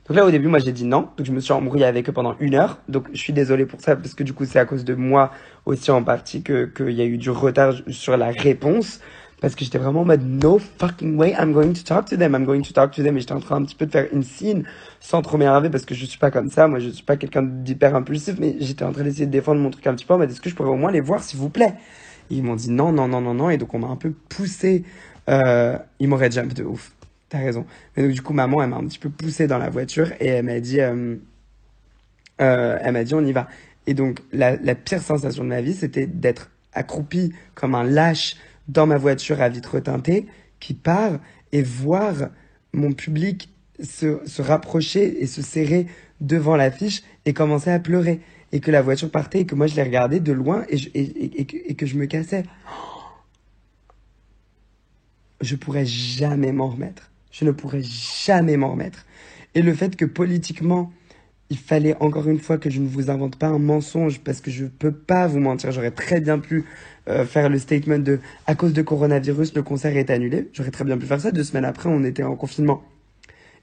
Donc là au début moi j'ai dit non, donc je me suis embrouillé avec eux pendant 1 heure. Donc je suis désolé pour ça parce que du coup c'est à cause de moi aussi en partie qu'il y a eu du retard sur la réponse. Parce que j'étais vraiment en mode no fucking way, I'm going to talk to them, I'm going to talk to them. Et j'étais en train un petit peu de faire une scene sans trop m'énerver parce que je suis pas comme ça. Moi, je suis pas quelqu'un d'hyper impulsif, mais j'étais en train d'essayer de défendre mon truc un petit peu en mode est-ce que je pourrais au moins les voir, s'il vous plaît? Et ils m'ont dit non, non, non, non, non. Et donc, on m'a un peu poussé. Ils m'auraient jump de ouf. T'as raison. Mais donc, du coup, maman, elle m'a un petit peu poussé dans la voiture et elle m'a dit, on y va. Et donc, la pire sensation de ma vie, c'était d'être accroupi comme un lâche dans ma voiture à vitre teintée qui part et voir mon public se rapprocher et se serrer devant l'affiche et commencer à pleurer. Et que la voiture partait et que moi je les regardais de loin et que je me cassais. Je pourrais jamais m'en remettre. Je ne pourrais jamais m'en remettre. Et le fait que politiquement, il fallait encore une fois que je ne vous invente pas un mensonge parce que je peux pas vous mentir. J'aurais très bien pu faire le statement de à cause de coronavirus, le concert est annulé. J'aurais très bien pu faire ça. 2 semaines après, on était en confinement.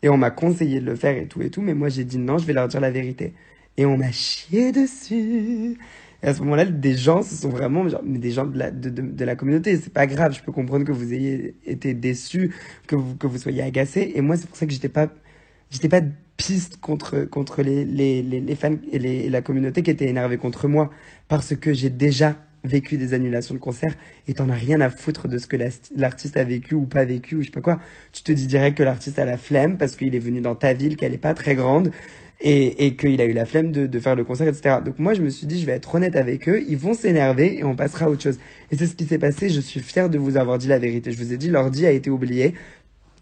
Et on m'a conseillé de le faire et tout. Mais moi, j'ai dit non, je vais leur dire la vérité. Et on m'a chié dessus. Et à ce moment-là, des gens, ce sont vraiment genre, mais des gens de la communauté. C'est pas grave, je peux comprendre que vous ayez été déçus, que vous soyez agacés. Et moi, c'est pour ça que j'étais pas piste contre les fans et la communauté qui étaient énervés contre moi. Parce que j'ai déjà vécu des annulations de concerts et t'en as rien à foutre de ce que l'artiste a vécu ou pas vécu ou je sais pas quoi. Tu te dis direct que l'artiste a la flemme parce qu'il est venu dans ta ville, qu'elle est pas très grande et qu'il a eu la flemme de faire le concert, etc. Donc moi, je me suis dit, je vais être honnête avec eux, ils vont s'énerver et on passera à autre chose. Et c'est ce qui s'est passé, je suis fier de vous avoir dit la vérité. Je vous ai dit, l'ordi a été oublié.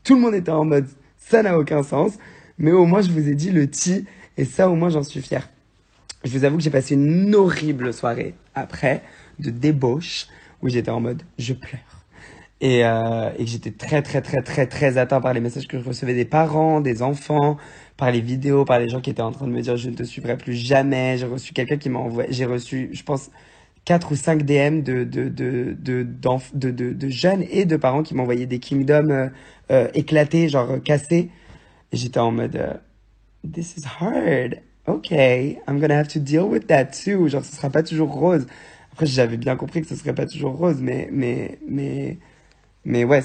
Tout le monde était en mode, ça n'a aucun sens. Mais au moins, je vous ai dit le ti et ça, au moins, j'en suis fier. Je vous avoue que j'ai passé une horrible soirée après, de débauche, où j'étais en mode, je pleure. Et que j'étais très, très, très, très, très atteint par les messages que je recevais des parents, des enfants, par les vidéos, par les gens qui étaient en train de me dire, je ne te suivrai plus jamais. J'ai reçu quelqu'un qui m'a envoyé, j'ai reçu, je pense, 4 ou 5 DM de jeunes et de parents qui m'envoyaient des kingdoms éclatés, genre cassés. Et j'étais en mode, this is hard. Okay, I'm gonna have to deal with that too. Genre, ce sera pas toujours rose. Après, j'avais bien compris que ce serait pas toujours rose, mais ouais,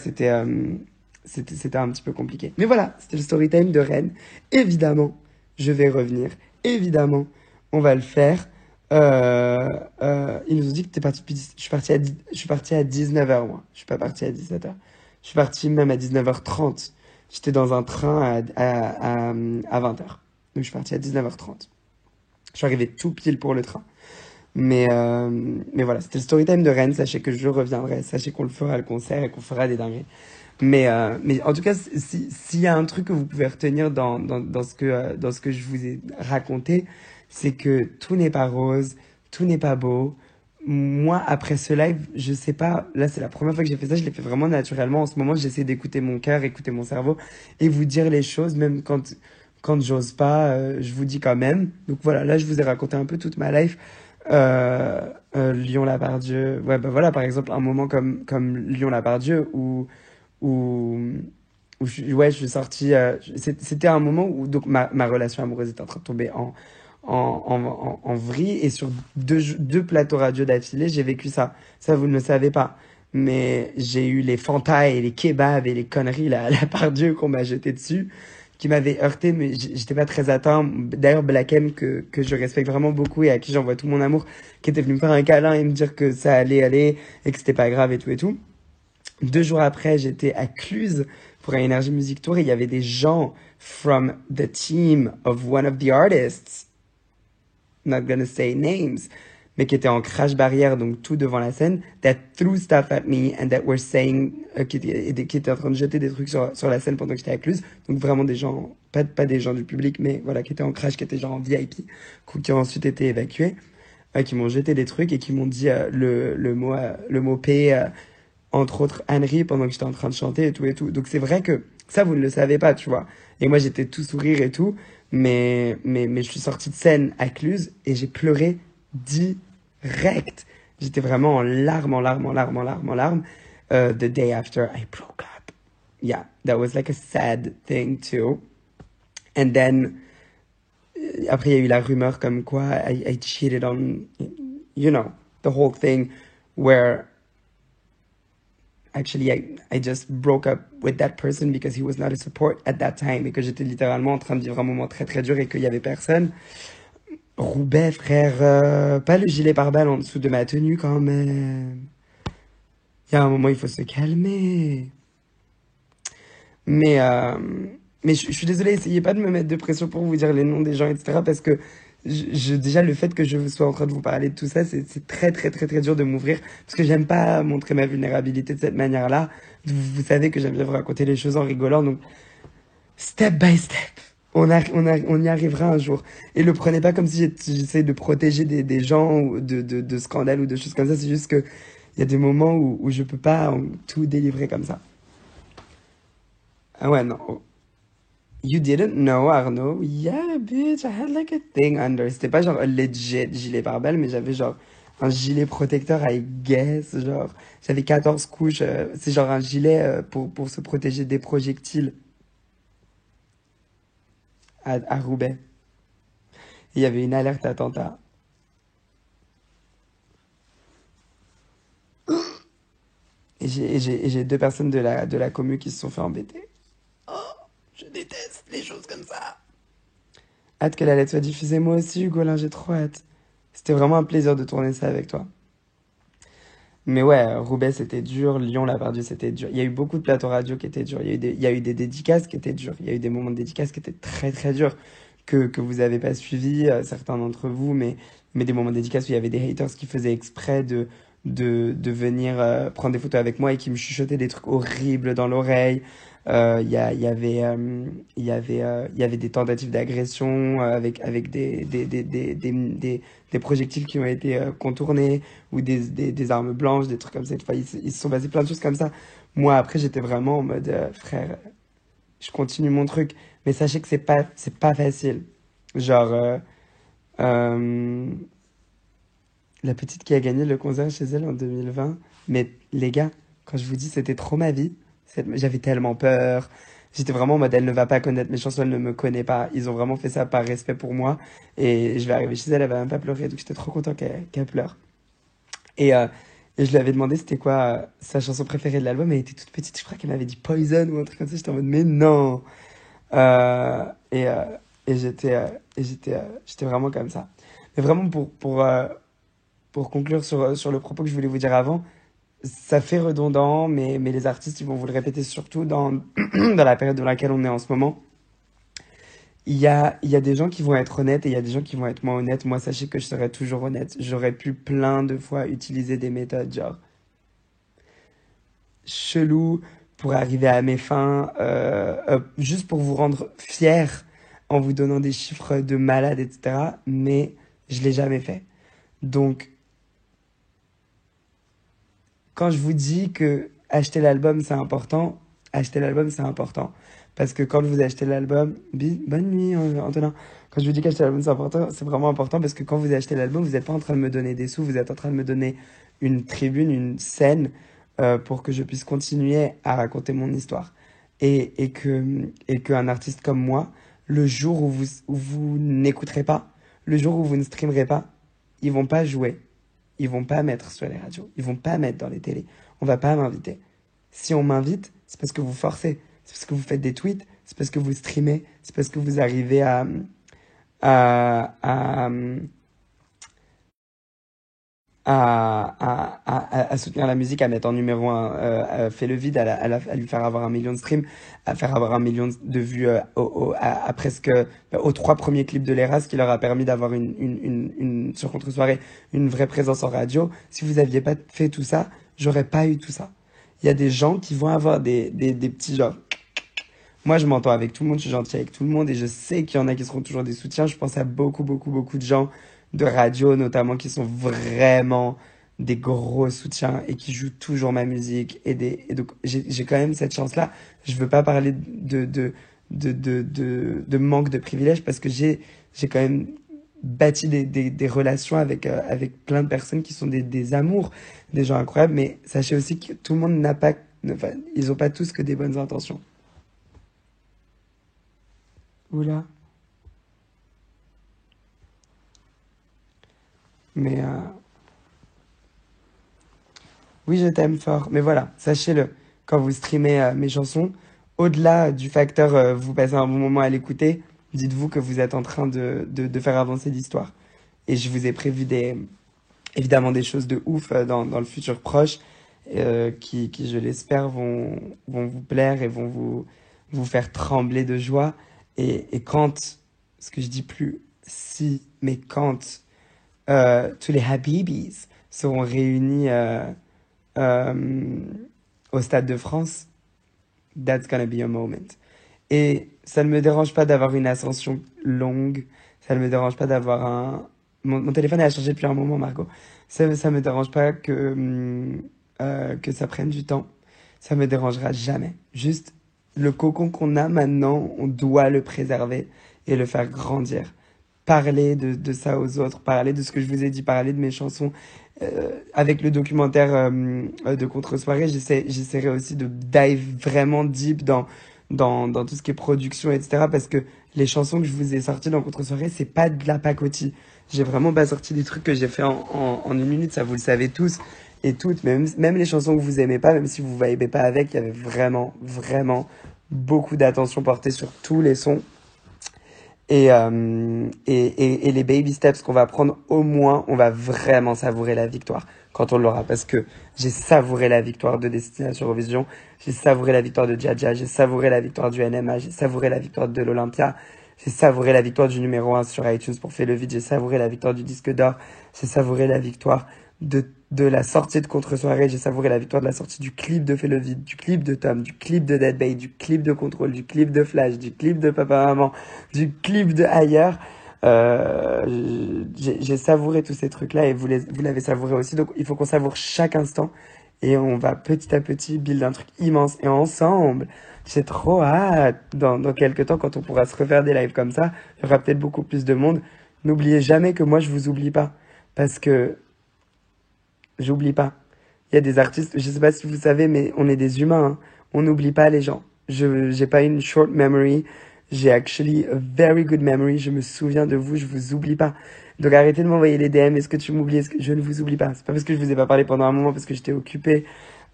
c'était un petit peu compliqué. Mais voilà, c'était le story time de Rennes. Évidemment, je vais revenir. Évidemment, on va le faire. Ils nous ont dit que t'es parti je suis parti je suis parti à 19h, moi. Je suis pas parti à 17h. Je suis parti même à 19h30. J'étais dans un train à 20h. Donc, je suis parti à 19h30. Je suis arrivé tout pile pour le train. Mais voilà, c'était le story time de Rennes. Sachez que je reviendrai. Sachez qu'on le fera le concert et qu'on fera des dingueries. Mais en tout cas, s'il y a un truc que vous pouvez retenir dans ce que je vous ai raconté, c'est que tout n'est pas rose, tout n'est pas beau. Moi, après ce live, je sais pas, là c'est la première fois que j'ai fait ça, je l'ai fait vraiment naturellement. En ce moment, j'essaie d'écouter mon cœur, écouter mon cerveau et vous dire les choses, même quand j'ose pas, je vous dis quand même. Donc voilà, là je vous ai raconté un peu toute ma life. Lyon-Lapardieu, ouais, bah voilà, par exemple, un moment comme Lyon-Lapardieu où, ouais, je suis sorti. C'était un moment où donc ma relation amoureuse était en train de tomber en vrille. Et sur deux plateaux radio d'affilée, j'ai vécu ça. Ça, vous ne le savez pas. Mais j'ai eu les fantas et les kebabs et les conneries là, à la part Dieu qu'on m'a jeté dessus, qui m'avaient heurté, mais j'étais pas très atteint. D'ailleurs, Black M, que je respecte vraiment beaucoup et à qui j'envoie tout mon amour, qui était venu me faire un câlin et me dire que ça allait aller et que c'était pas grave et tout et tout. 2 jours après, j'étais à Cluse pour un Energy Music Tour et il y avait des gens from the team of one of the artists, not gonna say names, mais qui étaient en crash barrière, donc tout devant la scène, that threw stuff at me and that were saying, qui étaient en train de jeter des trucs sur la scène pendant que j'étais à Cluse. Donc vraiment des gens, pas des gens du public, mais voilà, qui étaient en crash, qui étaient genre en VIP, qui ont ensuite été évacués, qui m'ont jeté des trucs et qui m'ont dit le mot P, entre autres Henry, pendant que j'étais en train de chanter et tout et tout. Donc c'est vrai que ça, vous ne le savez pas, tu vois. Et moi, j'étais tout sourire et tout, mais je suis sorti de scène à Cluse et j'ai pleuré direct. J'étais vraiment en larmes, en larmes, en larmes, en larmes, en larmes. The day after I broke up. Yeah, that was like a sad thing too. And then, après, il y a eu la rumeur comme quoi I cheated on, you know, the whole thing where actually I just broke up with that person because he was not a support at that time et que j'étais littéralement en train de vivre un moment très très dur et qu'il y avait personne. Roubaix, frère, pas le gilet pare-balles en dessous de ma tenue quand même. Il y a un moment, il faut se calmer. Mais, euh, mais je suis désolée, essayez pas de me mettre de pression pour vous dire les noms des gens, etc. Parce que déjà, le fait que je sois en train de vous parler de tout ça, c'est très, très, très, très dur de m'ouvrir. Parce que j'aime pas montrer ma vulnérabilité de cette manière-là. Vous savez que j'aime bien vous raconter les choses en rigolant. Donc, step by step, on y arrivera un jour. Et le prenez pas comme si j'essayais de protéger des gens ou de scandales ou de choses comme ça. C'est juste que il y a des moments où je peux pas tout délivrer comme ça. Ah ouais, non. You didn't know, Arnaud? Yeah, bitch, I had like a thing under. C'était pas genre un legit gilet pare-balles, mais j'avais genre un gilet protecteur, I guess. Genre, j'avais 14 couches. C'est genre un gilet pour se protéger des projectiles à Roubaix. Et il y avait une alerte attentat. Et j'ai 2 personnes de la commu qui se sont fait embêter. Je déteste les choses comme ça. Hâte que la lettre soit diffusée. Moi aussi, Hugolin, j'ai trop hâte. C'était vraiment un plaisir de tourner ça avec toi. Mais ouais, Roubaix, c'était dur. Lyon, la Perdue, c'était dur. Il y a eu beaucoup de plateaux radio qui étaient durs. Il y a eu des dédicaces qui étaient durs. Il y a eu des moments de dédicaces qui étaient très, très durs que vous avez pas suivis, certains d'entre vous, mais des moments de dédicaces où il y avait des haters qui faisaient exprès de venir prendre des photos avec moi et qui me chuchotaient des trucs horribles dans l'oreille. Il y avait des tentatives d'agression avec des projectiles qui ont été contournés ou des armes blanches, des trucs comme ça. Enfin, ils se sont passés plein de choses comme ça. Moi, après, j'étais vraiment en mode, frère, je continue mon truc. Mais sachez que c'est pas facile. Genre, euh, la petite qui a gagné le concert chez elle en 2020. Mais les gars, quand je vous dis c'était trop ma vie, j'avais tellement peur. J'étais vraiment en mode elle ne va pas connaître mes chansons, elle ne me connaît pas. Ils ont vraiment fait ça par respect pour moi. Et je vais arriver chez elle, elle va même pas pleurer. Donc j'étais trop content qu'elle pleure. Et, euh, Et je lui avais demandé c'était quoi sa chanson préférée de l'album. Elle était toute petite, je crois qu'elle m'avait dit Poison ou un truc comme ça. J'étais en mode, mais non! Euh, et euh, et j'étais vraiment comme ça. Mais vraiment, pour conclure sur le propos que je voulais vous dire avant, ça fait redondant, mais les artistes, ils vont vous le répéter surtout dans la période dans laquelle on est en ce moment. Il y a des gens qui vont être honnêtes et il y a des gens qui vont être moins honnêtes. Moi, sachez que je serai toujours honnête. J'aurais pu plein de fois utiliser des méthodes genre chelou pour arriver à mes fins, juste pour vous rendre fier en vous donnant des chiffres de malade, etc. Mais je l'ai jamais fait. Donc, quand je vous dis que acheter l'album c'est important, acheter l'album c'est important. Parce que quand vous achetez l'album, bonne nuit Antonin. Quand je vous dis qu'acheter l'album c'est important, c'est vraiment important parce que quand vous achetez l'album, vous n'êtes pas en train de me donner des sous, vous êtes en train de me donner une tribune, une scène pour que je puisse continuer à raconter mon histoire. Et qu'un artiste comme moi, le jour où vous n'écouterez pas, le jour où vous ne streamerez pas, ils vont pas jouer, ils vont pas mettre sur les radios, ils vont pas mettre dans les télés, on va pas m'inviter. Si on m'invite, c'est parce que vous forcez, c'est parce que vous faites des tweets, c'est parce que vous streamez, c'est parce que vous arrivez à, à, à soutenir la musique, à mettre en numéro un Fait le vide, à lui faire avoir 1 million de streams, à faire avoir 1 million de vues à presque aux 3 premiers clips de l'Era, ce qui leur a permis d'avoir sur Contre-soirée une vraie présence en radio. Si vous aviez pas fait tout ça, j'aurais pas eu tout ça. Il y a des gens qui vont avoir des petits genre. Moi, je m'entends avec tout le monde, je suis gentil avec tout le monde et je sais qu'il y en a qui seront toujours des soutiens. Je pense à beaucoup, beaucoup, beaucoup de gens de radio, notamment, qui sont vraiment des gros soutiens et qui jouent toujours ma musique. Et donc, j'ai quand même cette chance-là. Je veux pas parler de manque de privilèges parce que j'ai quand même bâti des relations avec plein de personnes qui sont des amours, des gens incroyables. Mais sachez aussi que tout le monde n'a pas, enfin, ils ont pas tous que des bonnes intentions. Oula. Mais oui, je t'aime fort. Mais voilà, sachez-le, quand vous streamez mes chansons, au-delà du facteur vous passez un bon moment à l'écouter, dites-vous que vous êtes en train de faire avancer l'histoire. Et je vous ai prévu évidemment des choses de ouf dans le futur proche qui, je l'espère, vont vous plaire et vont vous faire trembler de joie. Et quand, ce que je dis plus si, mais quand tous les Habibis seront réunis euh, au Stade de France, that's gonna be a moment. Et ça ne me dérange pas d'avoir une ascension longue, ça ne me dérange pas d'avoir un... mon téléphone a changé depuis un moment, Margot. Ça me dérange pas que ça prenne du temps. Ça me dérangera jamais. Juste, le cocon qu'on a maintenant, on doit le préserver et le faire grandir. Parler de ça aux autres, parler de ce que je vous ai dit, parler de mes chansons. Avec le documentaire de Contre-soirée, j'essaierai aussi de dive vraiment deep dans tout ce qui est production, etc. Parce que les chansons que je vous ai sorties dans Contre-soirée, c'est pas de la pacotille. J'ai vraiment pas sorti des trucs que j'ai fait en 1 minute, ça vous le savez tous et toutes. Même les chansons que vous aimez pas, même si vous vibez pas avec, il y avait vraiment, vraiment beaucoup d'attention portée sur tous les sons. Et les baby steps qu'on va prendre, au moins, on va vraiment savourer la victoire quand on l'aura. Parce que j'ai savouré la victoire de Destination Eurovision, j'ai savouré la victoire de Dja, j'ai savouré la victoire du NMA, j'ai savouré la victoire de l'Olympia, j'ai savouré la victoire du numéro 1 sur iTunes pour Fais le vide, j'ai savouré la victoire du disque d'or, j'ai savouré la victoire de la sortie de Contre-soirée, j'ai savouré la victoire de la sortie du clip de Fais le vide, du clip de Tom, du clip de Dead Bay, du clip de Contrôle, du clip de Flash, du clip de Papa Maman, du clip de Ailleurs. J'ai savouré tous ces trucs-là et vous l'avez savouré aussi. Donc il faut qu'on savoure chaque instant et on va petit à petit build un truc immense. Et ensemble, j'ai trop hâte dans quelques temps quand on pourra se refaire des lives comme ça. Il y aura peut-être beaucoup plus de monde. N'oubliez jamais que moi je vous oublie pas parce que j'oublie pas. Il y a des artistes, je sais pas si vous savez, mais on est des humains, hein. On n'oublie pas les gens. J'ai pas une short memory. J'ai actually a very good memory. Je me souviens de vous, je vous oublie pas. Donc arrêtez de m'envoyer les DM. Est-ce que tu m'oublies? Est-ce que je ne vous oublie pas? C'est pas parce que je vous ai pas parlé pendant un moment, parce que j'étais occupée.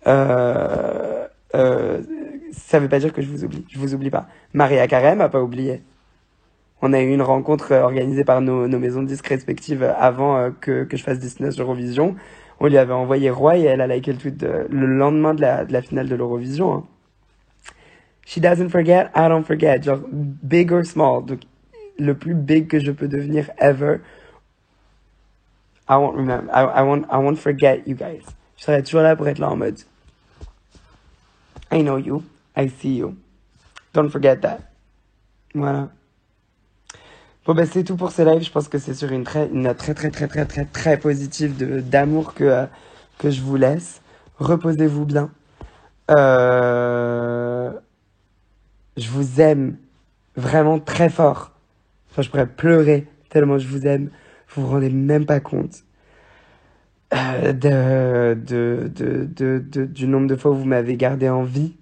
Euh, euh, Ça veut pas dire que je vous oublie. Je vous oublie pas. Maria Carême m'a pas oublié. On a eu une rencontre organisée par nos maisons de disques respectives avant que je fasse Disney sur Eurovision. On lui avait envoyé Roi et elle a liké le tweet le lendemain de la finale de l'Eurovision. Hein. She doesn't forget, I don't forget. Genre, big or small. Donc, le plus big que je peux devenir ever. I won't remember. I won't forget you guys. Je serai toujours là pour être là en mode. I know you. I see you. Don't forget that. Voilà. Bon, ben, c'est tout pour ce live. Je pense que c'est sur une note très positive d'amour que je vous laisse. Reposez-vous bien. Euh, je vous aime vraiment très fort. Enfin, je pourrais pleurer tellement je vous aime. Vous vous rendez même pas compte du nombre de fois où vous m'avez gardé en vie.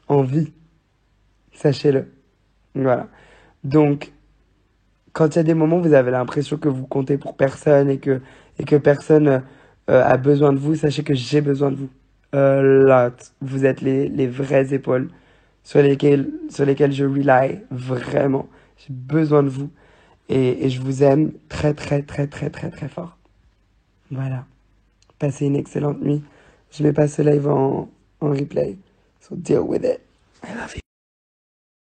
En vie. Sachez-le. Voilà. Donc, quand il y a des moments où vous avez l'impression que vous comptez pour personne et que personne a besoin de vous, sachez que j'ai besoin de vous. Lot. Vous êtes les vraies épaules sur lesquelles je rely vraiment. J'ai besoin de vous et je vous aime très fort. Voilà. Passez une excellente nuit. Je mets pas ce live en replay. So deal with it. I love you.